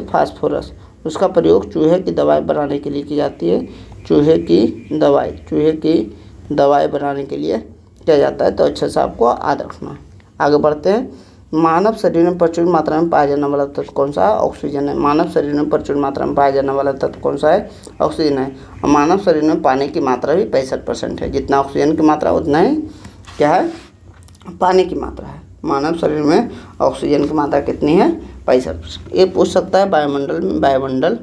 फास्फोरस। उसका प्रयोग चूहे की दवाई बनाने के लिए की जाती है। चूहे की दवाई बनाने के लिए किया जाता है। तो अच्छे से आपको याद रखना है। आगे बढ़ते हैं। मानव शरीर में प्रचुर मात्रा में पाया जाने वाला तत्व कौन सा है? ऑक्सीजन है। मानव शरीर में प्रचुर मात्रा में पाया जाने वाला तत्व कौन सा है? ऑक्सीजन है। और मानव शरीर में पानी की मात्रा भी 65% है। जितना ऑक्सीजन की मात्रा उतना ही क्या है? पानी की मात्रा है। मानव शरीर में ऑक्सीजन की मात्रा कितनी है? 65%। ये पूछ सकता है वायुमंडल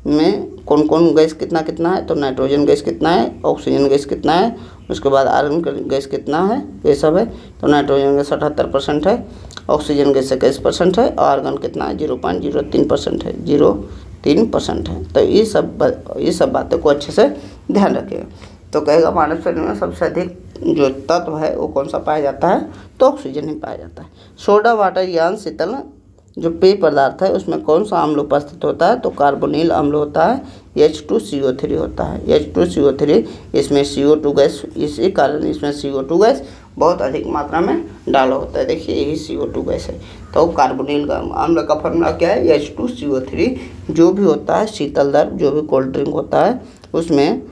में कौन कौन गैस कितना है? तो नाइट्रोजन गैस कितना है? ऑक्सीजन गैस कितना है? उसके बाद आर्गन गैस कितना है? ये सब है। तो नाइट्रोजन गैस 78% है, ऑक्सीजन गैस 21% है, और आर्गन कितना है? 0.03% है। 0.3% है। तो ये सब बातों को अच्छे से ध्यान रखिएगा। तो कहेगा मानव शरीर में सबसे अधिक जो तत्व है वो कौन सा पाया जाता है? तो ऑक्सीजन ही पाया जाता है। सोडा वाटर यानी शीतल जो पेय पदार्थ है उसमें कौन सा अम्ल उपस्थित होता है? तो कार्बोनिल अम्ल होता है। H2CO3 होता है। H2CO3 इसमें CO2 गैस, इसी कारण इसमें CO2 गैस बहुत अधिक मात्रा में डाला होता है। देखिए यही CO2 गैस है। तो कार्बोनिल अम्ल का फॉर्मूला क्या है? H2CO3। जो भी होता है शीतल द्रव, जो भी कोल्ड ड्रिंक होता है उसमें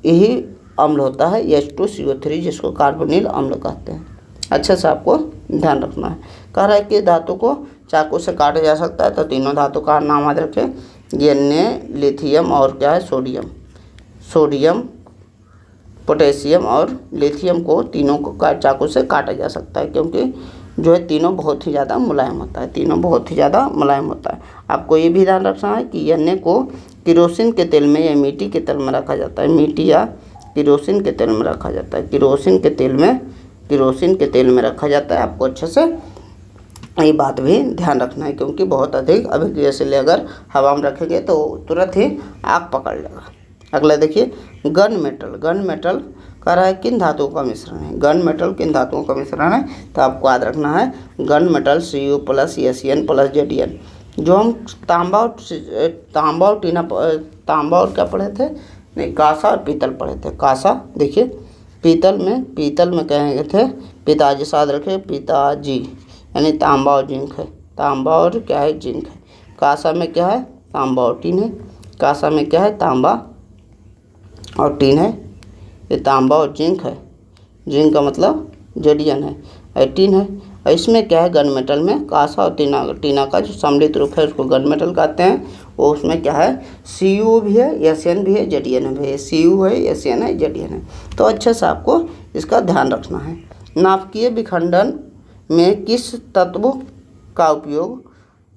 यही अम्ल होता है H2CO3, जिसको कार्बोनिल अम्ल कहते हैं। अच्छे से आपको ध्यान रखना है। कह रहा है कि धातु को चाकू से काटा जा सकता है। तो तीनों धातु का नाम याद रखें, Na, लिथियम और क्या है? सोडियम, पोटेशियम और लिथियम को तीनों को चाकू से काटा जा सकता है, क्योंकि जो है तीनों बहुत ही ज़्यादा मुलायम होता है। आपको ये भी ध्यान रखना है कि Na को केरोसिन के तेल में या मिट्टी के तेल में रखा जाता है। मिट्टी या केरोसिन के तेल में रखा जाता है। केरोसिन के तेल में रखा जाता है। आपको अच्छे से ये बात भी ध्यान रखना है, क्योंकि बहुत अधिक अभिक्रियाशील अगर हवा में रखेंगे तो तुरंत ही आग पकड़ लेगा। अगला देखिए, गन मेटल कह रहा है किन धातुओं का मिश्रण है, गन मेटल किन धातुओं का मिश्रण है, तो आपको याद रखना है gun metal Cu plus Zn plus Zn। जो हम तांबा और टीना, तांबा और क्या पढ़े थे, नहीं कांसा और पीतल पढ़े थे। कांसा देखिए पीतल में कहेंगे थे पिताजी, साथ रखे पिताजी, यानी तांबा और जिंक है, तांबा और क्या है जिंक है। कांसा में क्या है, तांबा और टीन है, कांसा में क्या है, तांबा और टीन है, ये तांबा और जिंक है, जिंक का मतलब Zn है, और टीन है। और इसमें क्या है, गन मेटल में कांसा और टीना का जो सम्मिलित रूप है उसको गन मेटल कहते हैं। वो उसमें क्या है, Cu भी है, Zn भी है, Zn भी है, Cu है, Zn है, Zn है। तो अच्छे से आपको इसका ध्यान रखना है। नाभिकीय विखंडन में किस तत्व का उपयोग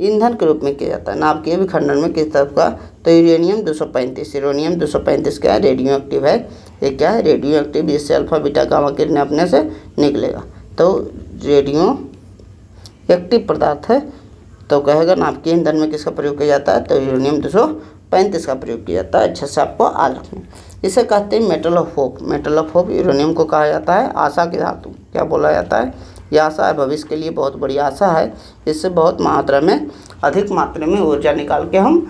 ईंधन के रूप में किया जाता है, नाभिकीय विखंडन में किस तत्व का, तो यूरेनियम 235। यूरेनियम 235 क्या है, रेडियो एक्टिव है, ये क्या है रेडियो एक्टिव, इससे अल्फा बीटा गामा किरणें अपने से निकलेगा, तो रेडियो एक्टिव पदार्थ है। तो कहेगा नाभिकीय ईंधन में किसका प्रयोग किया जाता है, तो यूरेनियम 235 का प्रयोग किया जाता है। अच्छे से आपको याद रखना। इसे कहते हैं metal of hope. Metal of hope uranium को कहा जाता है आशा की धातु, क्या बोला जाता है, यह आशा है, भविष्य के लिए बहुत बड़ी आशा है, इससे बहुत मात्रा में अधिक मात्रा में ऊर्जा निकाल के हम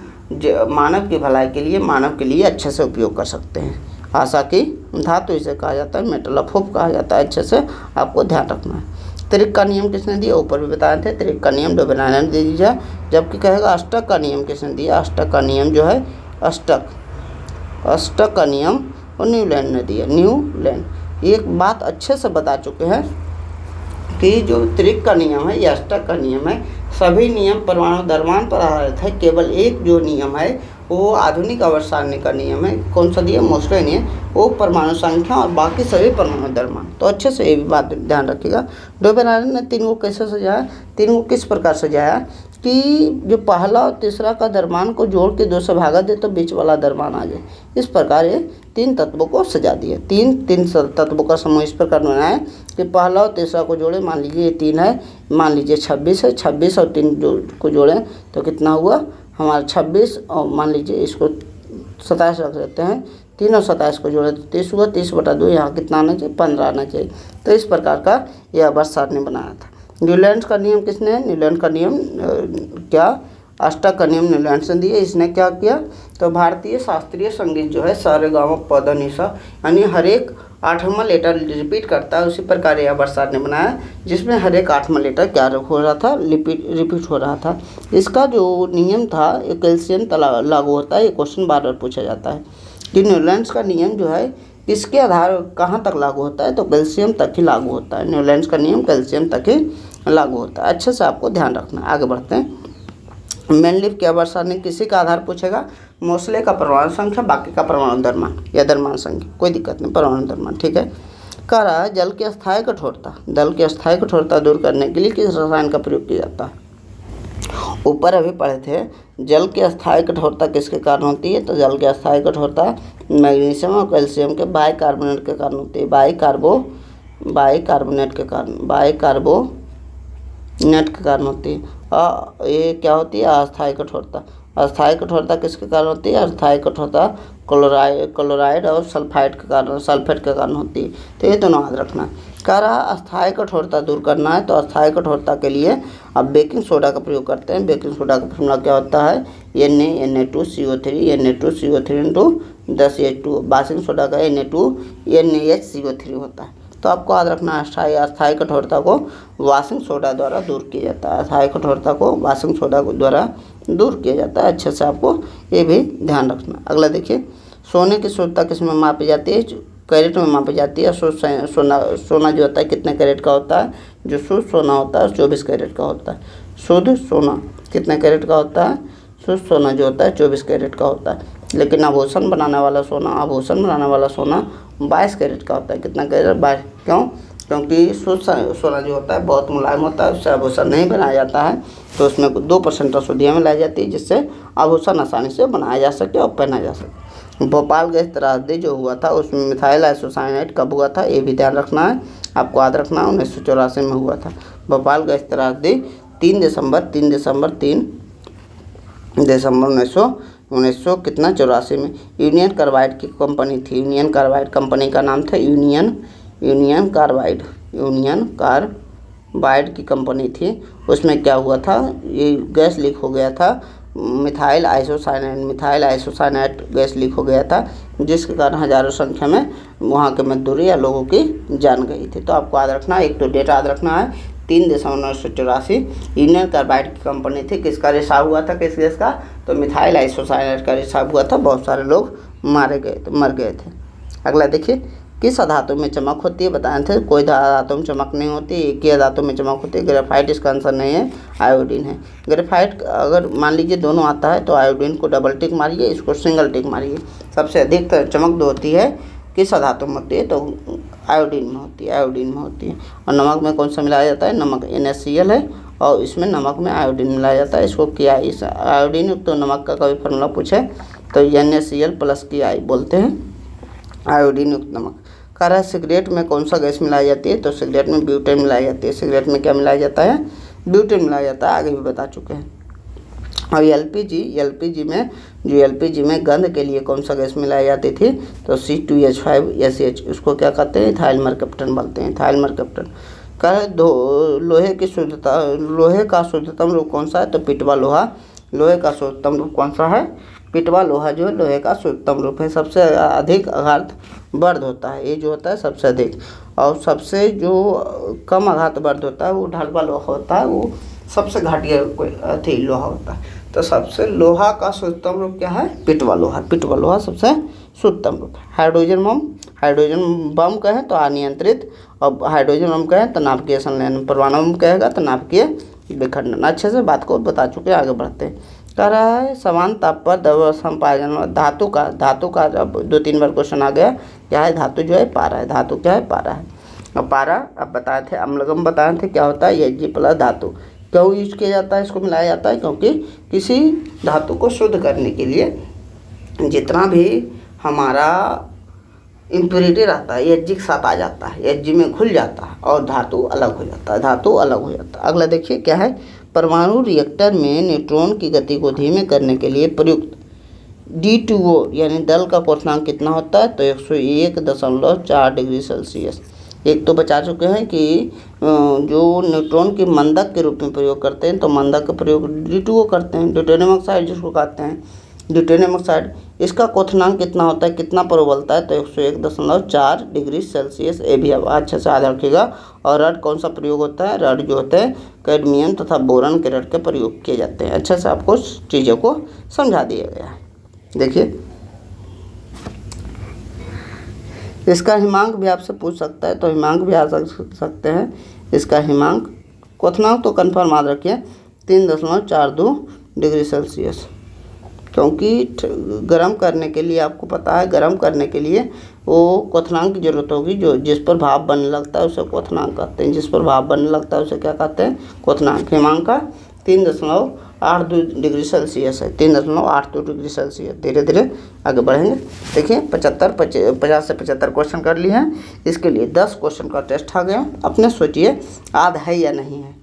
मानव की भलाई के लिए, मानव के लिए अच्छे से उपयोग कर सकते हैं। आशा की धातु इसे कहा जाता है, मेटल ऑफ होप कहा जाता है। अच्छे से आपको ध्यान रखना है। त्रिक का नियम किसने दिया, ऊपर भी बताए थे, त्रिक का नियम डोबेनाना ने दे दीजिए। जबकि कहेगा अष्टक का नियम किसने दिया, अष्टक का नियम जो है अष्टक का नियम और न्यूलैंड ने दिया, न्यूलैंड। एक बात अच्छे से बता चुके हैं कि जो त्रिक का नियम है या अष्टक का नियम है, सभी नियम परमाणु द्रव्यमान पर आधारित है। केवल एक जो नियम है वो आधुनिक आवर्त सारणी का नियम है। कौन सा दिया, मोस्टली नियम, वो परमाणु संख्या और बाकी सभी परमाणु द्रव्यमान। तो अच्छे से ये भी बात ध्यान रखिएगा। डोबेनाना ने तीन को कैसे सजाया, तीन को किस प्रकार सजाया कि जो पहला और तीसरा का द्रव्यमान को जोड़ के 2 से भागा दे तो बीच वाला द्रव्यमान आ जाए। इस प्रकार ये 3 तत्वों को सजा दिया। तीन तत्वों का समूह इस प्रकार बनाया है कि पहला और तीसरा को जोड़े, मान लीजिए ये 3 है, मान लीजिए 26 है, 26 और 3 को जोड़ें तो कितना हुआ हमारा 26, और मान लीजिए इसको 27 रख देते हैं, 3 और 27 को जोड़े तो 30 हुआ, 30/2 यहाँ कितना आना चाहिए, 15 आना चाहिए। तो इस प्रकार का यह आवर्त सारणी बनाया था। न्यूलैंड का नियम किसने है, न्यूलैंड का नियम क्या, अष्टक का नियम न्यूलैंड ने दिया। इसने क्या किया, तो भारतीय शास्त्रीय संगीत जो है सा रे गा मा पा धा नि सा, यानी हर एक 8वां लेटर रिपीट करता है, उसी प्रकार यह आवर्त सारणी बनाया जिसमें हर एक 8वां लेटर क्या हो रहा था, रिपीट हो रहा था। इसका जो नियम था ये कैल्शियम लागू होता है, ये क्वेश्चन बार बार पूछा जाता है कि न्यूलैंड का नियम जो है इसके आधार कहाँ तक लागू होता है, तो कैल्शियम तक ही लागू होता है। न्यूलैंड का नियम कैल्शियम तक ही लागू होता है। अच्छे से आपको ध्यान रखना है। आगे बढ़ते हैं। मेनलिफ की आवर्त सारणी किसी का आधार पूछेगा, मोस्ले का परमाणु संख्या, बाकी का परमाणु द्रव्यमान या द्रव्यमान संख्या, कोई दिक्कत नहीं, परमाणु द्रव्यमान, ठीक है। कह रहा है जल की अस्थायी कठोरता, जल की अस्थायी कठोरता दूर करने के लिए किस रसायन का प्रयोग किया जाता है। ऊपर अभी पढ़े थे जल की अस्थायी कठोरता किसके कारण होती है, तो जल की अस्थायी कठोरता मैग्नीशियम और कैल्शियम के बाइकार्बोनेट के कारण होती है, बाइकार्बोनेट के कारण होती है। ये क्या होती है, अस्थायी कठोरता। अस्थायी कठोरता किसके कारण होती है, अस्थायी कठोरता क्लोराइड और सल्फेट के कारण होती है। तो ये दोनों याद रखना। कह रहा अस्थायी कठोरता दूर करना है, तो अस्थायी कठोरता के लिए अब बेकिंग सोडा का प्रयोग करते हैं। बेकिंग सोडा का फॉर्मूला क्या होता है, Na2CO3 10H2। बेकिंग सोडा का Na2NaHCO3 होता है। तो आपको याद रखना अस्थायी कठोरता को वाशिंग सोडा द्वारा दूर किया जाता है, अस्थायी कठोरता को वाशिंग सोडा द्वारा दूर किया जाता है। अच्छे से आपको ये भी ध्यान रखना। अगला देखिए, सोने की शुद्धता किस में मापी जाती है, कैरेट में मापी जाती है। सोना जो होता है कितने कैरेट का होता है, जो शुद्ध सोना होता है 24 कैरेट का होता है। शुद्ध सोना कितने कैरेट का होता है, शुद्ध सोना जो होता है 24 कैरेट का होता है। लेकिन आभूषण बनाने वाला सोना 22 कैरेट का होता है। कितना कैरेट, 22। क्यों, क्योंकि शुद्ध सोना जो होता है बहुत मुलायम होता है, उससे आभूषण नहीं बनाया जाता है, तो उसमें 2% अशुद्धियाँ मिलाई जाती है जिससे आभूषण आसानी से बनाया जा सके और पहना जा सके। भोपाल गैस त्रासदी जो हुआ था उसमें मिथाइल आइसोसाइनेट कब हुआ था, ये भी ध्यान रखना है, आपको याद रखना है। 1984 में हुआ था भोपाल गैस त्रासदी। 3 दिसंबर 1984 1900 कितना 84 में। यूनियन कार्बाइड की कंपनी थी, यूनियन कार्बाइड कंपनी का नाम था यूनियन कार्बाइड की कंपनी थी। उसमें क्या हुआ था, ये गैस लीक हो गया था, मिथाइल आइसोसाइनेट गैस लीक हो गया था, जिसके कारण हजारों संख्या में वहाँ के मजदूर या लोगों की जान गई थी। तो आपको याद रखना, एक तो डेट याद रखना है 3 दिसंबर 1984 यूनियन कार्बाइड की कंपनी थी। किसका रिसाव हुआ था, किस गैस का, तो मिथाइल आइसोसाइनेट का रिसाव हुआ था। बहुत सारे लोग मर गए थे। अगला देखिए, किस धातु में चमक होती है, बताए थे कोई धातु में चमक नहीं होती, एक ही धातु में चमक होती है, ग्रेफाइट। इसका आंसर नहीं है, आयोडीन है। ग्रेफाइट अगर मान लीजिए दोनों आता है तो आयोडीन को डबल टिक मारिए, इसको सिंगल टिक मारिए। सबसे अधिक चमक जो होती है किस धातु में होती है, तो आयोडीन में होती है। और नमक में कौन सा मिलाया जाता है, नमक NaCl है, और इसमें नमक में आयोडीन मिलाया जाता है। इसको KI, आयोडीन युक्त तो नमक का कभी फार्मूला पूछे तो NaCl प्लस KI बोलते हैं, आयोडीन युक्त नमक। कह रहा है सिगरेट में कौन सा गैस मिलाई जाती है, तो सिगरेट में ब्यूटेन मिलाई जाती है। सिगरेट में क्या मिलाया जाता है, ब्यूटेन मिलाया जाता है, आगे भी बता चुके हैं। और एलपीजी में गंध के लिए कौन सा गैस मिलाई जाती थी, तो C2H5SH, उसको क्या कहते हैं, इथाइल मरकप्टन बोलते हैं, इथाइल मरकप्टन। कह रहे लोहे का शुद्धतम रूप कौन सा है, तो पिटवा लोहा। लोहे का शुद्धतम रूप कौन सा है, पिटवा लोहा जो है लोहे का शुद्धतम रूप है। सबसे अधिक आघात वर्ध होता है, ये जो होता है सबसे अधिक, और सबसे जो कम आघात वर्ध होता है वो ढलवा लोहा होता है, वो सबसे घटिया कोई लोहा होता है। तो सबसे लोहा का शुद्धतम रूप क्या है, पिटवा लोहा सबसे शुद्धतम रूप है। हाइड्रोजन बम कहें तो अनियंत्रित, और हाइड्रोजन बम कहें तो नाभिकीय संलयन, परमाणु बम कहेगा तो नाभिकीय विखंडन। अच्छे से बात को बता चुके, आगे बढ़ते हैं। कह रहा है समान ताप पर द्रव्यवस्था में पाया जाने वाला धातु का अब 2-3 बार क्वेश्चन आ गया, क्या है, धातु जो है पारा है। धातु क्या है, पारा है। और पारा अब बताए थे, अम्लगम बताए थे क्या होता है, Ag प्लस धातु। क्यों यूज किया जाता है, इसको मिलाया जाता है, क्योंकि किसी धातु को शुद्ध करने के लिए जितना भी हमारा इम्प्योरिटी रहता है Ag के साथ आ जाता है, Ag में घुल जाता है और धातु अलग हो जाता है, अगला देखिए क्या है, परमाणु रिएक्टर में न्यूट्रॉन की गति को धीमे करने के लिए प्रयुक्त D2O यानी दल का क्वथनांक कितना होता है, तो 101.4 डिग्री सेल्सियस। एक तो बचा चुके हैं कि जो न्यूट्रॉन की मंदक के रूप में प्रयोग करते हैं, तो मंदक का प्रयोग D2O करते हैं, ड्यूटेरियम ऑक्साइड जिसको कहते हैं, ड्यूटेरियम ऑक्साइड। इसका क्वथनांक कितना होता है, कितना प्रबलता है, तो 101.4 डिग्री सेल्सियस। ये भी अच्छे से याद रखिएगा। और रड कौन सा प्रयोग होता है, रड जो होते हैं कैडमियम तथा बोरन के रड के प्रयोग किए जाते हैं। अच्छे से आपको चीज़ों को समझा दिया गया है। देखिए इसका हिमांक भी आपसे पूछ सकता है, तो हिमांक भी आ सकते हैं। इसका हिमांक क्वथनांक तो कन्फर्म याद रखिए 3.42 डिग्री सेल्सियस, क्योंकि गर्म करने के लिए आपको पता है, गर्म करने के लिए वो क्वथनांक की जरूरत होगी। जो जिस पर भाप बनने लगता है उसे क्वथनांक कहते हैं, जिस पर भाप बनने लगता है उसे क्या कहते हैं, क्वथनांक। हिमांक का 3.82 डिग्री सेल्सियस है, 3.82 डिग्री सेल्सियस। धीरे धीरे आगे बढ़ेंगे। देखिए 50 से 75 क्वेश्चन कर लिए हैं, इसके लिए 10 क्वेश्चन का टेस्ट आ गया। अपने सोचिए याद है या नहीं है।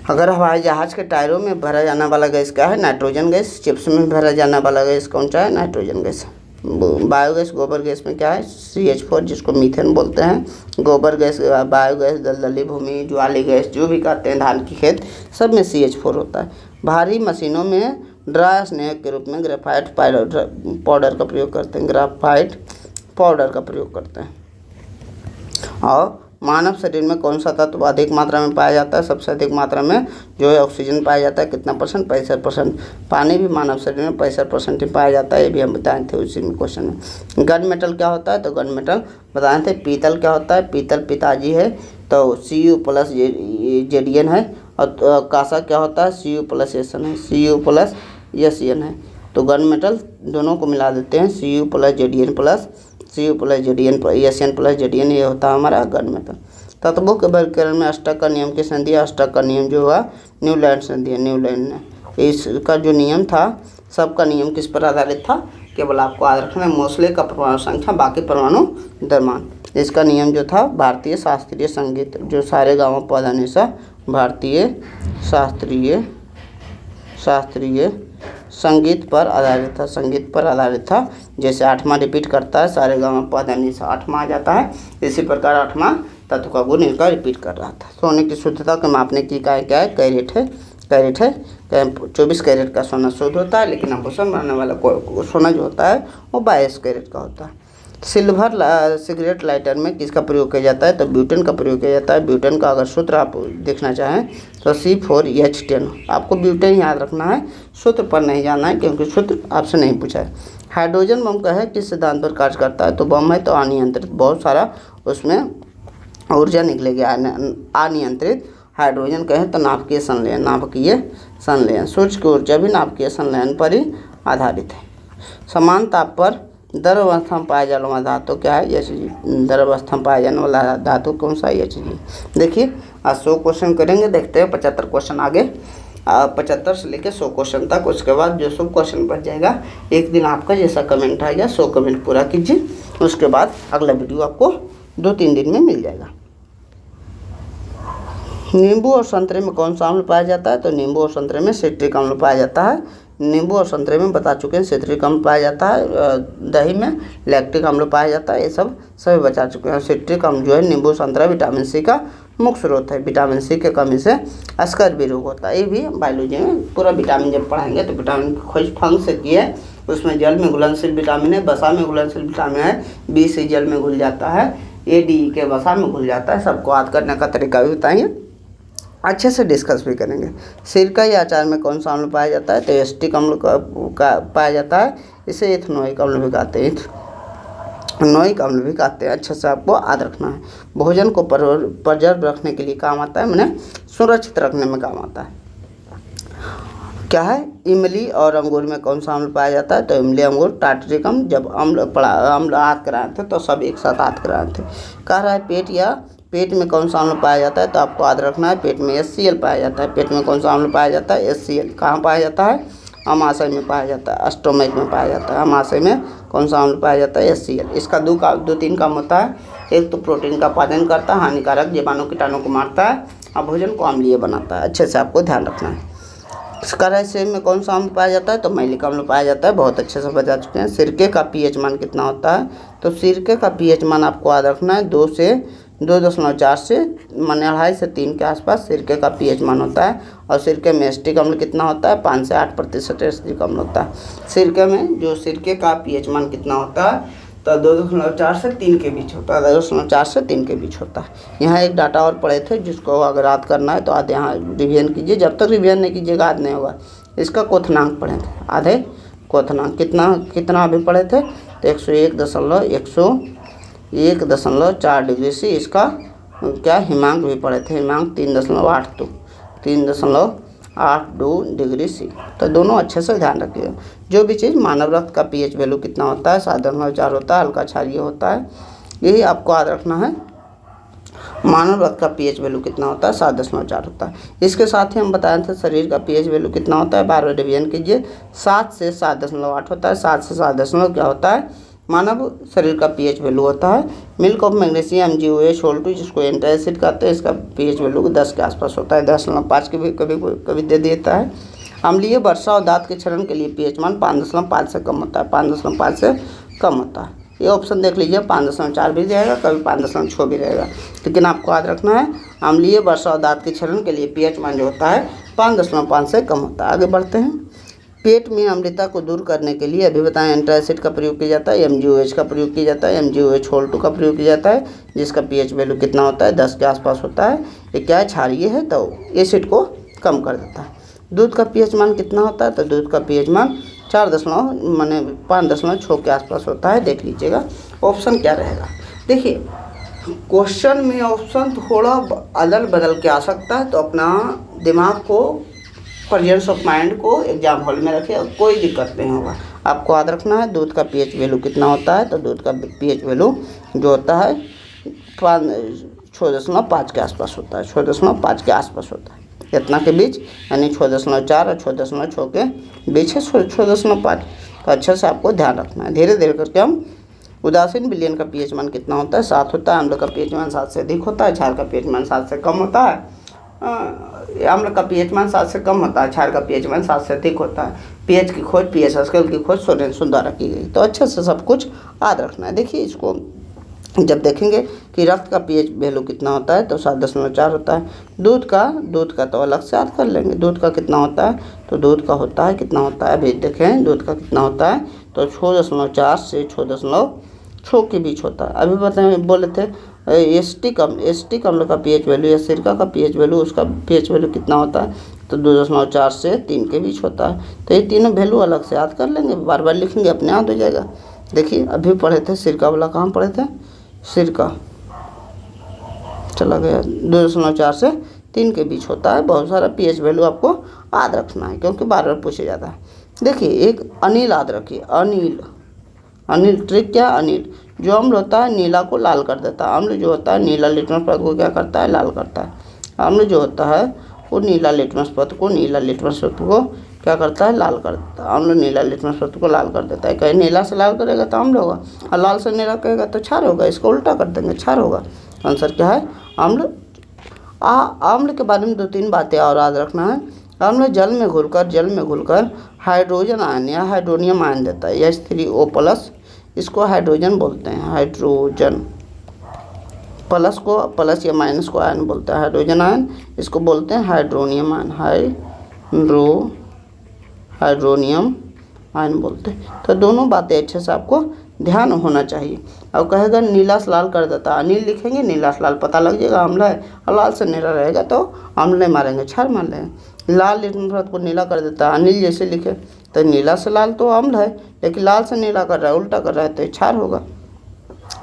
अगर हवाई जहाज के टायरों में भरा जाने वाला गैस क्या है, नाइट्रोजन गैस। चिप्स में भरा जाने वाला गैस कौन सा है, नाइट्रोजन गैस। बायोगैस, गोबर गैस में क्या है, CH4 जिसको मीथेन बोलते हैं। गोबर गैस, बायोगैस, दलदली भूमि, ज्वाली गैस जो भी कहते हैं, धान की खेत, सब में CH4 होता है। भारी मशीनों में ड्राई स्नेहक के रूप में ग्रेफाइट पाउडर का प्रयोग करते हैं, ग्रेफाइट पाउडर का प्रयोग करते हैं। और मानव शरीर में कौन सा तत्व अधिक मात्रा में पाया जाता है, सबसे अधिक मात्रा में जो है ऑक्सीजन पाया जाता है, कितना परसेंट, 65%। पानी भी मानव शरीर में 65% ही पाया जाता है, ये भी हम बताए थे उसी में क्वेश्चन में। गन मेटल क्या होता है, तो गन मेटल बताए थे। पीतल क्या होता है, पीतल पिताजी है, तो Cu प्लस Zn है। और कांसा क्या होता है, Cu प्लस Sn है, Cu प्लस Sn है। तो गन मेटल दोनों को मिला देते हैं, Cu plus Zn plus Cu plus Zn Sn plus Zn, ये होता है हमारा गन मेटल। तत्वों के वर्गीकरण में अष्टक का नियम किसने दिया, अष्टक का नियम जो हुआ न्यूलैंड ने दिया, न्यूलैंड ने। इसका जो नियम था, सबका नियम किस पर आधारित था, केवल आपको याद रखना है, मोस्ले का परमाणु संख्या, बाकी परमाणु द्रव्यमान। इसका नियम जो था भारतीय शास्त्रीय संगीत, जो सारे गाँव पौधा निशा, भारतीय शास्त्रीय संगीत पर आधारित था, संगीत पर आधारित था। जैसे 8वां रिपीट करता है, सारे गाँव पधनी से 8वां आ जाता है, इसी प्रकार 8वां तत्व का गुण इनका रिपीट कर रहा था। सोने की शुद्धता को मापने की इकाई क्या है? कैरेट है। कैरेट है 24 कैरेट का सोना शुद्ध होता है, लेकिन आभूषण बनाने वाला सोना जो होता है वो 22 कैरेट का होता है। सिल्वर सिगरेट लाइटर में किसका प्रयोग किया जाता है? तो ब्यूटेन का प्रयोग किया जाता है। ब्यूटेन का अगर सूत्र आप देखना चाहें तो C4H10। आपको ब्यूटेन याद रखना है, सूत्र पर नहीं जाना है, क्योंकि सूत्र आपसे नहीं पूछा है। हाइड्रोजन बम का है किस सिद्धांत पर कार्य करता है? तो बम है तो अनियंत्रित, बहुत सारा उसमें ऊर्जा निकलेगी अनियंत्रित। हाइड्रोजन कहें तो नाभिकीय संलयन, नाभिकीय संलयन। सूर्य की ऊर्जा भी नाभिकीय संलयन पर ही आधारित है। समान ताप पर द्रव अवस्था में पाया जाने वाला धातु क्या है? Hg। द्रव अवस्था में पाया जाने वाला धातु कौन सा है? Hg। देखिए आज 100 क्वेश्चन करेंगे, देखते हैं 75 क्वेश्चन आगे, 75 से लेकर 100 क्वेश्चन तक। उसके बाद जो 100 क्वेश्चन बच जाएगा, एक दिन आपका जैसा कमेंट आएगा 100 कमेंट पूरा कीजिए, उसके बाद अगला वीडियो आपको 2-3 दिन में मिल जाएगा। नींबू और संतरे में कौन सा अम्ल पाया जाता है? तो नींबू और संतरे में सिट्रिक अम्ल पाया जाता है। नींबू और संतरे में बता चुके हैं सिट्रिक अम्ल पाया जाता है। दही में लैक्टिक अम्ल पाया जाता है, ये सब सभी बता चुके हैं। सिट्रिक अम्ल जो है नींबू संतरा विटामिन सी का मुख्य स्रोत है। विटामिन सी की कमी से स्कर्वी रोग होता है। ये भी बायोलॉजी में पूरा विटामिन जब पढ़ाएंगे तो विटामिन की खोज फंग से की है। उसमें जल में घुलनशील विटामिन है, वसा में घुलनशील विटामिन है, बी से जल में घुल जाता है, ए डी के वसा में घुल जाता है। सबको याद करने का तरीका भी बताएंगे, अच्छे से डिस्कस भी करेंगे। सिरका या अचार में कौन सा अम्ल पाया जाता है? तो एसिटिक अम्ल का पाया जाता है, इसे इथेनोइक अम्ल भी कहते हैं, इथेनोइक अम्ल भी कहते हैं। अच्छे से आपको याद रखना है। भोजन को प्रिजर्व रखने के लिए काम आता है, मैंने सुरक्षित रखने में काम आता है। क्या है? इमली और अंगूर में कौन सा अम्ल पाया जाता है? तो इमली अंगूर टार्टरिक अम्ल। जब अम्ल याद कराए थे तो सब एक साथ याद कराए थे। कह रहा है पेट में कौन सा अम्ल पाया जाता है? तो आपको याद रखना है, पेट में HCl पाया जाता है। पेट में कौन सा अम्ल पाया जाता है? HCl। कहाँ पाया जाता है? अमाशय में पाया जाता है, स्टोमक में पाया जाता है। अमाशय में कौन सा अम्ल पाया जाता है? HCl। इसका 2-3 काम होता है। एक तो प्रोटीन का पाचन करता है, हानिकारक जीवाणु कीटाणु को मारता है, और भोजन को अम्लीय बनाता है। अच्छे से आपको ध्यान रखना है। कढ़ाई सेब में कौन सा अम्ल पाया जाता है? तो मैलिक अम्ल पाया जाता है। बहुत अच्छे से बता चुके हैं। सिरके का pH मान कितना होता है? तो सिरके का pH मान आपको याद रखना है 2.4 से माने 2.5 से 3 के आसपास सिरके का pH मान होता है। और सिरके में एसिटिक अम्ल कितना होता है? 5 से 8% एसिटिक अम्ल होता है। सिरके में जो सिरके का pH मान कितना होता है? तो 2.4 से 3 के बीच होता है, 2.4 से 3 के बीच होता है। यहाँ एक डाटा और पढ़े थे, जिसको अगर याद करना है तो आधे यहाँ रिवीजन कीजिए। जब तक रिवीजन नहीं कीजिएगा याद नहीं होगा। इसका क्वथनांक पढ़े थे, आधे क्वथनांक कितना अभी पढ़े थे? तो 101.4 डिग्री से इसका क्या हिमांक भी पढ़े थे। हिमांक 3.82 डिग्री सी। तो दोनों अच्छे से ध्यान रखिएगा। जो भी चीज़ मानव रक्त का pH वैल्यू कितना होता है? 7.4 होता है, हल्का क्षारीय होता है। यही आपको याद रखना है। मानव रक्त का pH वैल्यू कितना होता है? 7.4 होता है। इसके साथ ही हम बताए थे शरीर का pH वैल्यू कितना होता है? 12 रिवीजन कीजिए। 7 से 7.8 होता है। 7 से 7 क्या होता है? मानव शरीर का pH वैल्यू होता है। मिल्क ऑफ मैग्नीशियम MgOH, जिसको एंटासिड कहते हैं, इसका pH वैल्यू 10 के आसपास होता है। 10.5 के भी कभी दे देता है। अम्लीय वर्षा और दांत के क्षरण के लिए pH मान 5.5 से कम होता है, 5.5 से कम होता है। ये ऑप्शन देख लीजिए, 5.4 भी रहेगा, कभी 5.6 भी रहेगा। लेकिन आपको याद रखना है अम्लीय वर्षा और दांत के क्षरण के लिए pH मान जो होता है 5.5 से कम होता है। आगे बढ़ते हैं। पेट में अम्लता को दूर करने के लिए अभी बताएं एंटासिड का प्रयोग किया जाता है, MgOH का प्रयोग किया जाता है, MgOH का प्रयोग किया जाता है, जिसका pH वैल्यू कितना होता है? 10 के आसपास होता है। ये क्या है? क्षारीय है, तो एसिड को कम कर देता है। दूध का pH मान कितना होता है? तो दूध का pH मान 5.6 के आसपास होता है। देख लीजिएगा ऑप्शन क्या रहेगा। देखिए क्वेश्चन में ऑप्शन थोड़ा अदल बदल के आ सकता है, तो अपना दिमाग को, प्रेजेंस ऑफ माइंड को एग्जाम हॉल में रखें, कोई दिक्कत नहीं होगा। आपको याद रखना है दूध का pH वैल्यू कितना होता है? तो दूध का pH वैल्यू जो होता है 6.5 के आसपास होता है, 6.5 के आसपास होता है। इतना के बीच, यानी 6.4 और 6.6 के बीच है 6.5। तो अच्छे से आपको ध्यान रखना है। धीरे धीरे करके हम उदासीन विलयन का pH मान कितना होता है? 7 होता है। अम्ल का pH मान 7 से अधिक होता है। क्षार का pH मान 7 से कम होता है। अम्ल का पीएच मान 7 से कम होता है, क्षार का पीएच मान 7 से अधिक होता है। पीएच की खोज, पीएच स्केल की खोज सोरेनसन द्वारा की गई। तो अच्छे से सब कुछ याद रखना है। देखिए इसको जब देखेंगे कि रक्त का पीएच वैल्यू कितना होता है तो 7.4 होता है। दूध का तो अलग से याद कर लेंगे। दूध का कितना होता है तो दूध का होता है कितना होता है, अभी देखें दूध का कितना होता है तो 6.4 से 6.6 के बीच होता है। अभी बताएं बोले थे एसिटिक अम्ल का पीएच वैल्यू या सिरका का पीएच वैल्यू, उसका पीएच वैल्यू कितना होता है तो 2.4 से 3 के बीच होता है। तो ये तीनों वैल्यू अलग से याद कर लेंगे, बार बार लिखेंगे अपने याद हो जाएगा। देखिए अभी पढ़े थे सिरका वाला, कहाँ पढ़े थे, सिरका चला गया, 2.4 से 3 के बीच होता है। बहुत सारा पीएच वैल्यू आपको याद रखना है क्योंकि बार बार पूछे जाता है। देखिए एक अनिल याद रखिए, अनिल ट्रिक क्या, अनिल जो अम्ल होता है नीला को लाल कर देता है। अम्ल जो होता है नीला लिटमस पदार्थ को क्या करता है, लाल करता है। अम्ल जो होता है वो नीला लिटमस पदार्थ को क्या करता है, लाल कर देता है। अम्ल नीला लिटमस पदार्थ को लाल कर देता है। कहीं नीला से लाल करेगा तो अम्ल होगा और लाल से नीला करेगा तो क्षार होगा। इसको उल्टा कर देंगे, क्षार होगा। आंसर क्या है, अम्ल। अम्ल के बारे में 2-3 बातें और याद रखना है। अम्ल जल में घुलकर हाइड्रोजन आयन या हाइड्रोनियम आयन देता है, H3O+। इसको हाइड्रोजन बोलते हैं, हाइड्रोजन। प्लस को प्लस या माइनस को आयन बोलते हैं, हाइड्रोजन आयन। इसको बोलते हैं हाइड्रोनियम आयन, हाइड्रोनियम आयन बोलते हैं। तो दोनों बातें अच्छे से आपको ध्यान होना चाहिए। अब कहेगा नीला से लाल कर देता है, अनिल लिखेंगे नीला से लाल पता लग जाएगा अम्ल है, और लाल से नीला रहेगा तो अम्ल नहीं मारेंगे, क्षार मान लेंगे। लाल लिटमस पदार्थ को नीला कर देता है, अनिल जैसे लिखे तो नीला से लाल तो अम्ल है, लेकिन लाल से नीला कर रहा है, उल्टा कर रहा है तो क्षार होगा।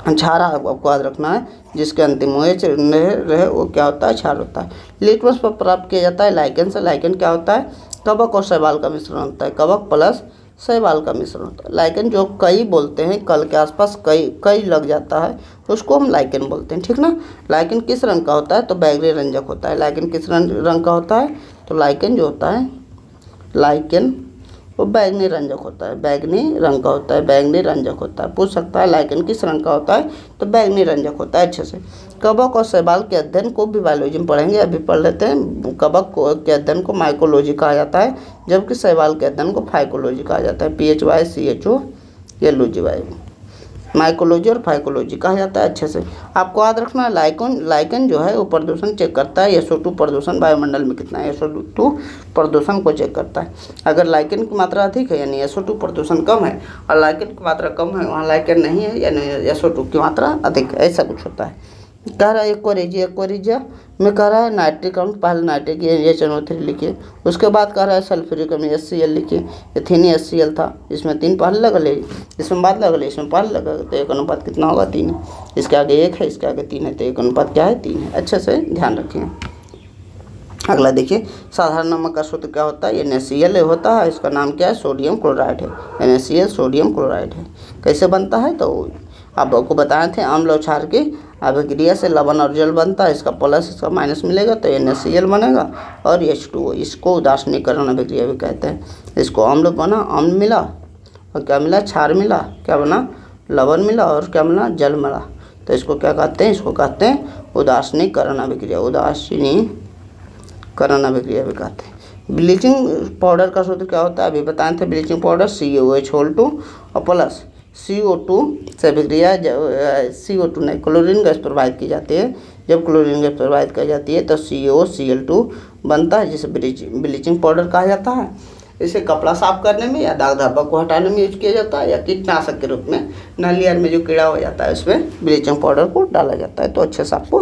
क्षार आपको याद रखना है, जिसके अंतिम OH रहे वो क्या होता है, क्षार होता है। लिटमस पर प्राप्त किया जाता है लाइकेन से। लाइकेन क्या होता है, कवक और शैवाल का मिश्रण होता है, कवक प्लस शैवाल का मिश्रण होता है। लाइकेन जो कई बोलते हैं, कल के आसपास कई लग जाता है, उसको हम लाइकेन बोलते हैं, ठीक ना। लाइकेन किस रंग का होता है तो बैगनी रंजक होता है। लाइकेन किस रंग का होता है तो लाइकेन जो होता है, लाइकेन वो बैगनी रंजक होता है, बैगनी रंग का होता है, बैगनी रंजक होता है। पूछ सकता है लाइकेन किस रंग का होता है तो बैगनी रंजक होता है। अच्छे से कवक और शैवाल के अध्ययन को भी बायोलॉजी में पढ़ेंगे, अभी पढ़ लेते हैं। कवक के अध्ययन को माइकोलॉजी कहा जाता है, जबकि शैवाल के अध्ययन को फाइकोलॉजी कहा जाता है, PHYCHOLOGY। माइकोलॉजी और फाइकोलॉजी कहा जाता है। अच्छे से आपको याद रखना है। लाइकेन जो है वो प्रदूषण चेक करता है, SO2 प्रदूषण वायुमंडल में कितना है, SO2 प्रदूषण को चेक करता है। अगर लाइकेन की मात्रा अधिक है यानी SO2 प्रदूषण कम है, और लाइकेन की मात्रा कम है वहाँ लाइकेन नहीं है यानी SO2 की मात्रा अधिक है, ऐसा कुछ होता है। कह रहा है एक्वारिजिया में कह रहा है नाइट्रिक अम्ल, पहले नाइट्रिक NaCO3 लिखिए। उसके बाद कह रहा है सल्फ्यूरिक अम्ल HCl लिखिए। एथेनी HCl था, इसमें 3 पहले लगल, इसमें बाद लगल, इसमें पहले लगा, तो एक अनुपात कितना होगा 3 है। इसके आगे 1 है, इसके आगे 3 है, तो एक अनुपात क्या है 3 है। अच्छे से ध्यान रखिए। अगला देखिए, साधारण नमक का सूत्र क्या होता है, NaCl होता है। इसका नाम क्या है, सोडियम क्लोराइड है, NaCl सोडियम क्लोराइड है। कैसे बनता है तो आपको बताए थे, अम्ल और क्षार की अभिक्रिया से लवण और जल बनता है। इसका प्लस इसका माइनस मिलेगा तो NaCl बनेगा, और H2O, इसको उदासीनीकरण अभिक्रिया भी कहते हैं। इसको अम्ल बना, अम्ल मिला और क्या मिला, क्षार मिला, क्या बना, लवण मिला, और क्या मिला, जल मिला, तो इसको क्या कहते हैं, इसको कहते हैं उदासीनीकरण अभिक्रिया, उदासीनीकरण अभिक्रिया भी कहते हैं। ब्लीचिंग पाउडर का सूत्र क्या होता है, अभी बताए थे। ब्लीचिंग पाउडर CaOH2 और प्लस CO2 से अभिक्रिया, CO2 नहीं, क्लोरीन गैस प्रवाहित की जाती है। जब क्लोरीन गैस प्रवाहित की जाती है तो CaOCl2 बनता है, जिसे ब्लीचिंग पाउडर कहा जाता है। इसे कपड़ा साफ करने में या दाग धब्बा को हटाने में यूज किया जाता है, या कीटनाशक के रूप में नालियार में जो कीड़ा हो जाता है उसमें ब्लीचिंग पाउडर को डाला जाता है। तो अच्छे से आपको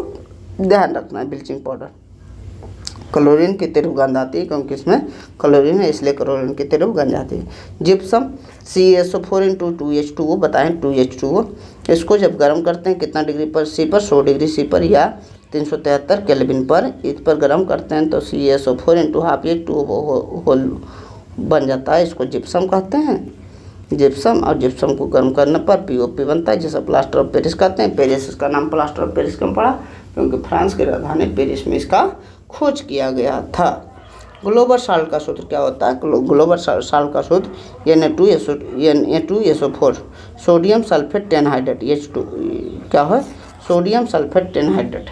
ध्यान रखना है। ब्लीचिंग पाउडर क्लोरीन की तरफ गंध आती है, क्योंकि इसमें क्लोरीन है इसलिए क्लोरीन की तरफ गंध आती है। जिप्सम CaSO4 बताएं 2H2O। इसको जब गर्म करते हैं कितना डिग्री पर, C पर, 100 डिग्री C पर या 373 केल्विन पर, इस पर गर्म करते हैं तो CaSO4 हाफ H2O होल बन जाता है। इसको जिप्सम कहते हैं, जिप्सम। और जिप्सम को गर्म करने पर POP बनता है, जिसे प्लास्टर ऑफ पेरिस कहते हैं। पेरिस, इसका नाम प्लास्टर ऑफ पेरिस क्यों पड़ा, क्योंकि फ्रांस की राजधानी पेरिस में इसका खोज किया गया था। ग्लोबल साल्ट का सूत्र क्या होता है, ग्लोबल साल्ट का सूत्र Na2SO4 सोडियम सल्फेट टेनहाइड्रेट, H2 क्या है, सोडियम सल्फेट टेनहाइड्रेट।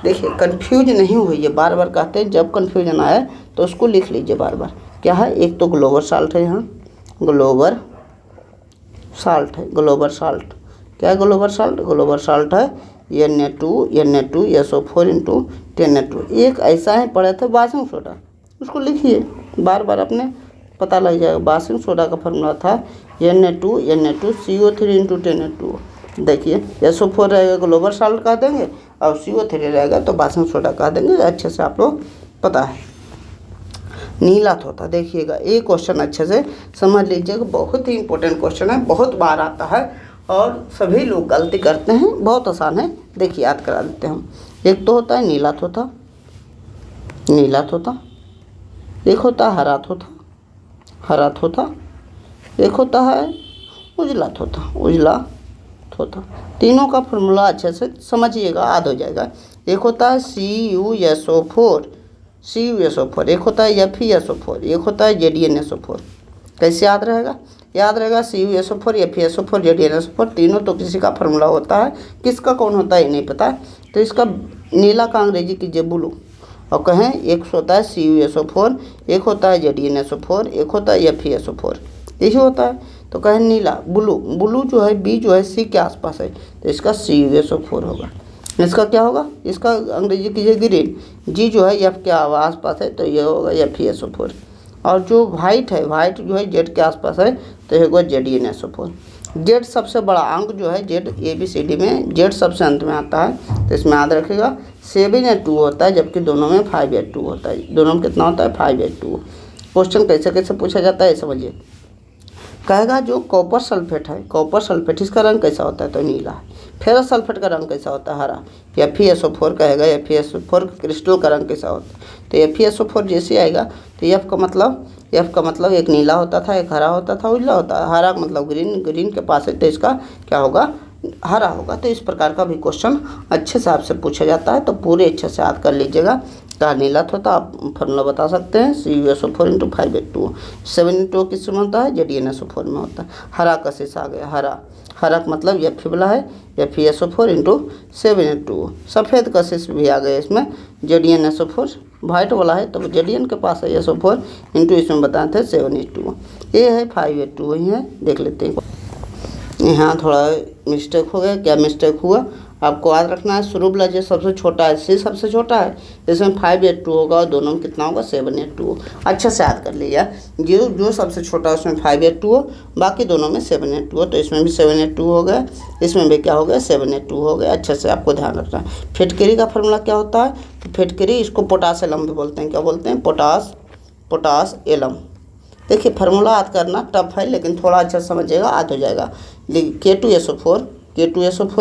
देखिए कंफ्यूज नहीं होइए, बार बार कहते हैं, जब कंफ्यूजन आए तो उसको लिख लीजिए बार बार। क्या है, एक तो ग्लोबल साल्ट है, यहाँ ग्लोबल साल्ट है, ग्लोबल साल्ट क्या है, ग्लोबल साल्ट है Na2SO4 इंटू 10Na2। एक ऐसा है पढ़े थे बेकिंग सोडा, उसको लिखिए बार बार, अपने पता लग जाएगा। बेकिंग सोडा का फॉर्मूला था Na2CO3 इंटू 10Na2। देखिए SO4 रहेगा ग्लोबल साल्ट कह देंगे, और CO3 रहेगा तो बेकिंग सोडा कह देंगे। अच्छे से आप लोग पता है। नीला तोता, देखिएगा एक क्वेश्चन अच्छे से समझ लीजिएगा, बहुत ही इंपॉर्टेंट क्वेश्चन है, बहुत बार आता है और सभी लोग गलती करते हैं। बहुत आसान है, देखिए याद करा देते हैं हम। एक तो होता है नीला तोता, एक होता है हरा तोता, एक होता है उजला तोता। तीनों का फॉर्मूला अच्छे से समझिएगा, याद हो जाएगा। एक होता है CuSO4, एक होता है FeSO4, एक होता है ZnSO4। कैसे याद रहेगा? CuSO4, FeSO4, ZnSO4 तीनों तो किसी का फॉर्मूला होता है, किसका कौन होता है ये नहीं पता है। तो इसका नीला का अंग्रेजी कीजिए ब्लू, और कहें एक होता है CuSO4, एक होता है ZnSO4, एक होता है FeSO4, यही होता है। तो कहें नीला, ब्लू जो है बी जो है सी के आसपास है, तो इसका CuSO4 होगा। इसका क्या होगा? इसका अंग्रेजी कीजिए ग्रीन, जी जो है एफ के आसपास है, तो ये होगा FeSO4। और जो वाइट जो है जेड के आसपास है, तो ये होगा ZnSO4। जेड सबसे बड़ा अंक जो है, जेड ABCD में जेड सबसे अंत में आता है, तो इसमें याद रखिएगा 7A2 होता है, जबकि दोनों में 5A2 होता है। दोनों में कितना होता है? 5A2। क्वेश्चन कैसे पूछा जाता है समझिए। कहेगा जो कॉपर सल्फेट है, इसका रंग कैसा होता है? तो नीला है। फेरस सल्फेट का रंग कैसा होता है? हरा। FeSO4 कहेगा FeSO4 क्रिस्टल का रंग कैसा होता है? तो FeSO4 जैसे आएगा, तो F का मतलब एक नीला होता था, एक हरा होता था, उजला होता है। हरा मतलब ग्रीन के पास है, तो इसका क्या होगा? हरा होगा। तो इस प्रकार का भी क्वेश्चन अच्छे से आपसे पूछा जाता है, तो पूरे अच्छे से याद कर लीजिएगा। का नीला होता आप फॉर्मूला बता सकते हैं, CuSO4 इंटू 5A2। 7 किस में होता है? ZnSO4 में होता है। हरा का शेष आ गया, हरा का मतलब Fe वाला है, FeSO4 इंटू 7A2। सफ़ेद का शेष भी आ गया इसमें, ZnSO4। वाइट वाला है तो Zn के पास है SO4 इंटू इसमें बताए थे 7A2। ये है 5A2, वही है, देख लेते हैं। यहाँ थोड़ा मिस्टेक हो गया। क्या मिस्टेक हुआ? आपको याद रखना है, शुरू जो सबसे छोटा है, सी सबसे छोटा है, इसमें 5A2 होगा, और दोनों में कितना होगा? 7A2। अच्छा से याद कर लिया, जो सबसे छोटा है उसमें 5A2 हो, बाकी दोनों में 7A2 हो, तो इसमें भी 7A2 हो गया, इसमें भी क्या हो गया? 7A2 हो गया। अच्छे से आपको ध्यान रखना है। फिटकरी का फॉर्मूला क्या होता है? तो फिटकरी, इसको पोटास एलम भी बोलते हैं। क्या बोलते हैं? Potash alum. देखिए फार्मूला याद करना टफ है, लेकिन थोड़ा अच्छा समझिएगा, याद हो जाएगा। K2SO4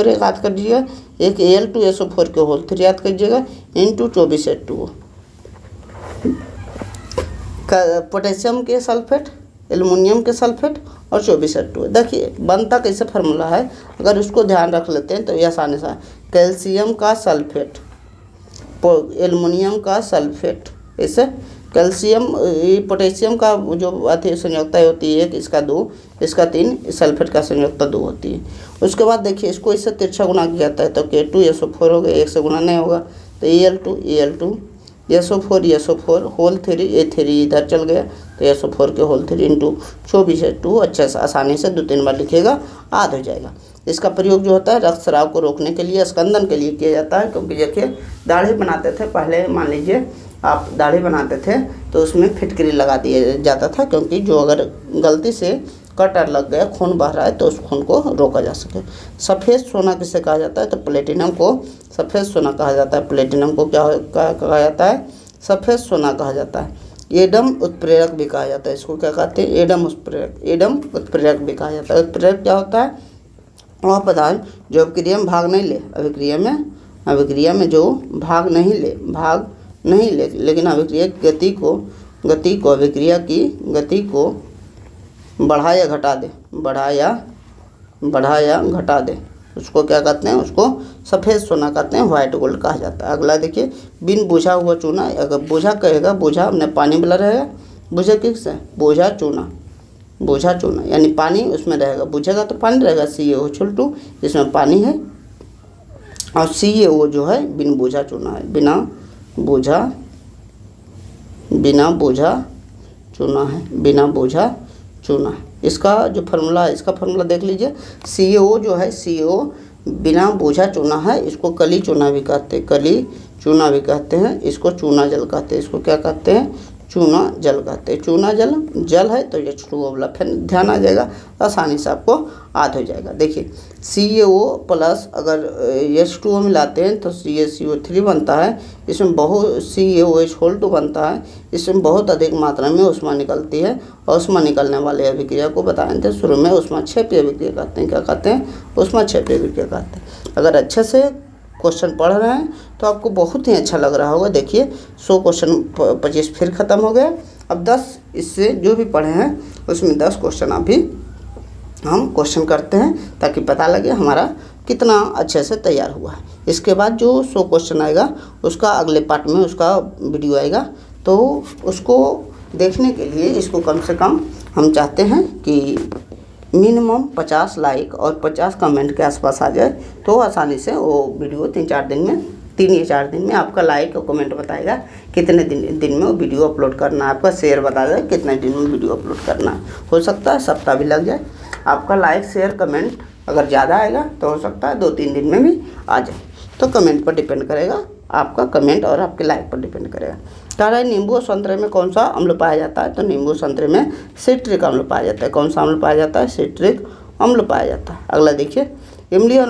एक याद कर दीजिएगा, एक Al2SO4 के होल 3 याद करिएगा, इंटू 24A2। पोटेशियम के सल्फेट, एल्युमिनियम के सल्फेट और 24A2। देखिए बनता कैसे फार्मूला है, अगर उसको ध्यान रख लेते हैं तो ये आसानी से, कैल्शियम का सल्फेट, एल्युमिनियम का सल्फेट, ऐसे कैल्शियम, पोटेशियम का जो अति संयोजकता होती है, एक इसका 2, इसका 3, सल्फेट का संयोजकता 2 होती है। उसके बाद देखिए इसको इससे तिरछा गुना किया जाता है, तो K2SO4 हो गया, एक से गुना नहीं होगा, तो Al2 SO4 होल 3 A3 इधर चल गया, तो SO4 के होल 3 इंटू 24A2। अच्छा से आसानी से 2-3 बार लिखिएगा, याद हो जाएगा। इसका प्रयोग जो होता है रक्तस्राव को रोकने के लिए, स्कंदन के लिए किया जाता है। क्योंकि देखिए दाढ़ी बनाते थे पहले, मान लीजिए आप दाढ़ी बनाते थे तो उसमें फिटकरी लगा दिया जाता था, क्योंकि जो अगर गलती से कटर लग गया, खून बह रहा है, तो उस खून को रोका जा सके। सफ़ेद सोना किसे कहा जाता है? तो प्लेटिनम को सफ़ेद सोना कहा जाता है। प्लेटिनम को क्या कहा जाता है? सफ़ेद सोना कहा जाता है। एडम उत्प्रेरक भी कहा जाता है। इसको क्या कहते हैं? एडम उत्प्रेरक भी कहा जाता है। उत्प्रेरक क्या होता है? वह पदार्थ जो अभिक्रिया में भाग नहीं ले, अभिक्रिया में जो भाग नहीं ले, लेकिन अभिक्रिया की अभिक्रिया की गति को बढ़ा या घटा दे, उसको क्या कहते हैं? उसको सफ़ेद सोना कहते हैं, व्हाइट गोल्ड कहा जाता है। अगला देखिए, बिन बुझा हुआ चूना। अगर बुझा कहेगा, बुझा अपने पानी वाला रहेगा, बुझा किससे? बोझा चूना यानी पानी उसमें रहेगा, बुझेगा तो पानी रहेगा, CaO2 जिसमें पानी है, और CAO जो है बिन बोझा चूना है, बिना बोझा चूना है, बिना बोझा चूना। इसका जो फार्मूला है, इसका फार्मूला देख लीजिए। CAO जो है, CAO बिना बोझा चूना है। इसको कली चूना भी कहते हैं, कली चूना भी कहते हैं। इसको चूना जल कहते हैं। इसको क्या कहते हैं? चूना जल कहते हैं। चूना जल है तो H2O वाला फिर ध्यान आ जाएगा, आसानी से आपको याद हो जाएगा। देखिए CaO प्लस अगर H2O मिलाते हैं तो CaCO3 बनता है। इसमें बहुत CaOH2 बनता है। इसमें बहुत अधिक मात्रा में ऊष्मा निकलती है। और ऊष्मा निकलने वाले अभिक्रिया को बताए थे शुरू में, ऊष्माक्षेपी अभिक्रिया कहते हैं। क्या कहते हैं? ऊष्माक्षेपी अभिक्रिया कहते हैं। अगर अच्छे से क्वेश्चन पढ़ रहे हैं तो आपको बहुत ही अच्छा लग रहा होगा। देखिए 100 क्वेश्चन 25 फिर ख़त्म हो गए। अब 10 इससे जो भी पढ़े हैं उसमें 10 क्वेश्चन अभी हम क्वेश्चन करते हैं ताकि पता लगे हमारा कितना अच्छे से तैयार हुआ है। इसके बाद जो 100 क्वेश्चन आएगा उसका अगले पार्ट में उसका वीडियो आएगा, तो उसको देखने के लिए इसको कम से कम हम चाहते हैं कि मिनिमम 50 लाइक और 50 कमेंट के आसपास आ जाए, तो आसानी से वो वीडियो 3 या 4 दिन में आपका लाइक और कमेंट बताएगा कितने दिन में वो वीडियो अपलोड करना है। आपका शेयर बता देगा कितने दिन में वीडियो अपलोड करना है। हो सकता है सप्ताह भी लग जाए। आपका लाइक शेयर कमेंट अगर ज़्यादा आएगा तो हो सकता है 2-3 दिन में भी आ जाए। तो कमेंट पर डिपेंड करेगा, आपका कमेंट और आपके लाइक पर डिपेंड करेगा। कह रहा है नींबू और संतरे में कौन सा अम्ल पाया जाता है? तो नींबू संतरे में सिट्रिक अम्ल पाया जाता है। कौन सा अम्ल पाया जाता है? सिट्रिक अम्ल पाया जाता है। अगला देखिए, इमली और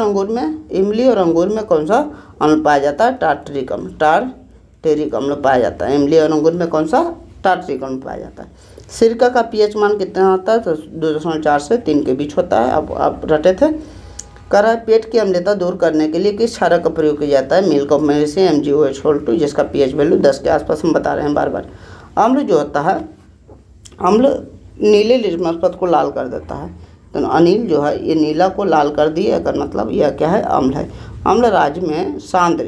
अंगूर में कौन सा अम्ल पाया जाता है? टार्टरिक अम्ल पाया जाता है। इमली और अंगूर में कौन सा? टार्टरिक अम्ल पाया जाता है। सिरका का pH मान कितना होता है? तो 2.4 से 3 के बीच होता है। आप रटे थे। कह रहा है पेट की अम्लता दूर करने के लिए किस क्षारक का प्रयोग किया जाता है? मिल्क ऑफ मेडिसिन MgOH2, जिसका pH वैल्यू 10 के आसपास हम बता रहे हैं बार। अम्ल जो होता है, अम्ल नीले लिटमस पथ को लाल कर देता है। तो अनिल जो है ये नीला को लाल कर दिए, अगर मतलब यह क्या है? अम्ल है। अम्ल राज्य में सांद्र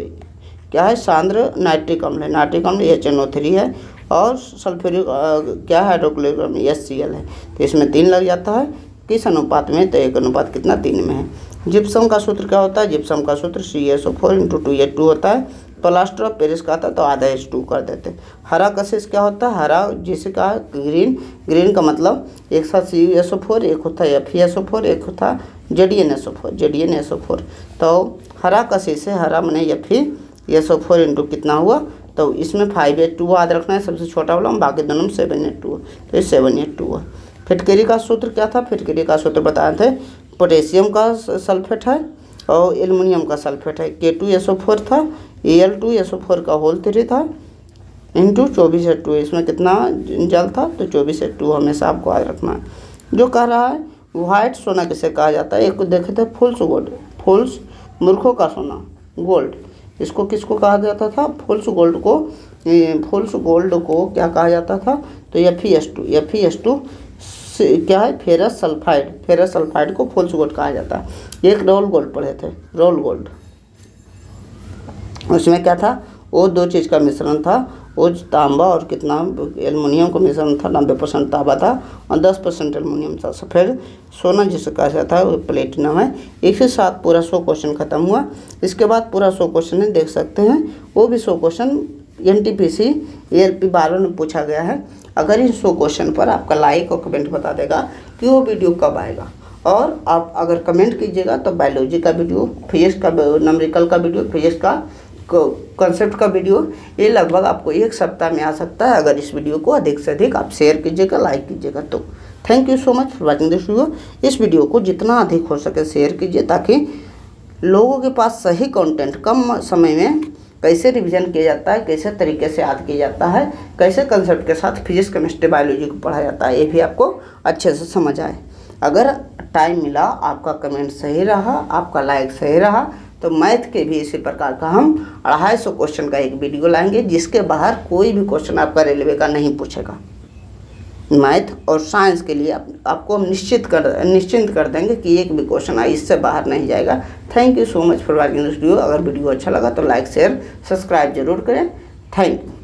क्या है? सांद्र नाइट्रिक अम्ल है। नाइट्रिक अम्ल HNO3 है और सल्फ्यूरिक क्या है? हाइड्रोक्लोरिक अम्ल HCl है। तो इसमें 3 लग जाता है। किस अनुपात में? तो 1 अनुपात कितना? 3 में है। जिप्सम का सूत्र क्या होता है? जिप्सम का सूत्र CaSO4 × 2H2 होता है। प्लास्टर ऑफ पेरिस का था तो आधा H2 कर देते। हरा कशिश क्या होता है? हरा जिसे कहा ग्रीन का मतलब एक साथ CuSO4, एक होता है FeSO4, एक होता है ZnSO4। तो हरा कशिश है, हरा मैंने FeSO4 इंटू कितना हुआ? तो इसमें 5H2 याद रखना है, सबसे छोटा वाला, बाकी दोनों में 7H2, तो ये 7H2 हुआ। फिटकरी का सूत्र क्या था? फिटकरी का सूत्र बताए थे, पोटेशियम का सल्फेट है और एल्युमिनियम का सल्फेट है। K2SO4 था, Al2SO4 का होल 3 था इंटू 24H2। इसमें कितना जल था? तो 24H2 हमेशा आपको याद रखना है। जो कह रहा है व्हाइट सोना किसे कहा जाता है? एक को देखे थे फुल्स गोल्ड, फुल्स मूर्खों का सोना, गोल्ड। इसको किसको कहा जाता था? फुल्स गोल्ड को क्या कहा जाता था? तो FeS2 क्या है? फेरस सल्फाइड को फुल्स गोल्ड कहा जाता है। एक रोल गोल्ड पढ़े थे, रोल गोल्ड। उसमें क्या था? वो 2 चीज़ का मिश्रण था, वो तांबा और कितना एल्युमिनियम का मिश्रण था। 90% तांबा था और 10% एल्युमिनियम था। सफ़ेद सोना जिसे कहा जाता है वो प्लेटिनम है। एक से साथ पूरा 100 क्वेश्चन खत्म हुआ। इसके बाद पूरा 100 क्वेश्चन देख सकते हैं। वो भी 100 क्वेश्चन NTPC ALP 12 में पूछा गया है। अगर इन 100 क्वेश्चन पर आपका लाइक और कमेंट बता देगा कि वो वीडियो कब आएगा, और आप अगर कमेंट कीजिएगा तो बायोलॉजी का वीडियो, फिजिक्स का न्यूमेरिकल का वीडियो, फिजिक्स का कॉन्सेप्ट का वीडियो, ये लगभग आपको 1 सप्ताह में आ सकता है। अगर इस वीडियो को अधिक से अधिक आप शेयर कीजिएगा, लाइक कीजिएगा तो। Thank you so much for watching this video. इस वीडियो को जितना अधिक हो सके शेयर कीजिए ताकि लोगों के पास सही कंटेंट कम समय में कैसे रिवीजन किया जाता है, कैसे तरीके से याद किया जाता है, कैसे कंसेप्ट के साथ फिजिक्स केमिस्ट्री बायोलॉजी को पढ़ाया जाता है, ये भी आपको अच्छे से समझ आए। अगर टाइम मिला, आपका कमेंट सही रहा, आपका लाइक सही रहा, तो मैथ के भी इसी प्रकार का हम 250 क्वेश्चन का एक वीडियो लाएंगे, जिसके बाहर कोई भी क्वेश्चन आपका रेलवे का नहीं पूछेगा। मैथ और साइंस के लिए आपको हम निश्चिंत कर देंगे कि एक भी क्वेश्चन इससे बाहर नहीं जाएगा। Thank you so much for watching this video. अगर वीडियो अच्छा लगा तो लाइक शेयर सब्सक्राइब जरूर करें। Thank you.